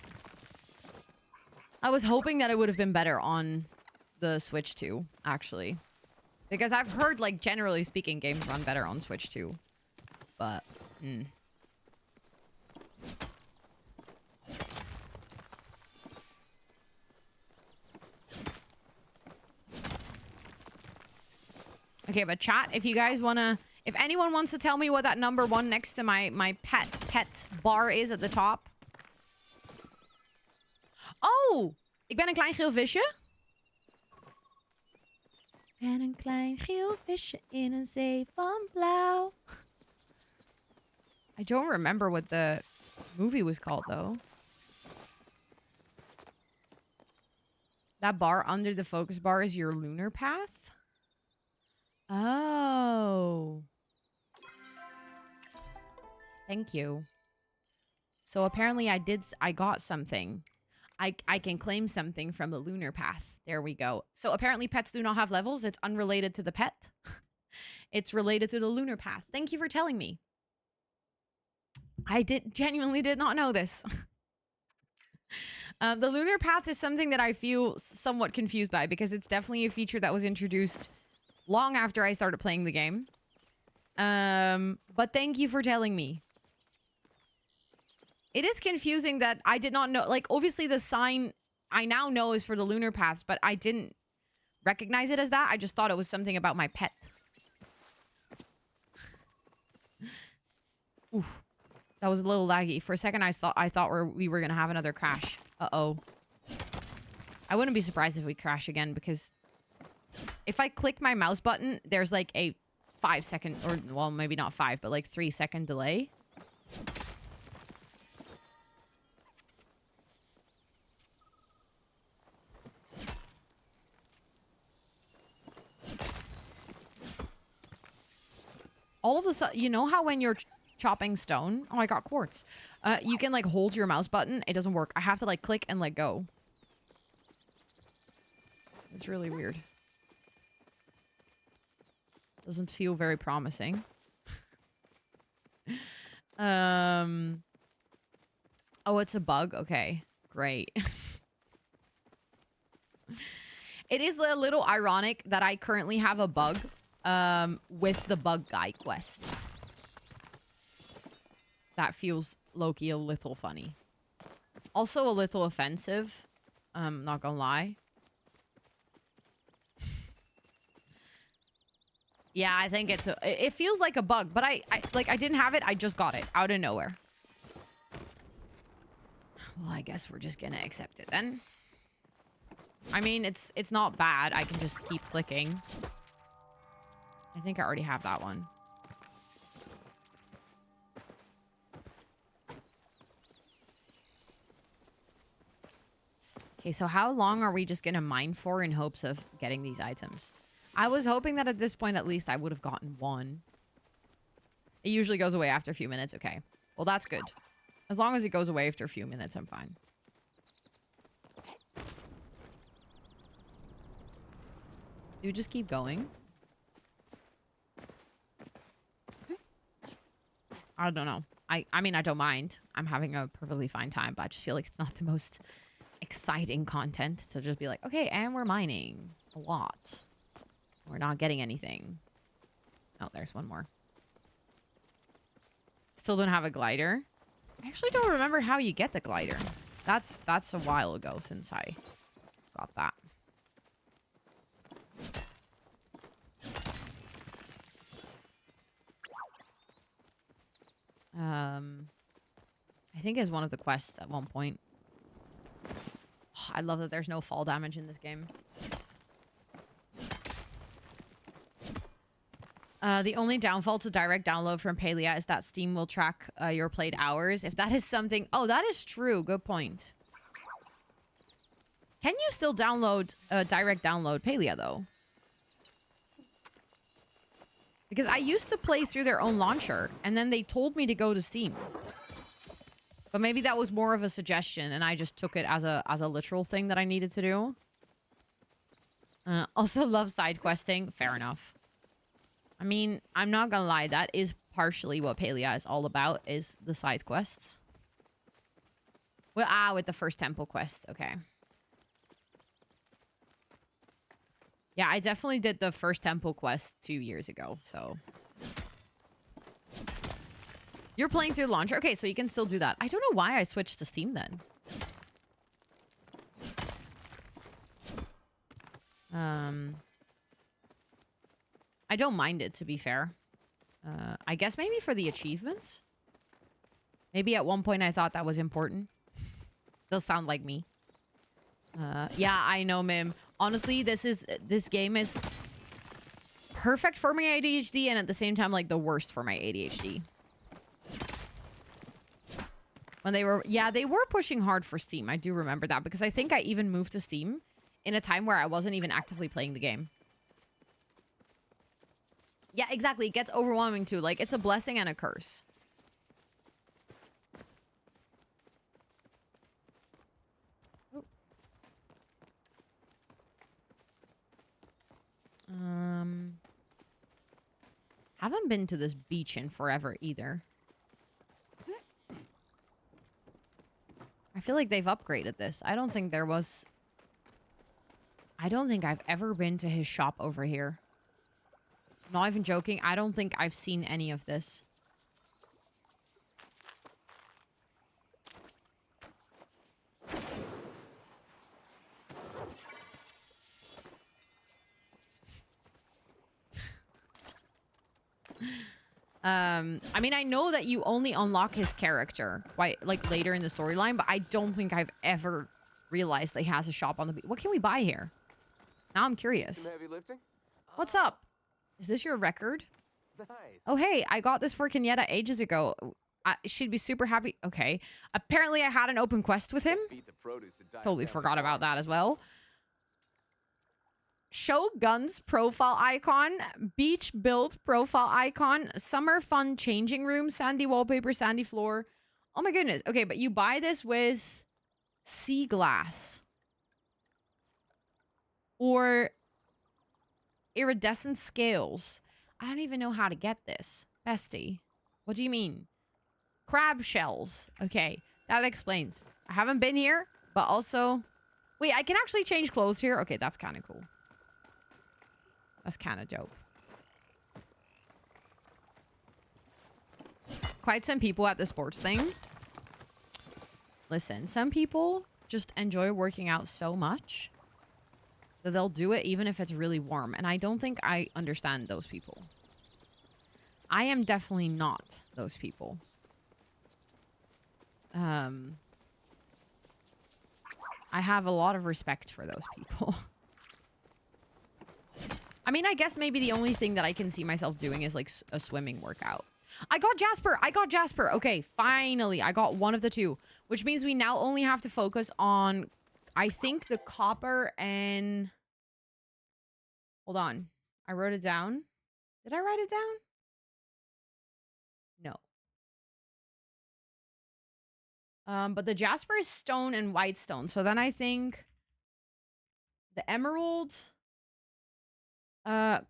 Speaker 1: I was hoping that it would have been better on the Switch 2, actually. Because I've heard, like, generally speaking, games run better on Switch 2. But, Okay, but chat, if you guys want to... If anyone wants to tell me what that number 1 next to my pet bar is at the top. Oh! Ik ben een klein geel visje. En een klein geel visje in een zee van blauw. I don't remember what the movie was called, though. That bar under the focus bar is your lunar path? Oh. Thank you. So apparently I got something. I can claim something from the lunar path. There we go. So apparently pets do not have levels. It's unrelated to the pet. It's related to the lunar path. Thank you for telling me. I genuinely did not know this. The lunar path is something that I feel somewhat confused by because it's definitely a feature that was introduced long after I started playing the game. But thank you for telling me. It is confusing that I did not know. Like, obviously the sign I now know is for the lunar paths, but I didn't recognize it as that. I just thought it was something about my pet. Oof. That was a little laggy. For a second, I thought we were going to have another crash. Uh-oh. I wouldn't be surprised if we crash again, because if I click my mouse button, there's like a 5-second, or, well, maybe not 5, but like 3-second delay. All of a sudden, you know how when you're chopping stone? Oh, I got quartz. You can like hold your mouse button. It doesn't work. I have to like click and let go. It's really weird. Doesn't feel very promising. Oh, it's a bug. Okay, great. It is a little ironic that I currently have a bug with the bug guy quest. That feels low-key a little funny. Also a little offensive. Not gonna lie. Yeah, I think it feels like a bug, but I didn't have it. I just got it out of nowhere. Well, I guess we're just gonna accept it then. I mean, it's not bad. I can just keep clicking. I think I already have that one. Okay, so how long are we just gonna mine for in hopes of getting these items? I was hoping that at this point, at least, I would have gotten one. It usually goes away after a few minutes. Okay. Well, that's good. As long as it goes away after a few minutes, I'm fine. Do you just keep going? I don't know. I mean, I don't mind. I'm having a perfectly fine time, but I just feel like it's not the most exciting content to just be like, okay, and we're mining a lot. We're not getting anything. Oh, there's one more. Still don't have a glider. I actually don't remember how you get the glider. That's a while ago since I got that. I think as one of the quests at one point. Oh, I love that there's no fall damage in this game. The only downfall to direct download from Palia is that Steam will track your played hours. If that is something... Oh, that is true. Good point. Can you still download direct download Palia, though? Because I used to play through their own launcher, and then they told me to go to Steam. But maybe that was more of a suggestion, and I just took it as a literal thing that I needed to do. Also love side questing. Fair enough. I mean, I'm not gonna lie, that is partially what Palia is all about, is the side quests. Well, with the first temple quest. Okay. Yeah, I definitely did the first temple quest 2 years ago, so... You're playing through the launcher? Okay, so you can still do that. I don't know why I switched to Steam then. I don't mind it, to be fair. I guess maybe for the achievements. Maybe at one point I thought that was important. Does sound like me. Yeah, I know, Mim. Honestly, this game is perfect for my ADHD and at the same time, like, the worst for my ADHD. When they were... Yeah, they were pushing hard for Steam. I do remember that because I think I even moved to Steam in a time where I wasn't even actively playing the game. Yeah, exactly. It gets overwhelming too. Like, it's a blessing and a curse. Oh. Haven't been to this beach in forever either. I feel like they've upgraded this. I don't think there was... I don't think I've ever been to his shop over here. Not even joking. I don't think I've seen any of this. I mean, I know that you only unlock his character quite like later in the storyline, but I don't think I've ever realized that he has a shop on the beach. What can we buy here? Now I'm curious.
Speaker 5: Some heavy lifting?
Speaker 1: What's up? Is this your record?
Speaker 5: Nice.
Speaker 1: Oh, hey, I got this for Kenyetta ages ago. She'd be super happy. Okay. Apparently, I had an open quest with him.
Speaker 5: Beat the produce and die
Speaker 1: Totally
Speaker 5: family
Speaker 1: forgot about
Speaker 5: farm.
Speaker 1: that as well. Show Guns profile icon. Beach build profile icon. Summer fun changing room. Sandy wallpaper, sandy floor. Oh my goodness. Okay, but you buy this with sea glass. Or iridescent scales. I don't even know how to get this. Bestie. What do you mean? Crab shells. Okay, that explains. I haven't been here, but also... Wait, I can actually change clothes here? Okay, that's kind of cool. That's kind of dope. Quite some people at the sports thing. Listen, some people just enjoy working out so much that they'll do it even if it's really warm. And I don't think I understand those people. I am definitely not those people. I have a lot of respect for those people. I mean, I guess maybe the only thing that I can see myself doing is like a swimming workout. I got Jasper. I got Jasper. Okay, finally. I got one of the two, which means we now only have to focus on, I think, the copper and... Hold on. I wrote it down. Did I write it down? No. But the Jasper is stone and white stone. So then I think the emerald,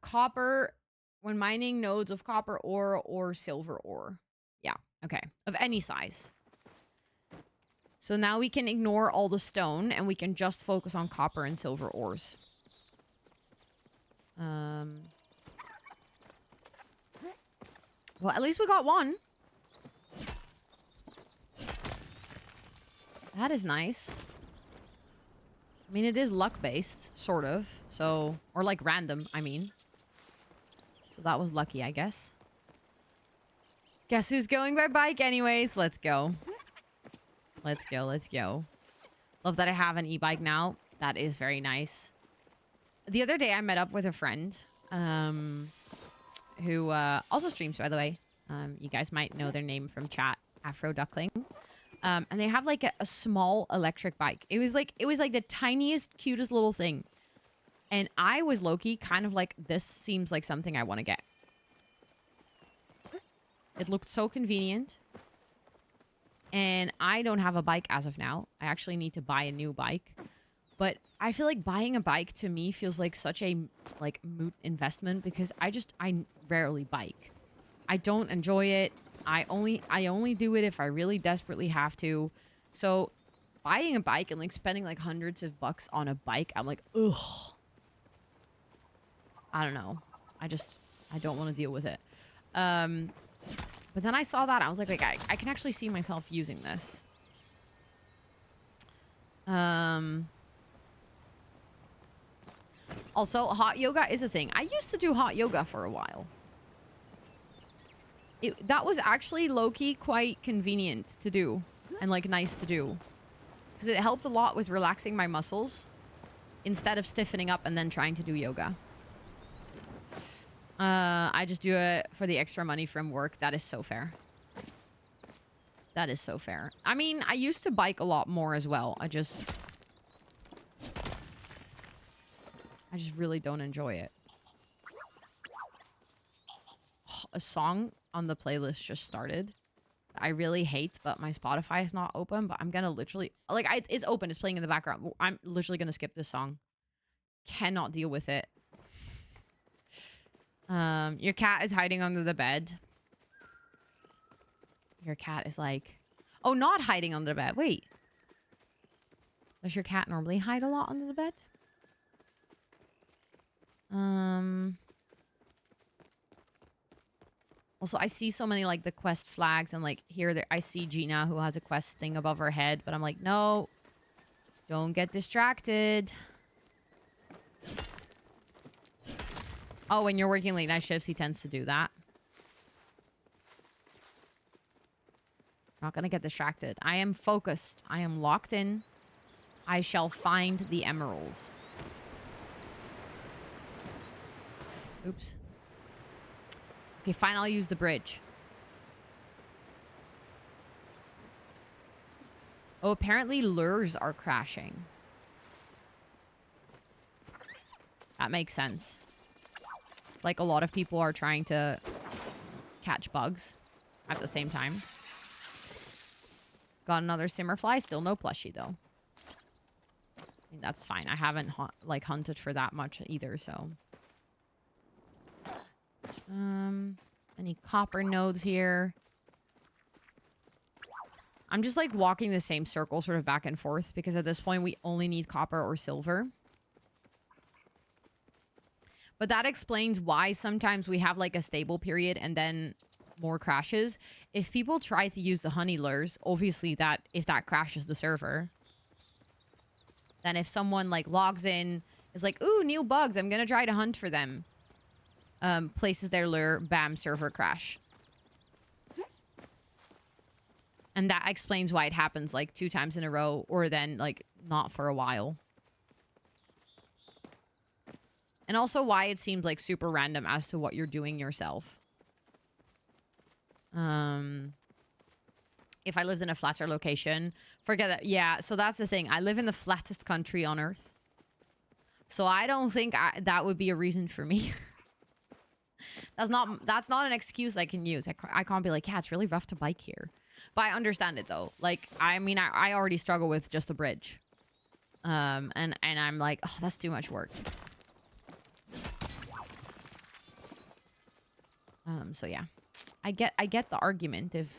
Speaker 1: copper, when mining nodes of copper ore or silver ore. Yeah, okay. Of any size. So now we can ignore all the stone and we can just focus on copper and silver ores. Well, at least we got one. That is nice. I mean, it is luck-based, sort of. So, or like random, I mean. So that was lucky, I guess. Guess who's going by bike anyways? Let's go. Let's go, let's go. Love that I have an e-bike now. That is very nice. The other day, I met up with a friend who also streams, by the way. You guys might know their name from chat, Afro Duckling. And they have like a small electric bike. It was like the tiniest, cutest little thing. And I was low-key kind of like, this seems like something I want to get. It looked so convenient. And I don't have a bike as of now. I actually need to buy a new bike. But I feel like buying a bike to me feels like such a like moot investment because I rarely bike. I don't enjoy it. I only do it if I really desperately have to. So buying a bike and like spending like hundreds of bucks on a bike, I'm like, ugh. I don't know. I don't want to deal with it. But then I saw that. I was like I can actually see myself using this. Also, hot yoga is a thing. I used to do hot yoga for a while. That was actually low-key quite convenient to do and like nice to do. Because it helped a lot with relaxing my muscles instead of stiffening up and then trying to do yoga. I just do it for the extra money from work. That is so fair. That is so fair. I mean, I used to bike a lot more as well. I just really don't enjoy it. A song on the playlist just started. I really hate, but my Spotify is not open. But I'm gonna literally, like, it's open. It's playing in the background. I'm literally gonna skip this song. Cannot deal with it. Your cat is hiding under the bed. Your cat is like, oh, not hiding under the bed. Wait. Does your cat normally hide a lot under the bed? Also, I see so many, like, the quest flags, and, like, here there, I see Gina, who has a quest thing above her head, but I'm like, no. Don't get distracted. Oh, when you're working late night shifts, he tends to do that. Not gonna get distracted. I am focused. I am locked in. I shall find the emerald. Oops. Okay, fine. I'll use the bridge. Oh, apparently lures are crashing. That makes sense. Like, a lot of people are trying to catch bugs at the same time. Got another simmerfly. Still no plushie, though. I mean, that's fine. I haven't, like, hunted for that much either, so... Any copper nodes here? I'm just like walking the same circle sort of back and forth because at this point we only need copper or silver. But that explains why sometimes we have like a stable period and then more crashes. If people try to use the honey lures, obviously that if that crashes the server, then if someone like logs in, is like, ooh, new bugs, I'm gonna try to hunt for them. Places their lure, bam, server crash. And that explains why it happens like 2 times in a row or then like not for a while. And also why it seems like super random as to what you're doing yourself. If I lived in a flatter location, forget that. Yeah, so that's the thing. I live in the flattest country on Earth. So I don't think that would be a reason for me. That's not an excuse I can use. I can't be like, yeah, it's really rough to bike here. But I understand it though. Like, I mean, I already struggle with just a bridge. And I'm like, oh, that's too much work. So yeah. I get the argument of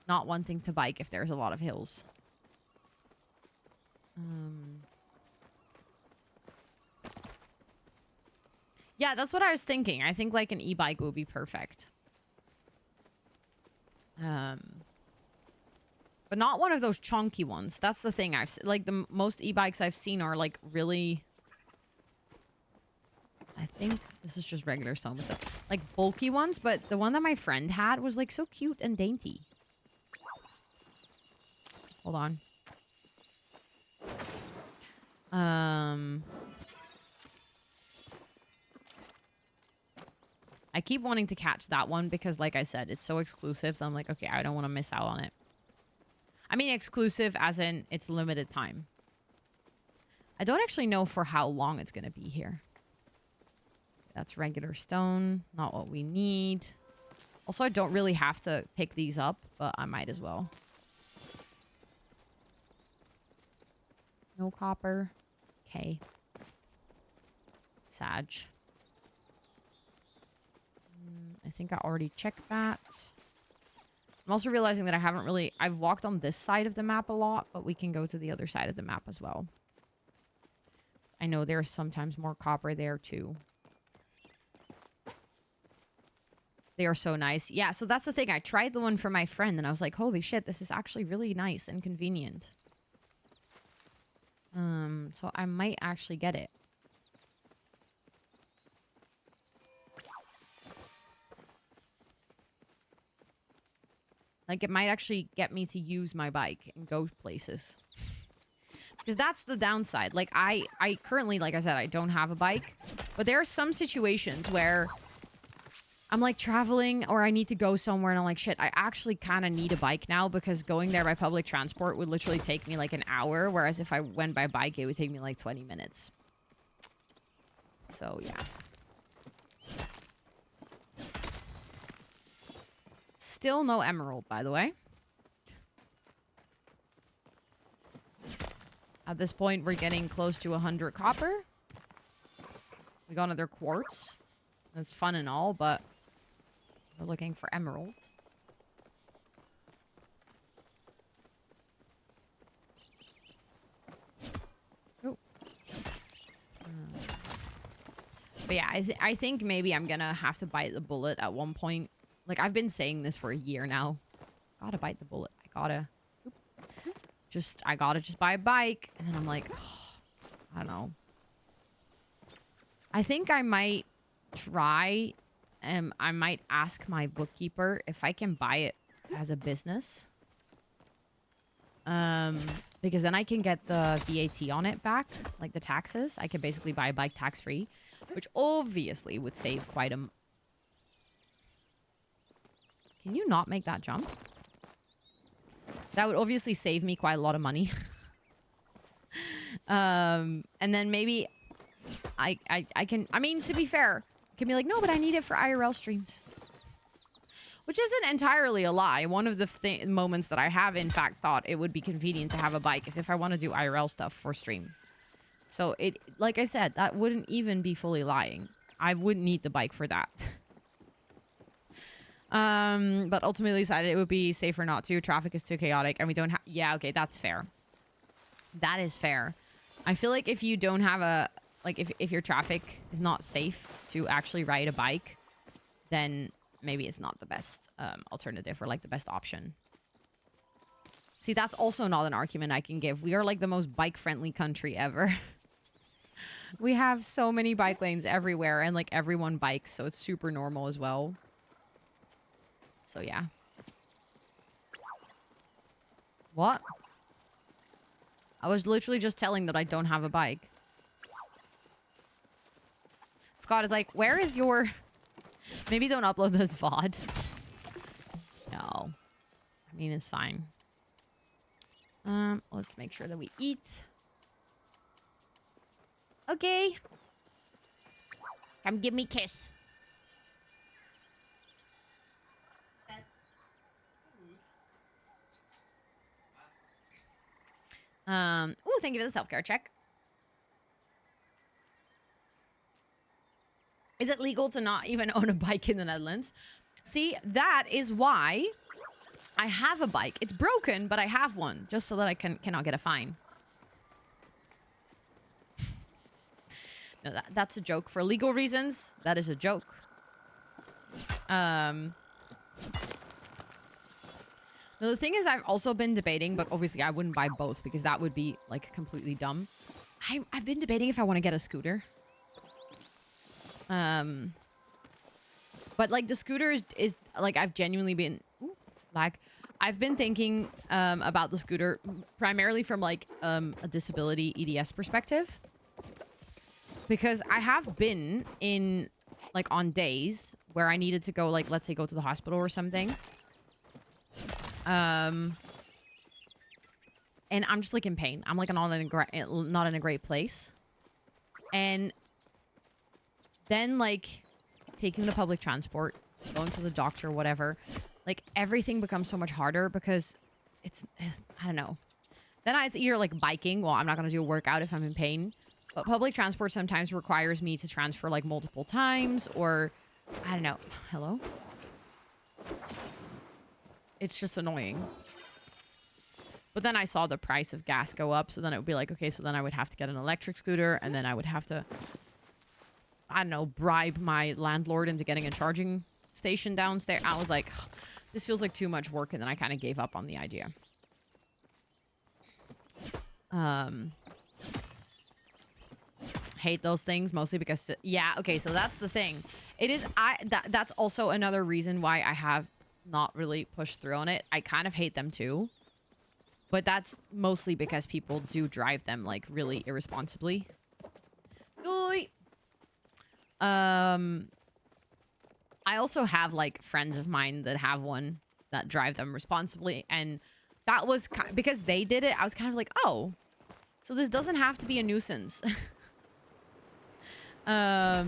Speaker 1: not wanting to bike if there's a lot of hills. Yeah, that's what I was thinking. I think like an e-bike would be perfect. But not one of those chunky ones. That's the thing. Like the most e-bikes I've seen are like really, I think this is just regular stone, so like bulky ones, but the one that my friend had was like so cute and dainty. Hold on. I keep wanting to catch that one because, like I said, it's so exclusive. So I'm like, okay, I don't want to miss out on it. I mean, exclusive as in it's limited time. I don't actually know for how long it's going to be here. That's regular stone. Not what we need. Also, I don't really have to pick these up, but I might as well. No copper. Okay. Sag. I think I already checked that. I'm also realizing that I've walked on this side of the map a lot, but we can go to the other side of the map as well. I know there's sometimes more copper there too. They are so nice. Yeah, so that's the thing. I tried the one for my friend and I was like, holy shit, this is actually really nice and convenient. So I might actually get it. Like, it might actually get me to use my bike and go places. Because that's the downside. Like, I currently, like I said, I don't have a bike. But there are some situations where I'm, like, traveling or I need to go somewhere and I'm like, shit, I actually kind of need a bike now because going there by public transport would literally take me, like, an hour. Whereas if I went by bike, it would take me, like, 20 minutes. So, yeah. Still no emerald, by the way. At this point, we're getting close to 100 copper. We got another quartz. That's fun and all, but we're looking for emeralds. Oh. But yeah, I think maybe I'm gonna have to bite the bullet at one point. Like, I've been saying this for a year now. Gotta bite the bullet. I gotta just buy a bike. And then I'm like, oh, I don't know. I think I might try, I might ask my bookkeeper if I can buy it as a business. Because then I can get the VAT on it back, like the taxes. I can basically buy a bike tax-free, which obviously would save quite a... Can you not make that jump? That would obviously save me quite a lot of money. And then maybe I can... I mean, to be fair, I can be like, no, but I need it for IRL streams. Which isn't entirely a lie. One of the moments that I have, in fact, thought it would be convenient to have a bike is if I want to do IRL stuff for stream. So, it, like I said, that wouldn't even be fully lying. I wouldn't need the bike for that. But ultimately decided it would be safer not to. Traffic is too chaotic and we don't have... Yeah, okay, that's fair. That is fair. I feel like if you don't have a... Like, if your traffic is not safe to actually ride a bike, then maybe it's not the best alternative or, like, the best option. See, that's also not an argument I can give. We are, like, the most bike-friendly country ever. We have so many bike lanes everywhere and, like, everyone bikes, so it's super normal as well. So, yeah. What? I was literally just telling that I don't have a bike. Scott is like, where is your... Maybe don't upload this VOD. No. I mean, it's fine. Let's make sure that we eat. Okay. Come give me a kiss. Ooh, thank you for the self-care check. Is it legal to not even own a bike in the Netherlands? See, that is why I have a bike. It's broken, but I have one, just so that I cannot get a fine. No, that's a joke. For legal reasons, that is a joke. No, the thing is, I've also been debating, but obviously I wouldn't buy both because that would be, like, completely dumb. I've been debating if I want to get a scooter. But, like, the scooter is like, I've genuinely been... Ooh, lag. I've been thinking about the scooter primarily from, like, a disability EDS perspective. Because I have been in, like, on days where I needed to go, like, let's say go to the hospital or something. And I'm just, like, in pain. I'm, like, not in a great place. And then, like, taking the public transport, going to the doctor, whatever, like, everything becomes so much harder because it's, I don't know. Then it's either, like, biking. Well, I'm not going to do a workout if I'm in pain. But public transport sometimes requires me to transfer, like, multiple times or, I don't know. Hello? It's just annoying. But then I saw the price of gas go up. So then it would be like, okay, so then I would have to get an electric scooter. And then I would have to, I don't know, bribe my landlord into getting a charging station downstairs. I was like, this feels like too much work. And then I kind of gave up on the idea. Hate those things mostly because, yeah, okay, so that's the thing. It is, that's also another reason why I have not really push through on it. I kind of hate them too. But that's mostly because people do drive them like really irresponsibly. Oi! I also have like friends of mine that have one that drive them responsibly, and that was because they did it. I was kind of like, oh, so this doesn't have to be a nuisance. But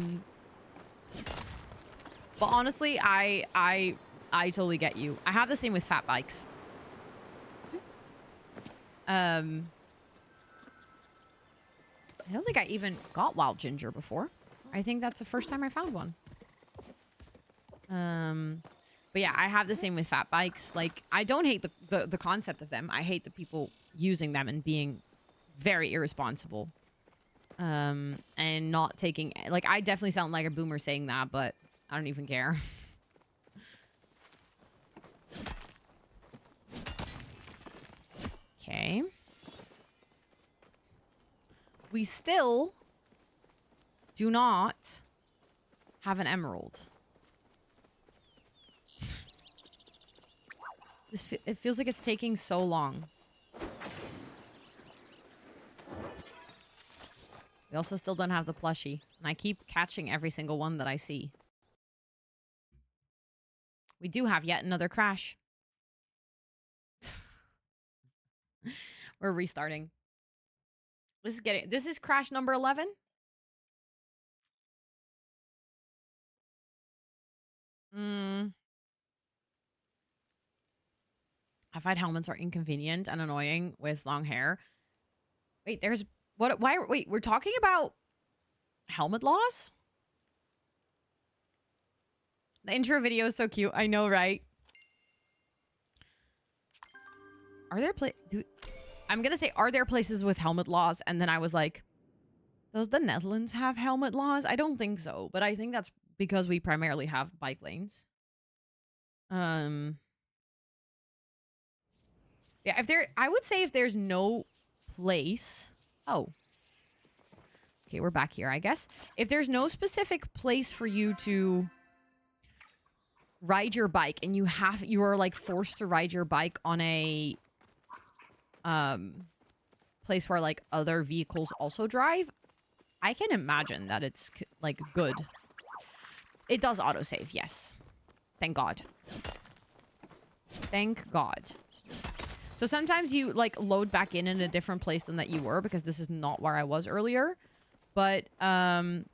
Speaker 1: honestly, I totally get you. I have the same with fat bikes. I don't think I even got wild ginger before. I think that's the first time I found one. But yeah, I have the same with fat bikes. Like, I don't hate the concept of them. I hate the people using them and being very irresponsible. And not taking... Like, I definitely sound like a boomer saying that, but I don't even care. Okay. We still do not have an emerald. It feels like it's taking so long. We also still don't have the plushie. And I keep catching every single one that I see. We do have yet another crash. We're restarting. This is crash number 11. I find helmets are inconvenient and annoying with long hair. Wait, wait, we're talking about helmet laws? The intro video is so cute. I know, right? Are there I'm gonna say, are there places with helmet laws? And then I was like, does the Netherlands have helmet laws? I don't think so, but I think that's because we primarily have bike lanes. Yeah, I would say if there's no place... Oh. Okay, we're back here, I guess. If there's no specific place for you to ride your bike and you are like forced to ride your bike on a place where like other vehicles also drive, I can imagine that it's like good. It does autosave, yes. Thank God. Thank God. So sometimes you like load back in a different place than that you were, because this is not where I was earlier. But I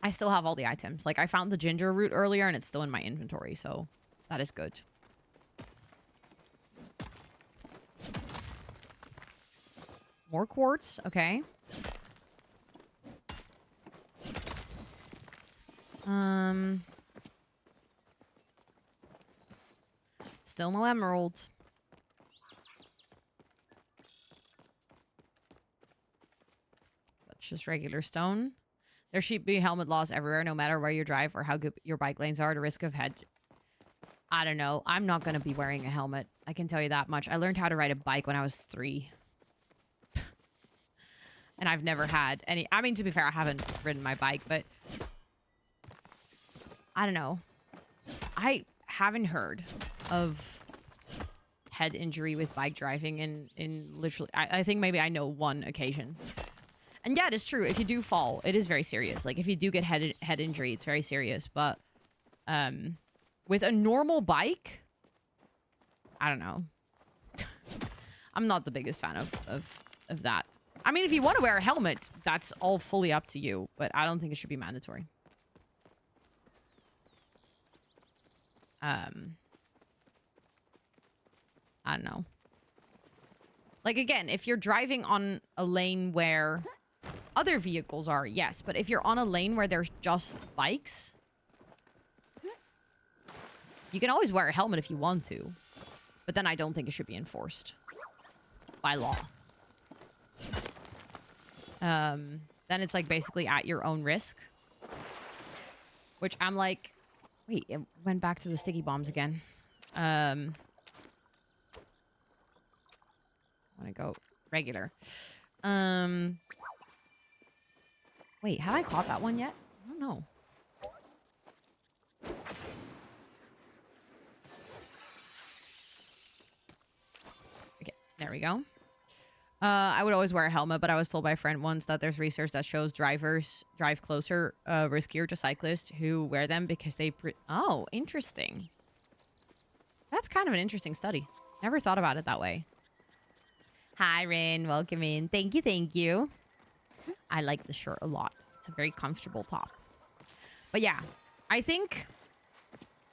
Speaker 1: still have all the items. Like I found the ginger root earlier and it's still in my inventory, so that is good. More quartz, okay. Still no emerald. That's just regular stone. There should be helmet laws everywhere, no matter where you drive or how good your bike lanes are. The risk of head... I don't know. I'm not going to be wearing a helmet. I can tell you that much. I learned how to ride a bike when I was 3. And I've never had any... I mean, to be fair, I haven't ridden my bike, but... I don't know. I haven't heard of head injury with bike driving in literally... I think maybe I know one occasion. And yeah, it is true. If you do fall, it is very serious. Like, if you do get head injury, it's very serious. But with a normal bike, I don't know. I'm not the biggest fan of that. I mean, if you want to wear a helmet, that's all fully up to you. But I don't think it should be mandatory. I don't know. Like, again, if you're driving on a lane where other vehicles are, yes. But if you're on a lane where there's just bikes, you can always wear a helmet if you want to. But then I don't think it should be enforced by law. Then it's like basically at your own risk. Which I'm like... Wait, it went back to the sticky bombs again. I want to go regular. Wait, have I caught that one yet? I don't know. There we go. I would always wear a helmet, but I was told by a friend once that there's research that shows drivers drive closer, riskier to cyclists who wear them because they... Oh, interesting. That's kind of an interesting study. Never thought about it that way. Hi, Rin. Welcome in. Thank you, thank you. I like the shirt a lot. It's a very comfortable top. But yeah, I think...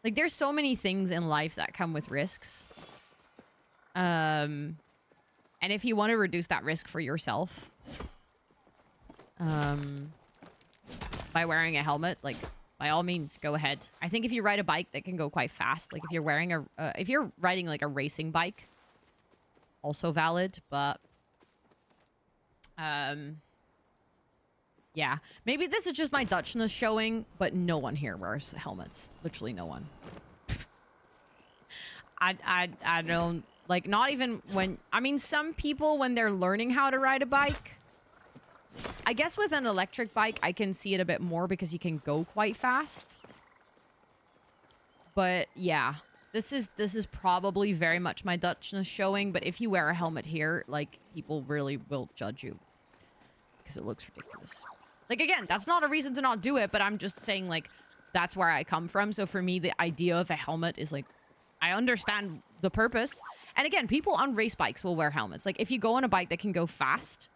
Speaker 1: Like, there's so many things in life that come with risks. And if you want to reduce that risk for yourself, by wearing a helmet, like, by all means, go ahead. I think if you ride a bike that can go quite fast, like if you're wearing a, if you're riding like a racing bike, also valid, but, yeah, maybe this is just my Dutchness showing, but no one here wears helmets. Literally no one. I don't, like, not even when, I mean, some people when they're learning how to ride a bike, I guess with an electric bike, I can see it a bit more because you can go quite fast. But yeah, this is probably very much my Dutchness showing, but if you wear a helmet here, like, people really will judge you because it looks ridiculous. Like, again, that's not a reason to not do it, but I'm just saying, like, that's where I come from. So for me, the idea of a helmet is like, I understand the purpose. And again, people on race bikes will wear helmets. Like, if you go on a bike that can go fast,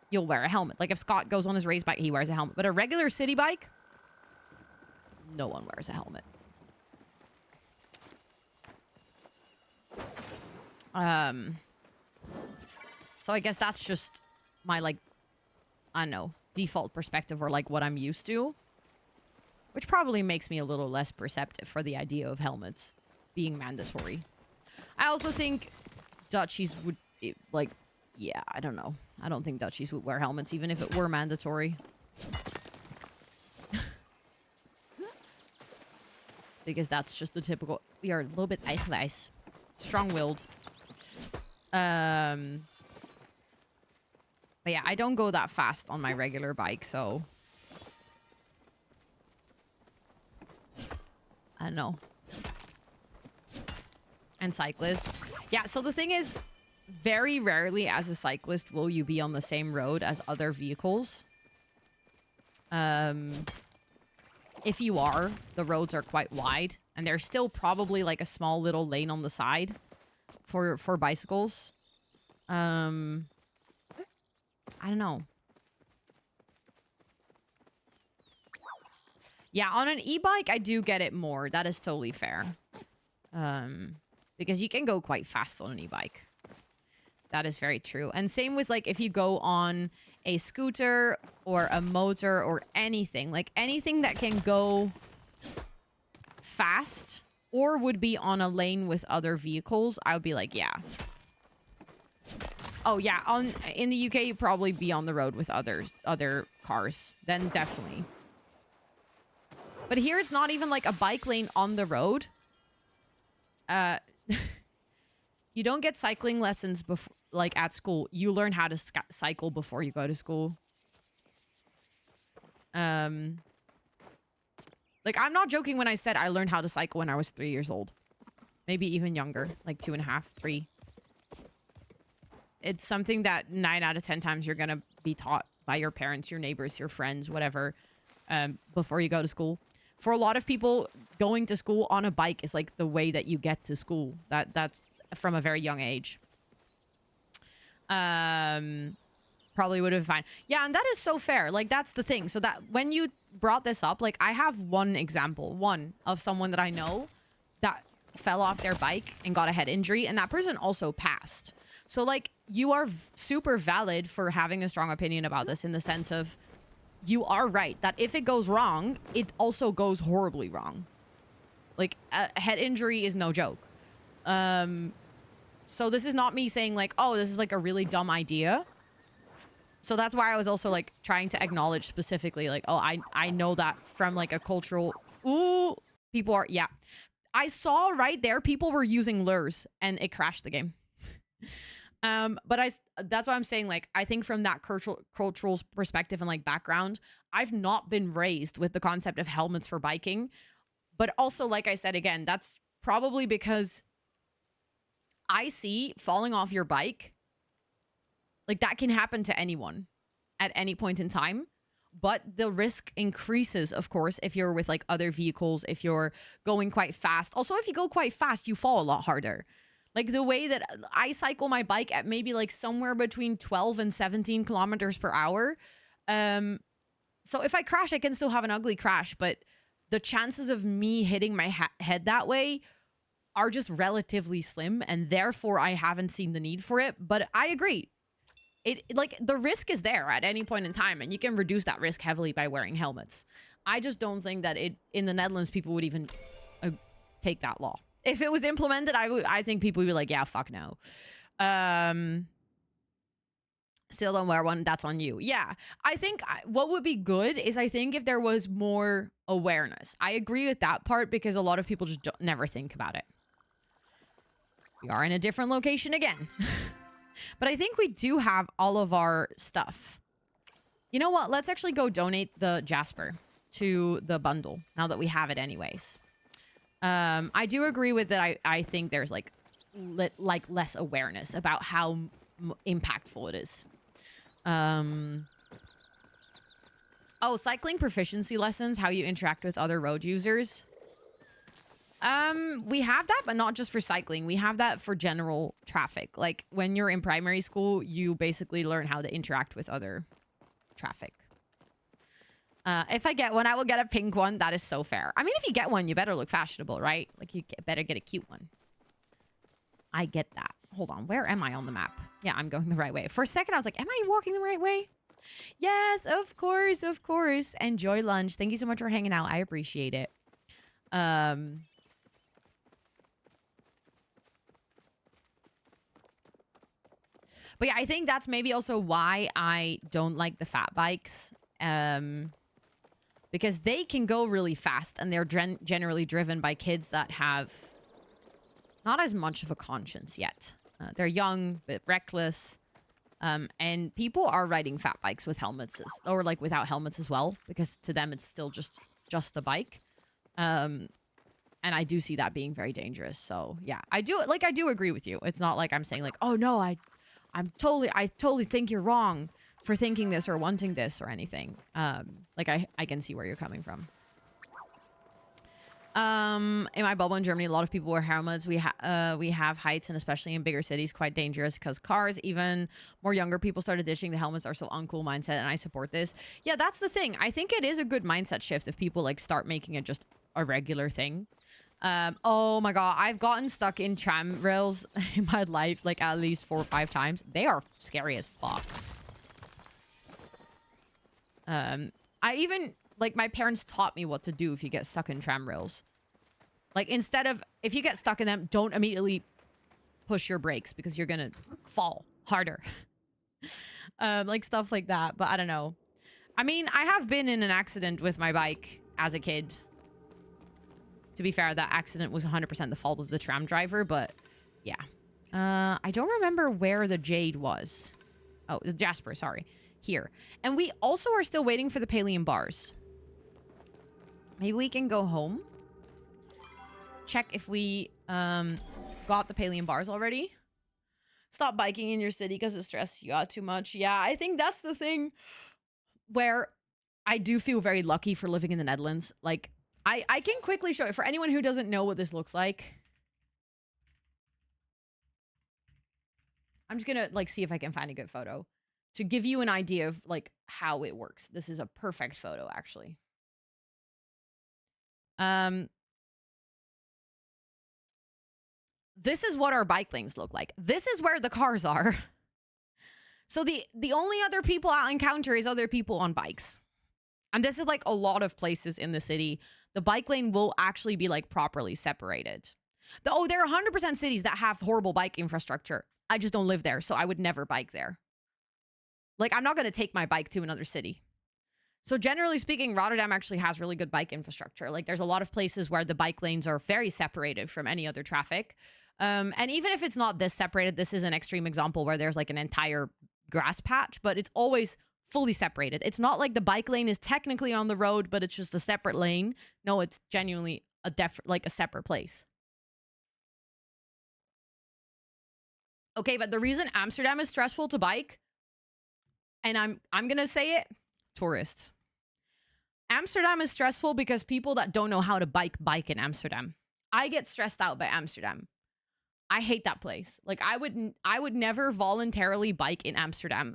Speaker 1: you'll wear a helmet. Like, if Scott goes on his race bike, he wears a helmet. But a regular city bike, no one wears a helmet. So I guess that's just my, like, I don't know, default perspective, or like what I'm used to, which probably makes me a little less perceptive for the idea of helmets being mandatory. I also think Dutchies would, like, yeah, I don't know. I don't think Dutchies would wear helmets even if it were mandatory. Because that's just the typical, we are a little bit eigenwijs. Strong-willed. But yeah, I don't go that fast on my regular bike, so I don't know. And cyclist. Yeah, so the thing is, very rarely as a cyclist will you be on the same road as other vehicles. If you are, the roads are quite wide, and there's still probably like a small little lane on the side for bicycles. I don't know. Yeah, on an e-bike, I do get it more. That is totally fair. Because you can go quite fast on an e-bike. That is very true. And same with, like, if you go on a scooter or a motor or anything. Like, anything that can go fast or would be on a lane with other vehicles, I would be like, yeah. Oh, yeah. In the UK, you'd probably be on the road with other cars. Then definitely. But here, it's not even like a bike lane on the road. You don't get cycling lessons before, like, at school. You learn how to cycle before you go to school. Like, I'm not joking when I said I learned how to cycle when I was 3 years old. Maybe even younger, like 2.5, 3. It's something that 9 out of 10 times you're going to be taught by your parents, your neighbors, your friends, whatever, before you go to school. For a lot of people, going to school on a bike is like the way that you get to school. That's from a very young age. Probably would have been fine. Yeah, and that is so fair. Like, that's the thing. So that when you brought this up, like, I have one example, of someone that I know that fell off their bike and got a head injury, and that person also passed. So, like, you are super valid for having a strong opinion about this in the sense of you are right that if it goes wrong, it also goes horribly wrong. Like, a head injury is no joke. So this is not me saying, like, oh, this is like a really dumb idea. So that's why I was also, like, trying to acknowledge specifically, like, oh, I know that from, like, a cultural... Ooh, people are... Yeah. I saw right there people were using lures, and it crashed the game. But that's why I'm saying, like, I think from that cultural perspective and, like, background, I've not been raised with the concept of helmets for biking. But also, like I said, again, that's probably because I see falling off your bike Like that can happen to anyone at any point in time. But the risk increases, of course, if you're with like other vehicles, if you're going quite fast. Also, if you go quite fast, you fall a lot harder. Like the way that I cycle my bike at maybe like somewhere between 12 and 17 kilometers per hour. So if I crash, I can still have an ugly crash, but the chances of me hitting my head that way are just relatively slim, and therefore I haven't seen the need for it. But I agree. It like the risk is there at any point in time, and you can reduce that risk heavily by wearing helmets. I just don't think that in the Netherlands people would even take that law. If it was implemented, I think people would be like, yeah, fuck no. Still don't wear one. That's on you. Yeah, I think what would be good is I think if there was more awareness. I agree with that part because a lot of people just never think about it. We are in a different location again. But I think we do have all of our stuff. You know what? Let's actually go donate the Jasper to the bundle now that we have it anyways. I do agree with that. I think there's like less awareness about how impactful it is. Oh, cycling proficiency lessons, how you interact with other road users. We have that, but not just for cycling. We have that for general traffic. Like when you're in primary school, you basically learn how to interact with other traffic. If I get one, I will get a pink one. That is so fair. I mean, if you get one, you better look fashionable, right? Like you better get a cute one. I get that. Hold on. Where am I on the map? Yeah, I'm going the right way. For a second, I was like, am I walking the right way? Yes, of course, of course. Enjoy lunch. Thank you so much for hanging out. I appreciate it. But yeah, I think that's maybe also why I don't like the fat bikes. Because they can go really fast and they're generally driven by kids that have not as much of a conscience yet. They're young, but reckless. And people are riding fat bikes with helmets or like without helmets as well, because to them it's still just the bike. And I do see that being very dangerous. So yeah, I do agree with you. It's not like I'm saying like, oh no, I totally think you're wrong for thinking this or wanting this or anything. Like I can see where you're coming from. In my bubble in Germany, a lot of people wear helmets. We have heights, and especially in bigger cities, quite dangerous because cars, even more younger people started ditching the helmets are so uncool mindset, and I support this. Yeah, that's the thing. I think it is a good mindset shift if people like start making it just a regular thing. Oh my god, I've gotten stuck in tram rails in my life like at least 4 or 5 times. They are scary as fuck. I even like my parents taught me what to do if you get stuck in tram rails. Like instead of if you get stuck in them, don't immediately push your brakes because you're gonna fall harder. Like stuff like that. But I don't know. I mean, I have been in an accident with my bike as a kid. To be fair, that accident was 100% the fault of the tram driver, but yeah. I don't remember where the Jade was. Oh, the Jasper, sorry. Here. And we also are still waiting for the Palian bars. Maybe we can go home. Check if we got the Palian bars already. Stop biking in your city because it stresses you out too much. Yeah, I think that's the thing where I do feel very lucky for living in the Netherlands. Like, I can quickly show it for anyone who doesn't know what this looks like. I'm just gonna like see if I can find a good photo to give you an idea of like how it works. This is a perfect photo, actually. This is what our bike lanes look like. This is where the cars are. So the only other people I'll encounter is other people on bikes. And this is like a lot of places in the city. The bike lane will actually be like properly separated. There are 100% cities that have horrible bike infrastructure. I just don't live there, so I would never bike there. Like, I'm not going to take my bike to another city. So generally speaking, Rotterdam actually has really good bike infrastructure. Like, there's a lot of places where the bike lanes are very separated from any other traffic. And even if it's not this separated, this is an extreme example where there's like an entire grass patch, but it's always fully separated. It's not like the bike lane is technically on the road, but it's just a separate lane. No, it's genuinely a separate place. Okay, but the reason Amsterdam is stressful to bike, And I'm going to say it, tourists. Amsterdam is stressful because people that don't know how to bike in Amsterdam. I get stressed out by Amsterdam. I hate that place. Like I would never voluntarily bike in Amsterdam.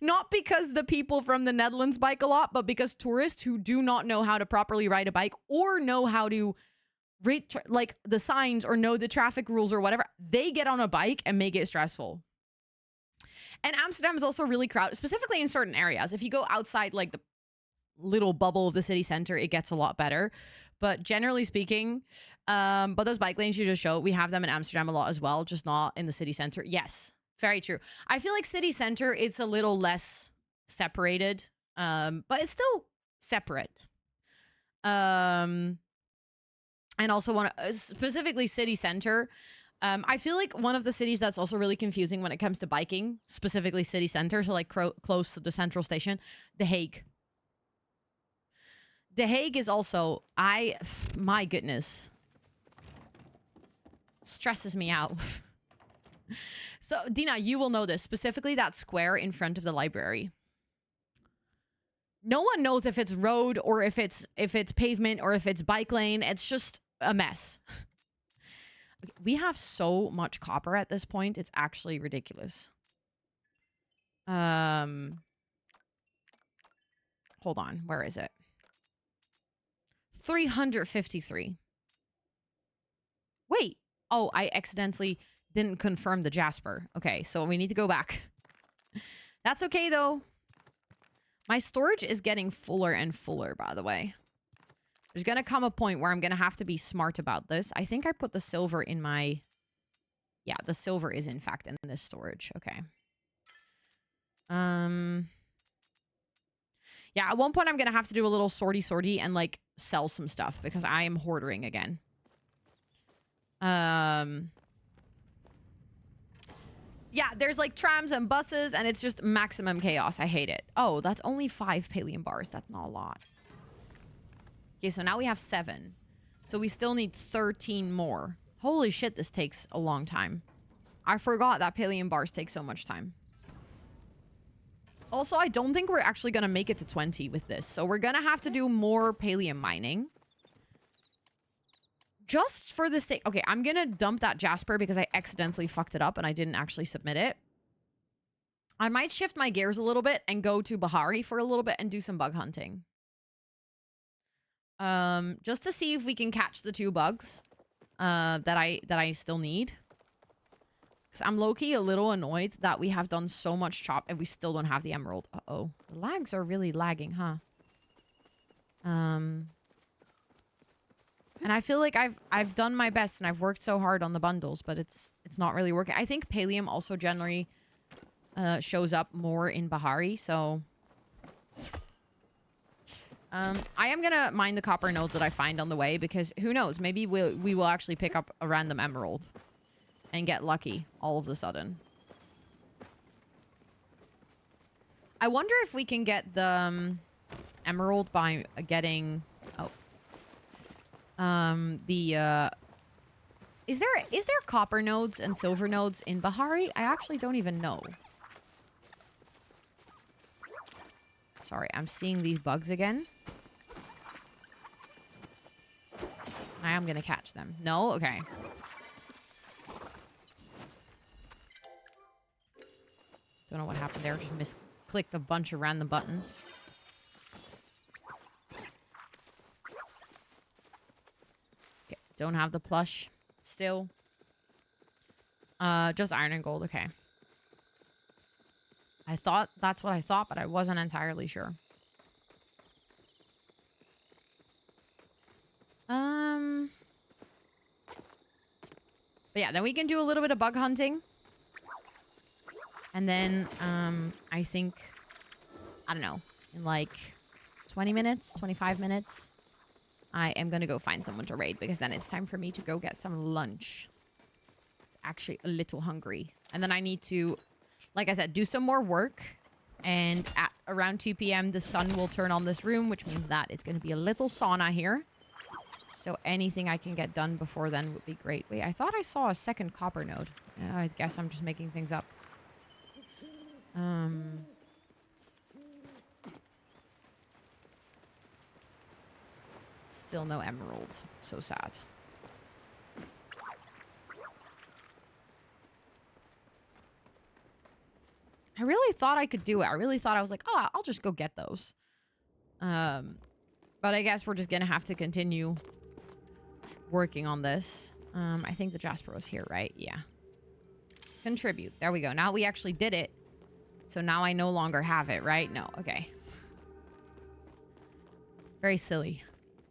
Speaker 1: Not because the people from the Netherlands bike a lot, but because tourists who do not know how to properly ride a bike or know how to read like the signs or know the traffic rules or whatever, they get on a bike and make it stressful. And Amsterdam is also really crowded, specifically in certain areas. If you go outside like the little bubble of the city center, it gets a lot better. But generally speaking, but those bike lanes you just showed, we have them in Amsterdam a lot as well, just not in the city center. Yes, very true. I feel like city center, it's a little less separated, but it's still separate. And also specifically city center. I feel like one of the cities that's also really confusing when it comes to biking, specifically city center, so like close to the central station, The Hague. The Hague is also, my goodness, stresses me out. So, Dina, you will know this, specifically that square in front of the library. No one knows if it's road or if it's pavement or if it's bike lane. It's just a mess. We have so much copper at this point. It's actually ridiculous. Hold on. Where is it? 353. Wait. Oh, I accidentally didn't confirm the Jasper. Okay, so we need to go back. That's okay, though. My storage is getting fuller and fuller, by the way. There's going to come a point where I'm going to have to be smart about this. I think I put the silver in my... Yeah, the silver is, in fact, in this storage. Okay. Yeah, at one point I'm going to have to do a little sorty and, like, sell some stuff because I am hoarding again. Yeah, there's, like, trams and buses, and it's just maximum chaos. I hate it. Oh, that's only 5 Palium bars. That's not a lot. Okay, so now we have 7. So we still need 13 more. Holy shit, this takes a long time. I forgot that Palium bars take so much time. Also, I don't think we're actually going to make it to 20 with this. So we're going to have to do more Palium mining. Just for the sake... Okay, I'm going to dump that Jasper because I accidentally fucked it up and I didn't actually submit it. I might shift my gears a little bit and go to Bahari for a little bit and do some bug hunting. Just to see if we can catch the 2 bugs that I still need. Because I'm low-key a little annoyed that we have done so much chop and we still don't have the emerald. Uh-oh. The lags are really lagging, huh? And I feel like I've done my best and I've worked so hard on the bundles, but it's not really working. I think Palium also generally shows up more in Bahari, so... I am gonna mine the copper nodes that I find on the way because who knows, maybe we will actually pick up a random emerald and get lucky all of a sudden. I wonder if we can get the emerald by getting is there copper nodes and silver nodes in Bahari? I actually don't even know. Sorry, I'm seeing these bugs again. I am gonna catch them. No? Okay. Don't know what happened there. Just misclicked a bunch of random buttons. Okay. Don't have the plush. Still. Just iron and gold. Okay. I thought that's what I thought, but I wasn't entirely sure. But yeah, then we can do a little bit of bug hunting. And then, I think, I don't know, in like 20 minutes, 25 minutes, I am going to go find someone to raid because then it's time for me to go get some lunch. It's actually a little hungry. And then I need to, like I said, do some more work. And at around 2 p.m., the sun will turn on this room, which means that it's going to be a little sauna here. So anything I can get done before then would be great. Wait, I thought I saw a second copper node. I guess I'm just making things up. Still no emerald. So sad. I really thought I could do it. I really thought I was like, oh, I'll just go get those. But I guess we're just gonna have to continue working on this. I think the Jasper was here, right? Yeah. Contribute. There we go. Now we actually did it. So now I no longer have it, right? No. Okay. Very silly.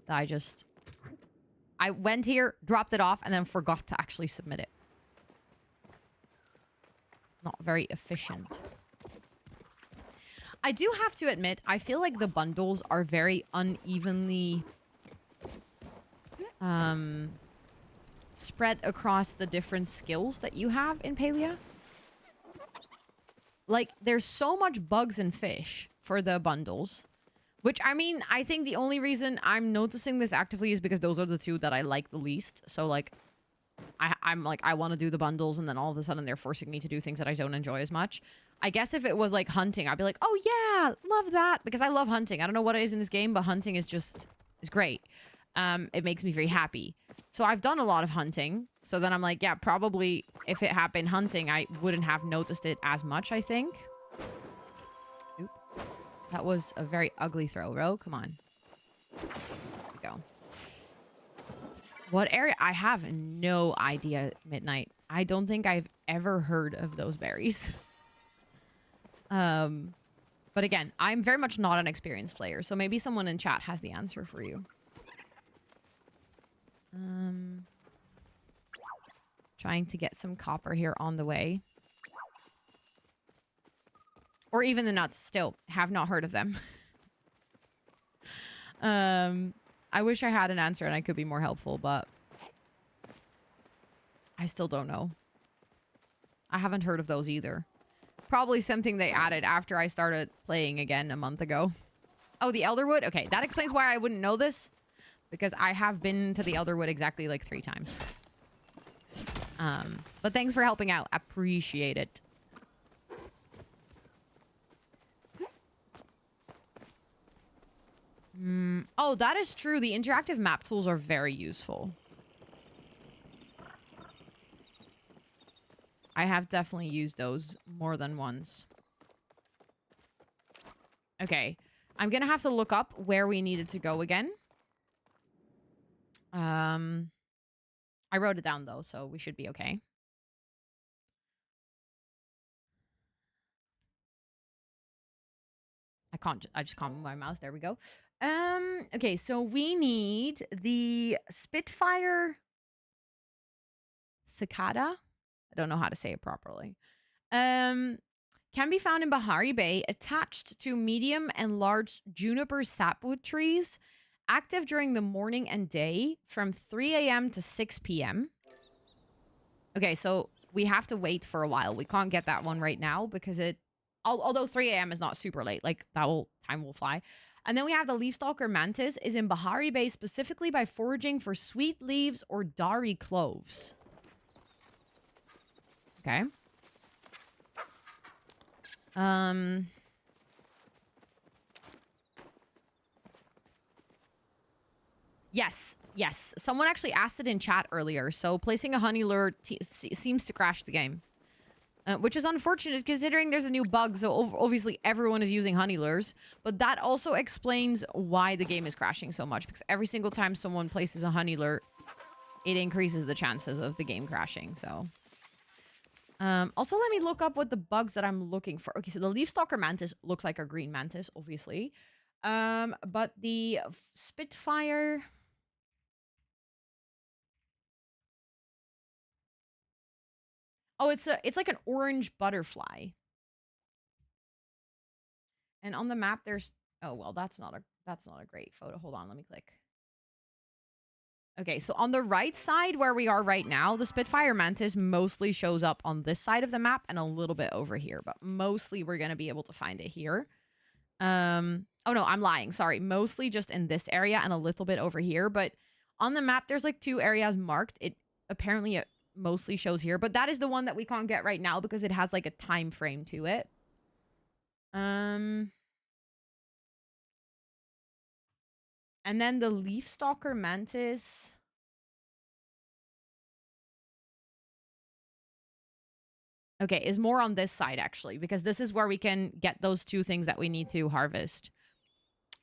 Speaker 1: I went here, dropped it off, and then forgot to actually submit it. Not very efficient. I do have to admit, I feel like the bundles are very unevenly spread across the different skills that you have in Palia. Like, there's so much bugs and fish for the bundles. Which, I mean, I think the only reason I'm noticing this actively is because those are the two that I like the least. So, like, I'm like, I want to do the bundles, and then all of a sudden they're forcing me to do things that I don't enjoy as much. I guess if it was, like, hunting, I'd be like, oh, yeah, love that. Because I love hunting. I don't know what it is in this game, but hunting is great. It makes me very happy. So I've done a lot of hunting. So then I'm like, yeah, probably if it had been hunting, I wouldn't have noticed it as much, I think. Oop. That was a very ugly throw, Ro. Come on. There we go. What area? I have no idea, Midnight. I don't think I've ever heard of those berries. But again, I'm very much not an experienced player, so maybe someone in chat has the answer for you. Trying to get some copper here on the way. Or even the nuts. Still, have not heard of them. I wish I had an answer and I could be more helpful, but I still don't know. I haven't heard of those either. Probably something they added after I started playing again a month ago. Oh, the Elderwood? Okay, that explains why I wouldn't know this. Because I have been to the Elderwood exactly like 3 times. But thanks for helping out. Appreciate it. Oh, that is true. The interactive map tools are very useful. I have definitely used those more than once. Okay. I'm gonna have to look up where we needed to go again. I wrote it down though, so we should be okay. I just can't move my mouse. There we go. Okay, so we need the Spitfire cicada. I don't know how to say it properly. Can be found in Bahari Bay, attached to medium and large juniper sapwood trees, active during the morning and day from 3 a.m. to 6 p.m. Okay, so we have to wait for a while. We can't get that one right now because although 3 a.m. is not super late, like time will fly. And then we have the leafstalker mantis is in Bahari Bay specifically by foraging for sweet leaves or dari cloves. Okay. Yes. Someone actually asked it in chat earlier. So placing a honey lure seems to crash the game. Which is unfortunate considering there's a new bug. So obviously everyone is using honey lures. But that also explains why the game is crashing so much. Because every single time someone places a honey lure, it increases the chances of the game crashing. So... also, let me look up what the bugs that I'm looking for. Okay, so the leafstalker mantis looks like a green mantis, obviously. But the Spitfire... Oh, it's like an orange butterfly. And on the map, there's... Oh, well, that's not a great photo. Hold on, let me click. Okay, so on the right side where we are right now, the Spitfire mantis mostly shows up on this side of the map and a little bit over here, but mostly we're going to be able to find it here. Oh no, I'm lying. Sorry. Mostly just in this area and a little bit over here, but on the map, there's like 2 areas marked. It mostly shows here, but that is the one that we can't get right now because it has like a time frame to it. And then the leaf stalker mantis. Okay, is more on this side actually, because this is where we can get those 2 things that we need to harvest.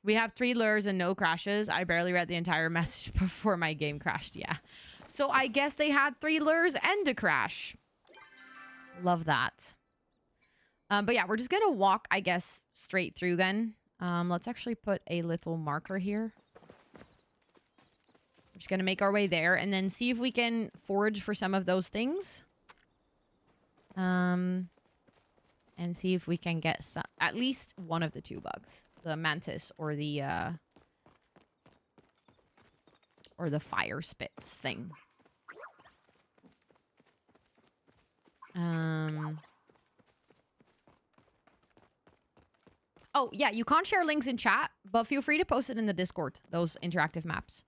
Speaker 1: We have 3 lures and no crashes. I barely read the entire message before my game crashed. Yeah. So I guess they had 3 lures and a crash. Love that. But yeah, we're just going to walk, I guess, straight through then. Let's actually put a little marker here. We're just going to make our way there and then see if we can forage for some of those things. And see if we can get some, at least one of the 2 bugs. The mantis or the fire spits thing. Oh, yeah, you can't share links in chat, but feel free to post it in the Discord, those interactive maps.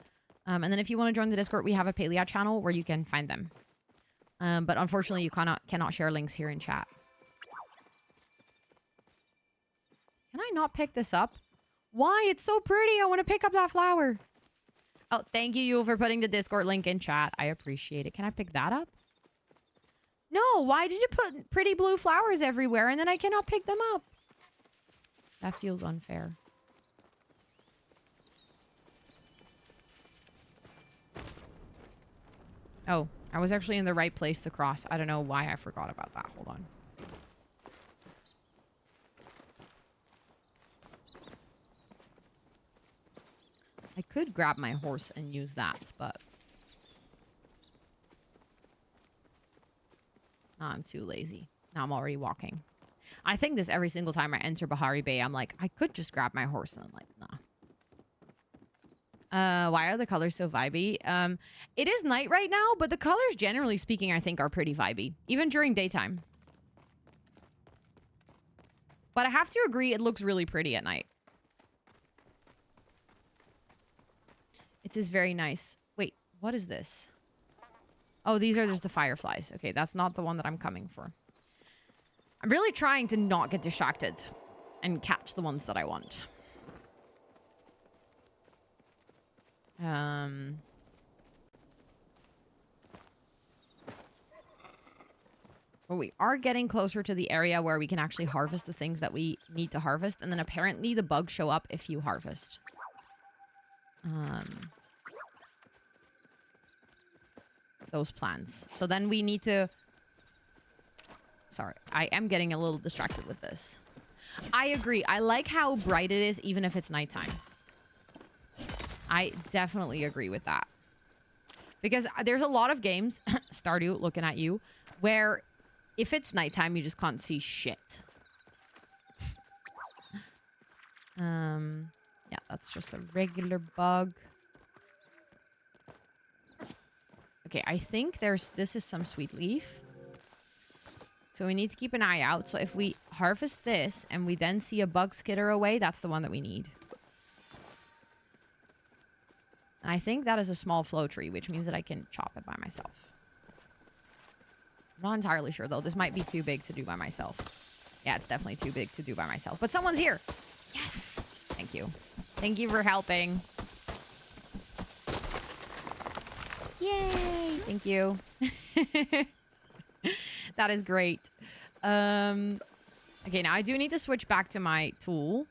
Speaker 1: And then if you want to join the Discord, we have a Palia channel where you can find them. But unfortunately, you cannot share links here in chat. Can I not pick this up? Why? It's so pretty. I want to pick up that flower. Oh, thank you for putting the Discord link in chat. I appreciate it. Can I pick that up? No, why did you put pretty blue flowers everywhere and then I cannot pick them up? That feels unfair. Oh, I was actually in the right place to cross. I don't know why I forgot about that. Hold on. I could grab my horse and use that, but... No, I'm too lazy. Now I'm already walking. I think this every single time I enter Bahari Bay. I'm like, I could just grab my horse. And I'm like, nah. Why are the colors so vibey? It is night right now, but the colors, generally speaking, I think are pretty vibey. Even during daytime. But I have to agree, it looks really pretty at night. It is very nice. Wait, what is this? Oh, these are just the fireflies. Okay, that's not the one that I'm coming for. I'm really trying to not get distracted and catch the ones that I want. But we are getting closer to the area where we can actually harvest the things that we need to harvest. And then apparently the bugs show up if you harvest. Those plants. So then we need to... Sorry, I am getting a little distracted with this. I agree. I like how bright it is even if it's nighttime. I definitely agree with that. Because there's a lot of games, Stardew looking at you, where if it's nighttime, you just can't see shit. Yeah, that's just a regular bug. Okay, I think this is some sweet leaf. So we need to keep an eye out. So if we harvest this and we then see a bug skitter away, that's the one that we need. And I think that is a small flow tree, which means that I can chop it by myself. I'm not entirely sure, though. This might be too big to do by myself. Yeah, it's definitely too big to do by myself. But someone's here. Yes. Thank you. Thank you for helping. Yay. Thank you. That is great. Okay, now I do need to switch back to my tool.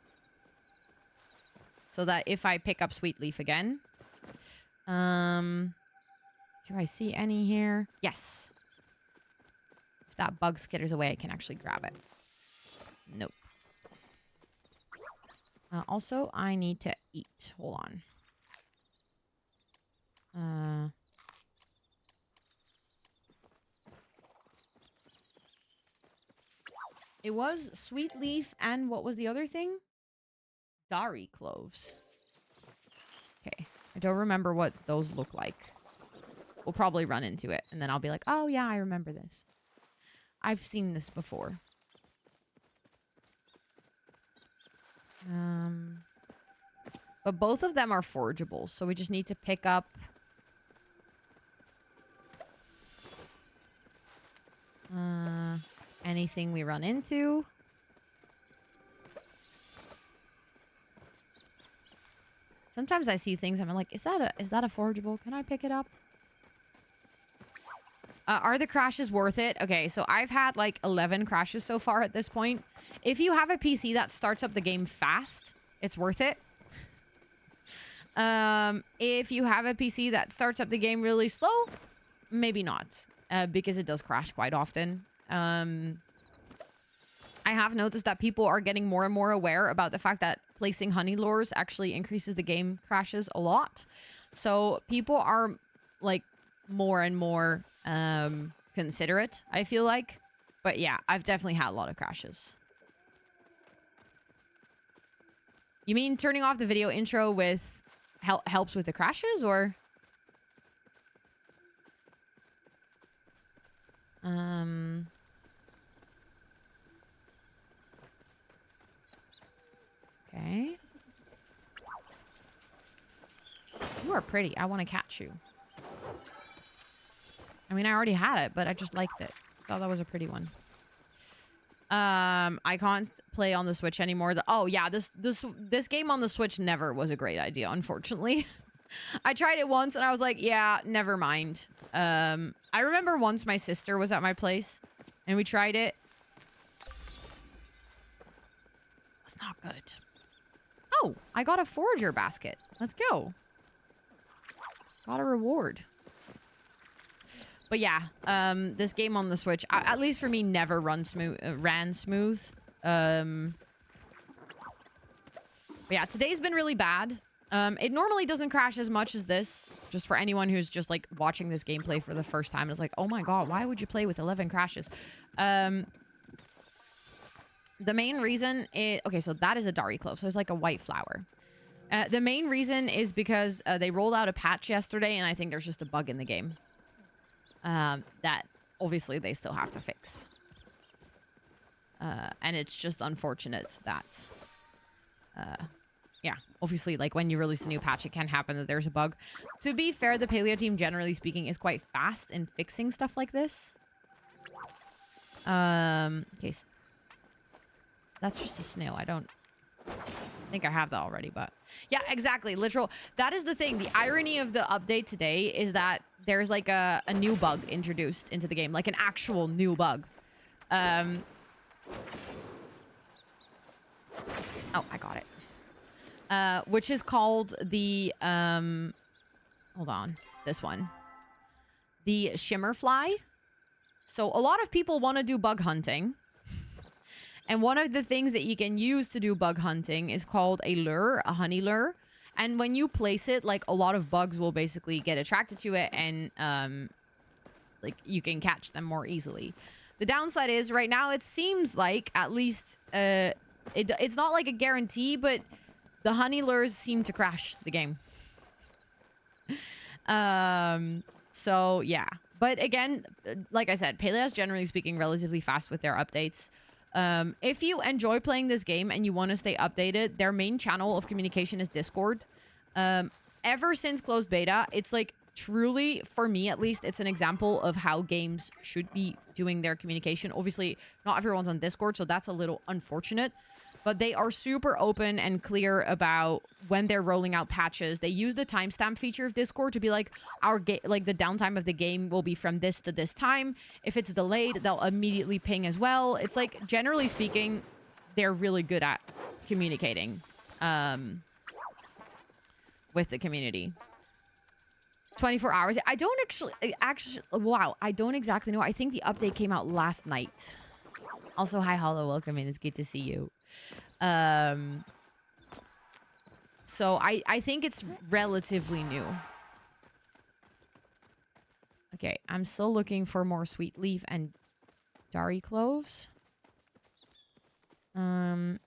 Speaker 1: So that if I pick up sweet leaf again. Do I see any here? Yes. If that bug skitters away, I can actually grab it. Nope. Also, I need to eat. Hold on. It was sweet leaf and what was the other thing? Dari cloves. Okay. I don't remember what those look like. We'll probably run into it and then I'll be like, oh yeah, I remember this. I've seen this before. But both of them are forageable, so we just need to pick up... anything we run into. Sometimes I see things and I'm like, is that a forageable? Can I pick it up? Are the crashes worth it? Okay, so I've had like 11 crashes so far at this point. If you have a PC that starts up the game fast, it's worth it. If you have a PC that starts up the game really slow, maybe not, because it does crash quite often. I have noticed that people are getting more and more aware about the fact that placing honey lures actually increases the game crashes a lot. So people are like more and more considerate, I feel like. But yeah, I've definitely had a lot of crashes. You mean turning off the video intro with helps with the crashes, or? Okay. You are pretty. I want to catch you. I mean, I already had it, but I just liked it. Thought that was a pretty one. I can't play on the Switch anymore. Oh yeah, this game on the Switch never was a great idea, unfortunately. I tried it once and I was like, yeah, never mind. I remember once my sister was at my place and we tried it. It's not good. Oh, I got a forager basket. Let's go. Got a reward. But yeah, this game on the Switch, at least for me, never ran smooth. But yeah, today's been really bad. It normally doesn't crash as much as this. Just for anyone who's just like watching this gameplay for the first time, and it's like, oh my god, why would you play with 11 crashes? The main reason is, okay, so that is a Dari clove, so it's like a white flower. The main reason is because they rolled out a patch yesterday, and I think there's just a bug in the game. That obviously they still have to fix. And it's just unfortunate that, yeah, obviously, like when you release a new patch, it can happen that there's a bug. To be fair, the Palia team, generally speaking, is quite fast in fixing stuff like this. Okay. That's just a snail. I don't think I have that already, but yeah, exactly. Literal. That is the thing. The irony of the update today is that there's like a new bug introduced into the game, like an actual new bug. Oh, I got it. Which is called the, hold on, this one. The shimmer fly. So a lot of people want to do bug hunting. And one of the things that you can use to do bug hunting is called a lure, a honey lure. And when you place it, like a lot of bugs will basically get attracted to it and like you can catch them more easily. The downside is right now it seems like at least it's not like a guarantee, but the honey lures seem to crash the game. So yeah. But again, like I said, Palia is generally speaking relatively fast with their updates. If you enjoy playing this game and you want to stay updated, their main channel of communication is Discord. Ever since closed beta, it's like truly, for me at least, it's an example of how games should be doing their communication. Obviously, not everyone's on Discord, so that's a little unfortunate. But they are super open and clear about when they're rolling out patches. They use the timestamp feature of Discord to be like, like the downtime of the game will be from this to this time. If it's delayed, they'll immediately ping as well. It's like, generally speaking, they're really good at communicating with the community. 24 hours. I don't actually, wow, I don't exactly know. I think the update came out last night. Also, hi, Hollow. Welcome in. It's good to see you. So I think it's relatively new. Okay, I'm still looking for more sweet leaf and Dari cloves. It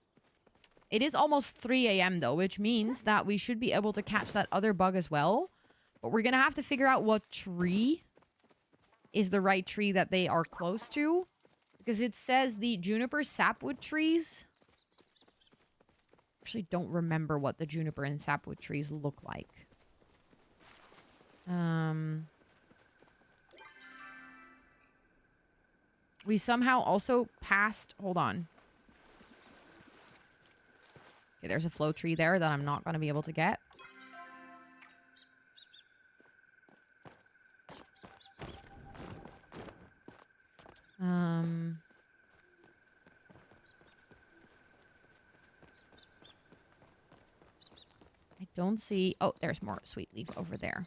Speaker 1: is almost 3 a.m. though, which means that we should be able to catch that other bug as well. But we're gonna have to figure out what tree is the right tree that they are close to. Because it says the juniper sapwood trees. Actually don't remember what the juniper and sapwood trees look like. We somehow also passed... Hold on. Okay, there's a flow tree there that I'm not going to be able to get. Um... I don't see... Oh, there's more sweet leaf over there.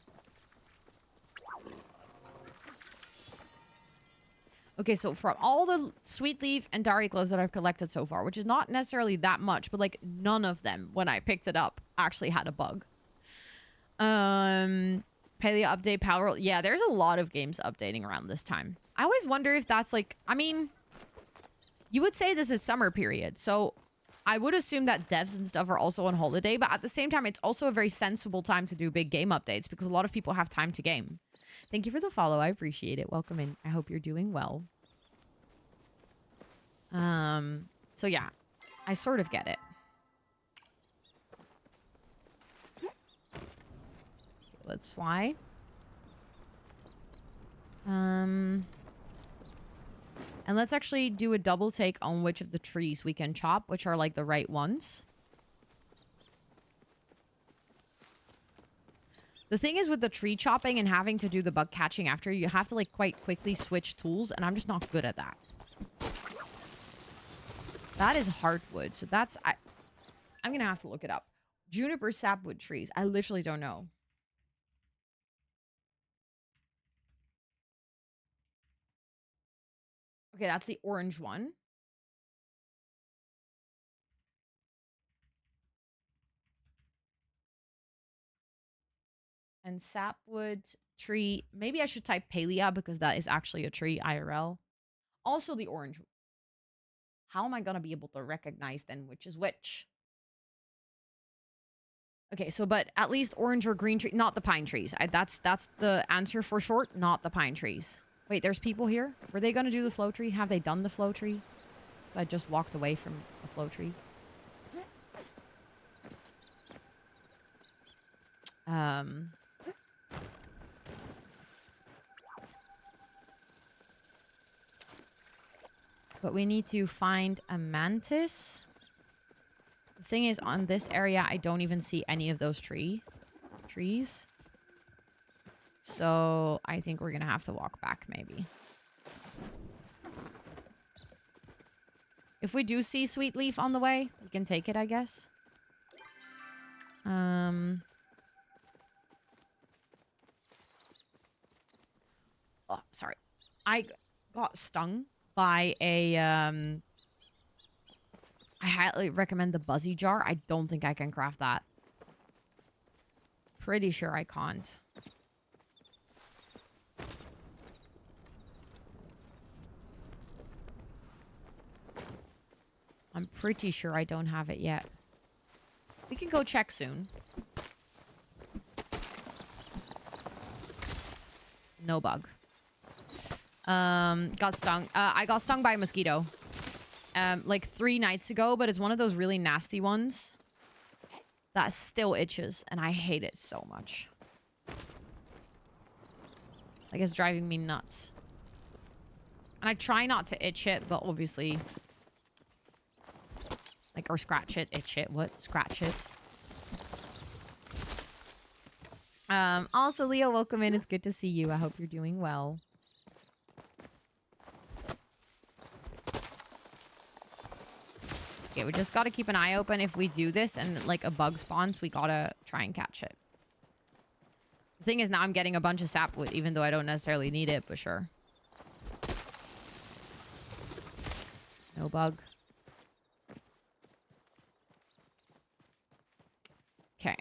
Speaker 1: Okay, so from all the sweet leaf and dairy cloves that I've collected so far, which is not necessarily that much, but like none of them, when I picked it up, actually had a bug. Palia update, Power... Yeah, there's a lot of games updating around this time. I always wonder if that's like... I mean, you would say this is summer period, so I would assume that devs and stuff are also on holiday, but at the same time, it's also a very sensible time to do big game updates because a lot of people have time to game. Thank you for the follow. I appreciate it. Welcome in. I hope you're doing well. So yeah, I sort of get it. Let's fly. And let's actually do a double take on which of the trees we can chop, which are like the right ones. The thing is with the tree chopping and having to do the bug catching after, you have to like quite quickly switch tools, and I'm just not good at that. That is heartwood, so that's... I'm gonna have to look it up. Juniper sapwood trees. I literally don't know. Okay, that's the orange one. And sapwood tree. Maybe I should type Palia because that is actually a tree IRL. Also the orange. How am I gonna be able to recognize then which is which? Okay, so but at least orange or green tree, not the pine trees. That's the answer for short, not the pine trees. Wait, there's people here? Were they gonna do the flow tree? Have they done the flow tree? So I just walked away from the flow tree. But we need to find a mantis. The thing is, on this area, I don't even see any of those trees. So I think we're going to have to walk back, maybe. If we do see sweet leaf on the way, we can take it, I guess. Oh, sorry. I got stung by a... I highly recommend the Buzzy Jar. I don't think I can craft that. Pretty sure I can't. I'm pretty sure I don't have it yet. We can go check soon. No bug. Got stung. I got stung by a mosquito. Like 3 nights ago, but it's one of those really nasty ones that still itches, and I hate it so much. Like, it's driving me nuts. And I try not to itch it, but obviously... Like, or scratch it. Itch it. What? Scratch it. Also, Leo, welcome in. It's good to see you. I hope you're doing well. Okay, we just gotta keep an eye open. If we do this and, like, a bug spawns, we gotta try and catch it. The thing is, now I'm getting a bunch of sapwood, even though I don't necessarily need it, but sure. No bug. Okay.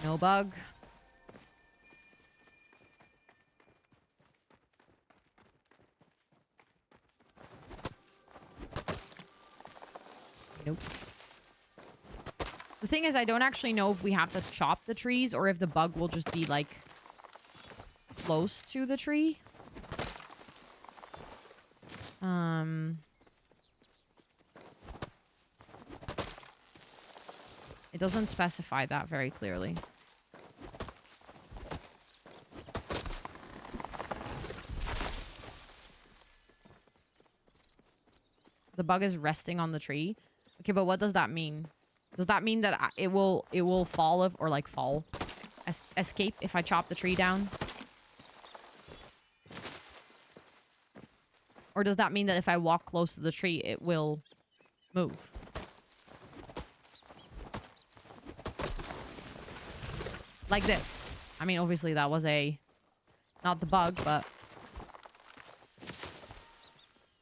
Speaker 1: No bug. Nope. The thing is, I don't actually know if we have to chop the trees or if the bug will just be, like, close to the tree. It doesn't specify that very clearly. The bug is resting on the tree. Okay, but what does that mean? Does that mean that it will fall or like fall? Escape if I chop the tree down? Or does that mean that if I walk close to the tree, it will move? Like this. I mean, obviously that was not the bug, but...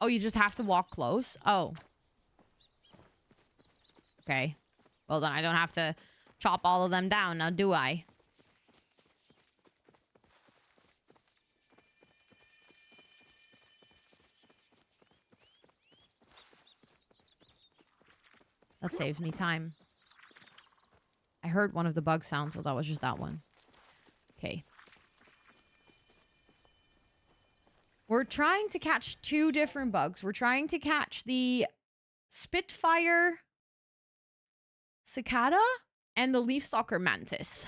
Speaker 1: Oh, you just have to walk close? Oh. Okay. Well, then I don't have to chop all of them down now, do I? That saves me time. I heard one of the bug sounds, so that was just that one. Okay. We're trying to catch 2 different bugs. We're trying to catch the Spitfire cicada and the leafstalker mantis.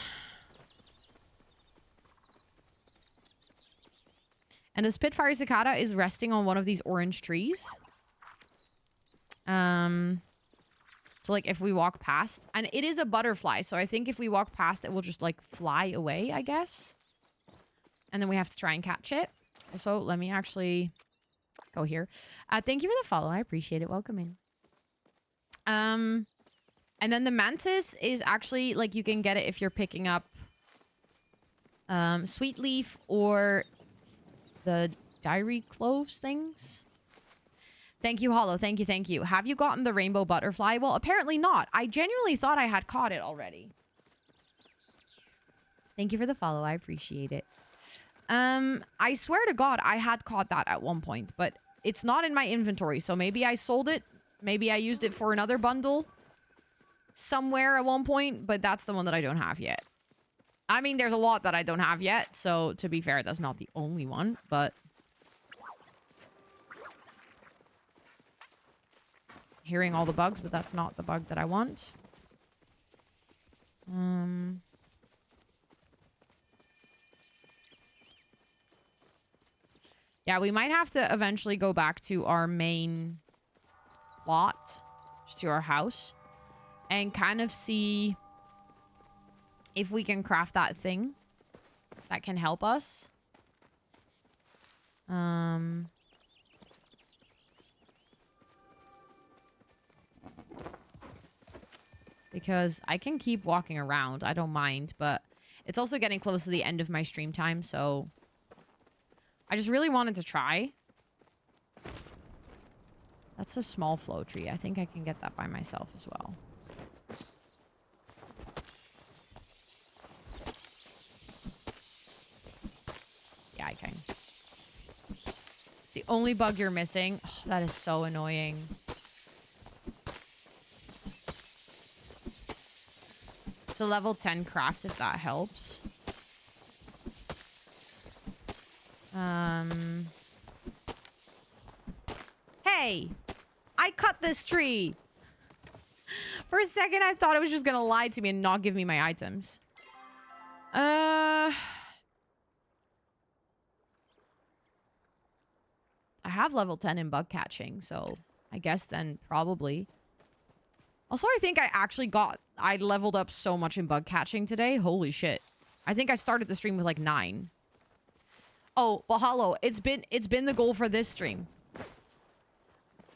Speaker 1: And the Spitfire cicada is resting on one of these orange trees. So like if we walk past, and it is a butterfly, so I think if we walk past it will just like fly away, I guess. And then we have to try and catch it. Also, let me actually go here. Thank you for the follow. I appreciate it. Welcome in. And then the mantis is actually like you can get it if you're picking up sweet leaf or the diary cloves things. Thank you, Hollow. Thank you, thank you. Have you gotten the rainbow butterfly? Well, apparently not. I genuinely thought I had caught it already. Thank you for the follow. I appreciate it. I swear to God, I had caught that at one point, but it's not in my inventory. So maybe I sold it. Maybe I used it for another bundle somewhere at one point, but that's the one that I don't have yet. I mean, there's a lot that I don't have yet. So to be fair, that's not the only one, but... Hearing all the bugs, but that's not the bug that I want. Yeah, we might have to eventually go back to our main plot, just to our house, and kind of see if we can craft that thing that can help us. Because I can keep walking around. I don't mind, but it's also getting close to the end of my stream time, so I just really wanted to try. That's a small flow tree. I think I can get that by myself as well. Yeah, I can. It's the only bug you're missing. Oh, that is so annoying. It's a level 10 craft if that helps. Hey! I cut this tree! For a second, I thought it was just gonna lie to me and not give me my items. I have level 10 in bug catching, so I guess then probably. Also, I think I leveled up so much in bug catching today. Holy shit. I think I started the stream with like 9. Oh, but Hollow, it's been the goal for this stream.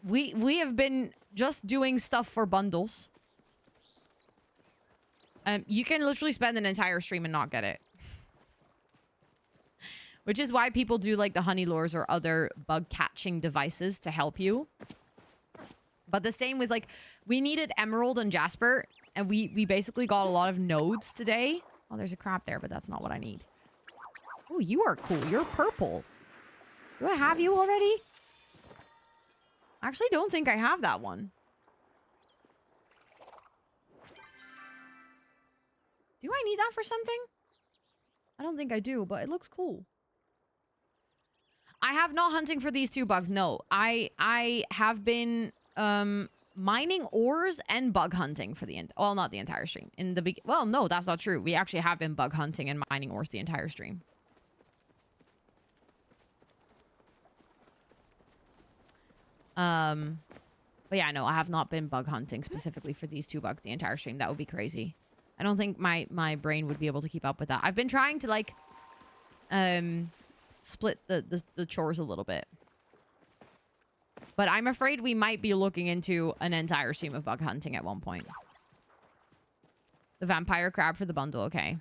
Speaker 1: We have been just doing stuff for bundles. You can literally spend an entire stream and not get it. Which is why people do like the honey lures or other bug catching devices to help you. But the same with like, we needed emerald and jasper, and we basically got a lot of nodes today. Oh, there's a crab there, but that's not what I need. Oh, you are cool. You're purple. Do I have you already? I actually don't think I have that one. Do I need that for something? I don't think I do, but it looks cool. I have not hunting for these 2 bugs. No, I have been mining ores and bug hunting for well, not the entire stream. Well, no, that's not true. We actually have been bug hunting and mining ores the entire stream. But But yeah, no, I have not been bug hunting specifically for these 2 bugs the entire stream. That would be crazy. I don't think my brain would be able to keep up with that. I've been trying to like split the chores a little bit. But I'm afraid we might be looking into an entire stream of bug hunting at one point. The vampire crab for the bundle, okay.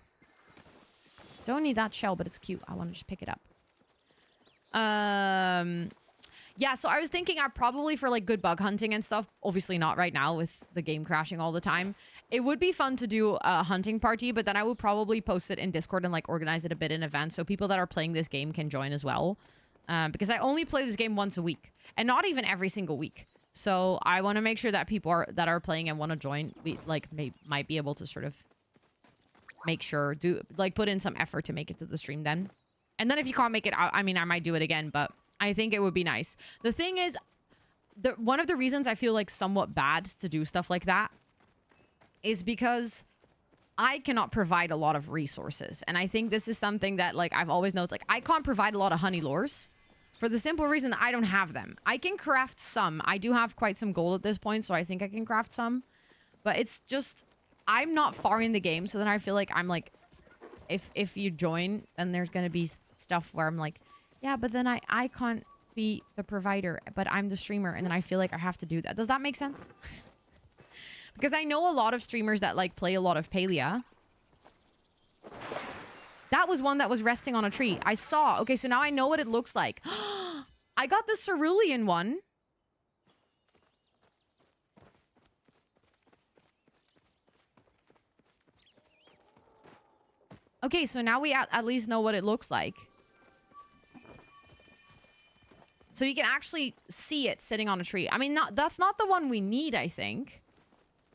Speaker 1: Don't need that shell, but it's cute. I want to just pick it up. Yeah, so I was thinking probably for like good bug hunting and stuff, obviously not right now with the game crashing all the time. It would be fun to do a hunting party, but then I would probably post it in Discord and like organize it a bit in advance so people that are playing this game can join as well. Because I only play this game once a week and not even every single week. So I want to make sure that people that are playing and want to join, might be able to sort of make sure, put in some effort to make it to the stream then. And then if you can't make it out, I mean, I might do it again, but I think it would be nice. The thing is, one of the reasons I feel like somewhat bad to do stuff like that is because I cannot provide a lot of resources. And I think this is something that like I've always noticed, like I can't provide a lot of honey lures for the simple reason that I don't have them. I can craft some. I do have quite some gold at this point, so I think I can craft some. But it's just, I'm not far in the game, so then I feel like I'm like, if you join, then there's going to be stuff where I'm like, yeah, but then I can't be the provider, but I'm the streamer, and then I feel like I have to do that. Does that make sense? Because I know a lot of streamers that like play a lot of Palia. That was one that was resting on a tree. I saw. Okay, so now I know what it looks like. I got the cerulean one. Okay, so now we at least know what it looks like. So you can actually see it sitting on a tree. I mean, that's not the one we need, I think.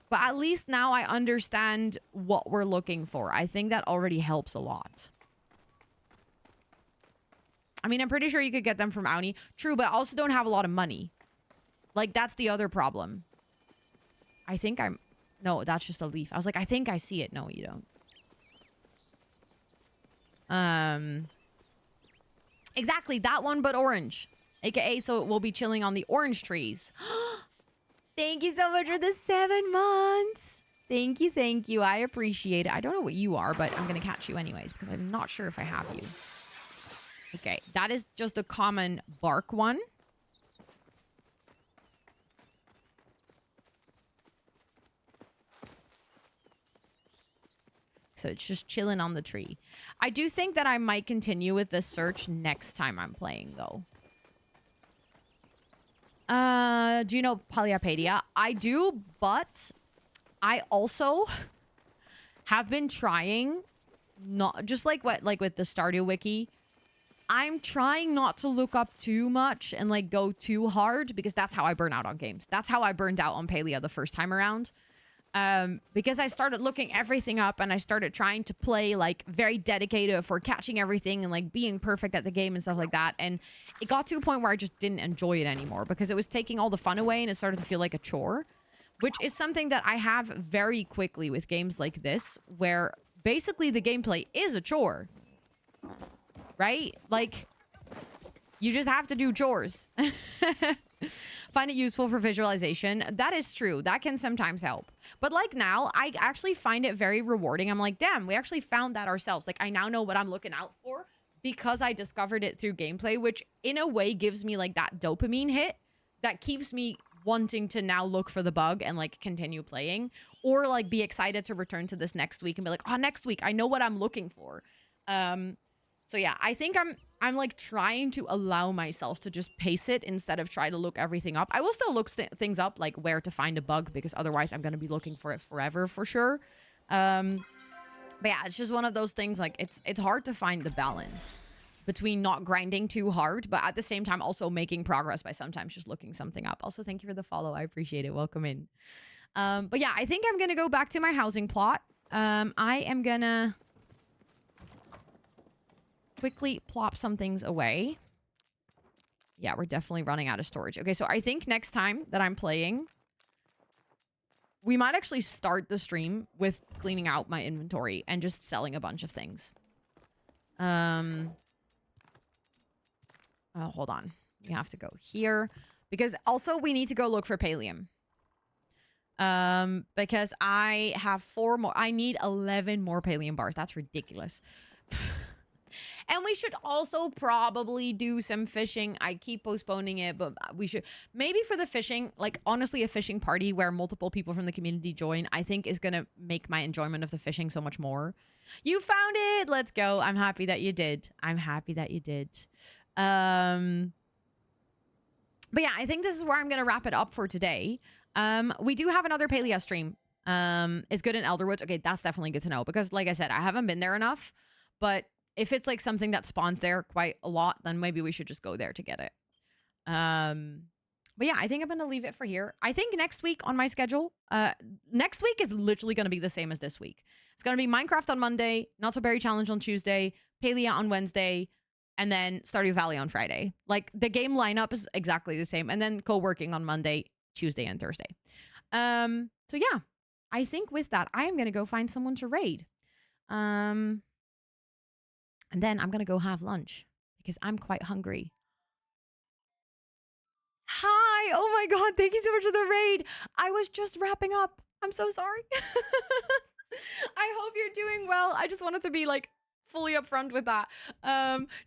Speaker 1: But at least now I understand what we're looking for. I think that already helps a lot. I mean, I'm pretty sure you could get them from Auni. True, but I also don't have a lot of money. Like, that's the other problem. I think I'm... No, that's just a leaf. I was like, I think I see it. No, you don't. Exactly, that one, but orange. AKA, so it will be chilling on the orange trees. Thank you so much for the 7 months. Thank you, thank you. I appreciate it. I don't know what you are, but I'm going to catch you anyways because I'm not sure if I have you. Okay, that is just a common bark one. So it's just chilling on the tree. I do think that I might continue with this search next time I'm playing, though. Do you know Palia? I do, but I also have been trying not just like with the Stardew Wiki. I'm trying not to look up too much and like go too hard because that's how I burn out on games. That's how I burned out on Palia the first time around. Because I started looking everything up and I started trying to play like very dedicated for catching everything and like being perfect at the game and stuff like that. And it got to a point where I just didn't enjoy it anymore because it was taking all the fun away and it started to feel like a chore, which is something that I have very quickly with games like this, where basically the gameplay is a chore, right? Like you just have to do chores. Find it useful for visualization. That is true. That can sometimes help. But like now, I actually find it very rewarding. I'm like, damn, we actually found that ourselves. Like I now know what I'm looking out for because I discovered it through gameplay, which in a way gives me like that dopamine hit that keeps me wanting to now look for the bug and like continue playing, or like be excited to return to this next week and be like, oh, next week, I know what I'm looking for. So yeah, I think I'm like trying to allow myself to just pace it instead of try to look everything up. I will still look things up, like where to find a bug, because otherwise I'm going to be looking for it forever for sure. But yeah, it's just one of those things, like it's hard to find the balance between not grinding too hard, but at the same time also making progress by sometimes just looking something up. Also, thank you for the follow. I appreciate it. Welcome in. But yeah, I think I'm going to go back to my housing plot. I am going to quickly plop some things away. Yeah, we're definitely running out of storage. Okay, so I think next time that I'm playing, we might actually start the stream with cleaning out my inventory and just selling a bunch of things. Oh, hold on. We have to go here. because also we need to go look for Pallium. Because I have 4 more. I need 11 more Pallium bars. That's ridiculous. And we should also probably do some fishing. I keep postponing it, but we should. Maybe for the fishing, like honestly, a fishing party where multiple people from the community join, I think is going to make my enjoyment of the fishing so much more. You found it. Let's go. I'm happy that you did. I'm happy that you did. But yeah, I think this is where I'm going to wrap it up for today. We do have another Palia stream. Is good in Elderwoods. Okay, that's definitely good to know because like I said, I haven't been there enough, but if it's like something that spawns there quite a lot, then maybe we should just go there to get it. But yeah, I think I'm going to leave it for here. I think next week on my schedule, next week is literally going to be the same as this week. It's going to be Minecraft on Monday, Not So Berry Challenge on Tuesday, Palia on Wednesday, and then Stardew Valley on Friday. Like the game lineup is exactly the same. And then co-working on Monday, Tuesday, and Thursday. So yeah, I think with that, I am going to go find someone to raid. And then I'm going to go have lunch because I'm quite hungry. Hi. Oh my God. Thank you so much for the raid. I was just wrapping up. I'm so sorry. I hope you're doing well. I just wanted to be like fully upfront with that.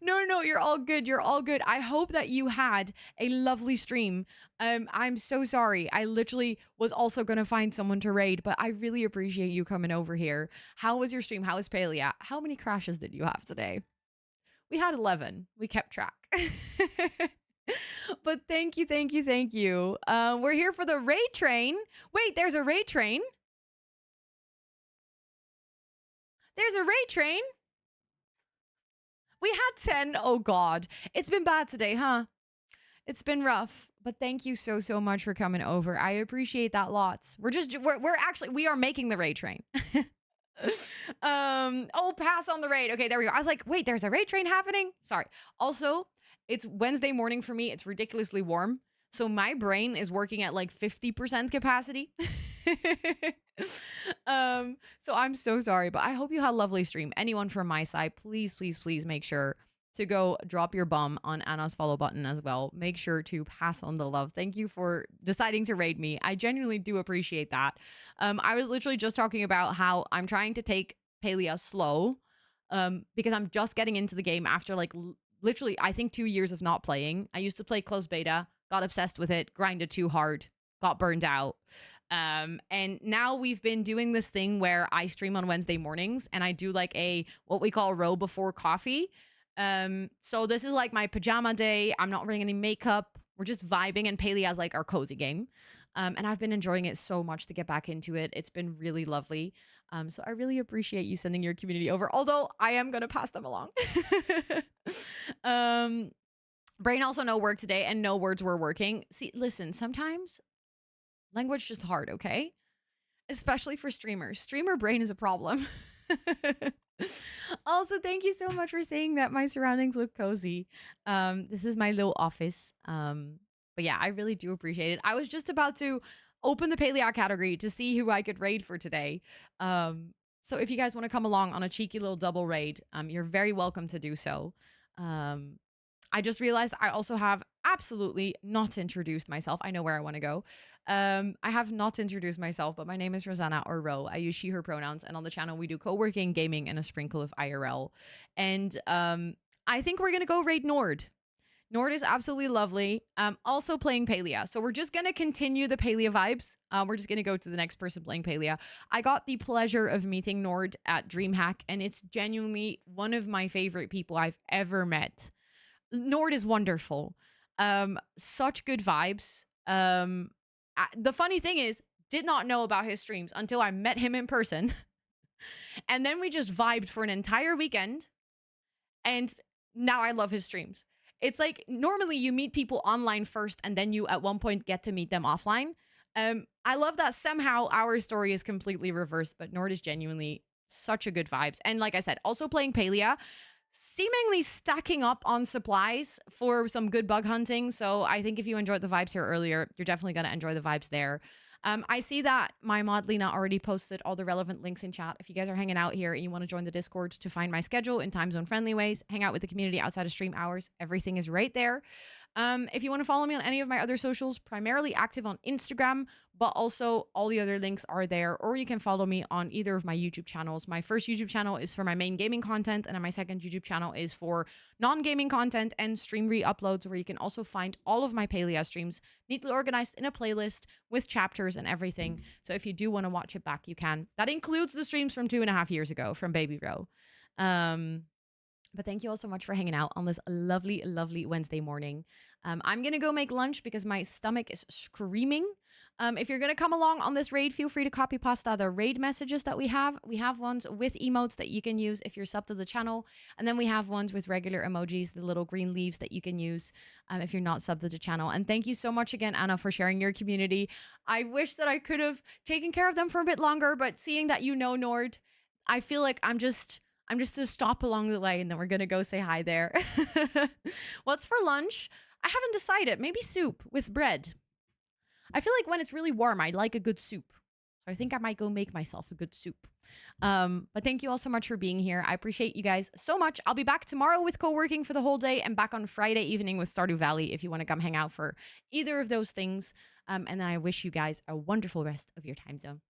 Speaker 1: No, you're all good. You're all good. I hope that you had a lovely stream. I'm so sorry. I literally was also going to find someone to raid, but I really appreciate you coming over here. How was your stream? How was Palia? How many crashes did you have today? We had 11. We kept track. But thank you. We're here for the raid train. Wait, there's a raid train. There's a raid train. We had 10. Oh God. It's been bad today, huh? It's been rough, but thank you so much for coming over. I appreciate that lots. We are making the raid train. Oh, pass on the raid. Okay, there we go. I was like, wait, there's a raid train happening? Sorry. Also, it's Wednesday morning for me. It's ridiculously warm. So my brain is working at like 50% capacity. So I'm so sorry, but I hope you had a lovely stream. Anyone from my side, please make sure to go drop your bum on Anna's follow button as well. Make sure to pass on the love. Thank you for deciding to raid me. I genuinely do appreciate that. I was literally just talking about how I'm trying to take Palia slow because I'm just getting into the game after like literally, I think 2 years of not playing. I used to play closed beta, got obsessed with it, grinded too hard, got burned out. And now we've been doing this thing where I stream on Wednesday mornings and I do like what we call row before coffee. So this is like my pajama day. I'm not wearing any makeup. We're just vibing, and Palia is like our cozy game. And I've been enjoying it so much to get back into it. It's been really lovely. So I really appreciate you sending your community over, although I am going to pass them along. Brain also no work today and no words were working. See, listen, sometimes language just hard, okay? Especially for streamers. Streamer brain is a problem. Also, thank you so much for saying that my surroundings look cozy. This is my little office. But yeah, I really do appreciate it. I was just about to open the Paleo category to see who I could raid for today. So if you guys want to come along on a cheeky little double raid, you're very welcome to do so. I just realized I also have absolutely not introduced myself. I know where I want to go. I have not introduced myself, but my name is Rosanna, or Ro. I use she, her pronouns. And on the channel, we do co-working, gaming, and a sprinkle of IRL. And I think we're going to go raid Nord. Nord is absolutely lovely. Also playing Palia. So we're just going to continue the Palia vibes. We're just going to go to the next person playing Palia. I got the pleasure of meeting Nord at DreamHack, and it's genuinely one of my favorite people I've ever met. Nord is wonderful. Such good vibes. The funny thing is, did not know about his streams until I met him in person. And then we just vibed for an entire weekend. And now I love his streams. It's like normally you meet people online first and then you at one point get to meet them offline. I love that somehow our story is completely reversed, but Nord is genuinely such a good vibes. And like I said, also playing Palia, seemingly stacking up on supplies for some good bug hunting. So I think if you enjoyed the vibes here earlier, you're definitely going to enjoy the vibes there. I see that my mod Lena already posted all the relevant links in chat. If you guys are hanging out here and you want to join the Discord to find my schedule in time zone friendly ways, hang out with the community outside of stream hours, everything is right there. If you want to follow me on any of my other socials, primarily active on Instagram, but also all the other links are there. Or you can follow me on either of my YouTube channels. My first YouTube channel is for my main gaming content, and then my second YouTube channel is for non-gaming content and stream re-uploads, where you can also find all of my Palia streams neatly organized in a playlist with chapters and everything. So if you do want to watch it back, you can. That includes the streams from 2.5 years ago from Baby Row. But thank you all so much for hanging out on this lovely, lovely Wednesday morning. I'm going to go make lunch because my stomach is screaming. If you're going to come along on this raid, feel free to copy pasta the raid messages that we have. We have ones with emotes that you can use if you're sub to the channel. And then we have ones with regular emojis, the little green leaves that you can use if you're not sub to the channel. And thank you so much again, Anna, for sharing your community. I wish that I could have taken care of them for a bit longer, but seeing that you know Nord, I feel like I'm just a stop along the way, and then we're going to go say hi there. What's for lunch? I haven't decided. Maybe soup with bread. I feel like when it's really warm, I like a good soup. So I think I might go make myself a good soup. But thank you all so much for being here. I appreciate you guys so much. I'll be back tomorrow with co-working for the whole day and back on Friday evening with Stardew Valley if you want to come hang out for either of those things. And then I wish you guys a wonderful rest of your time zone.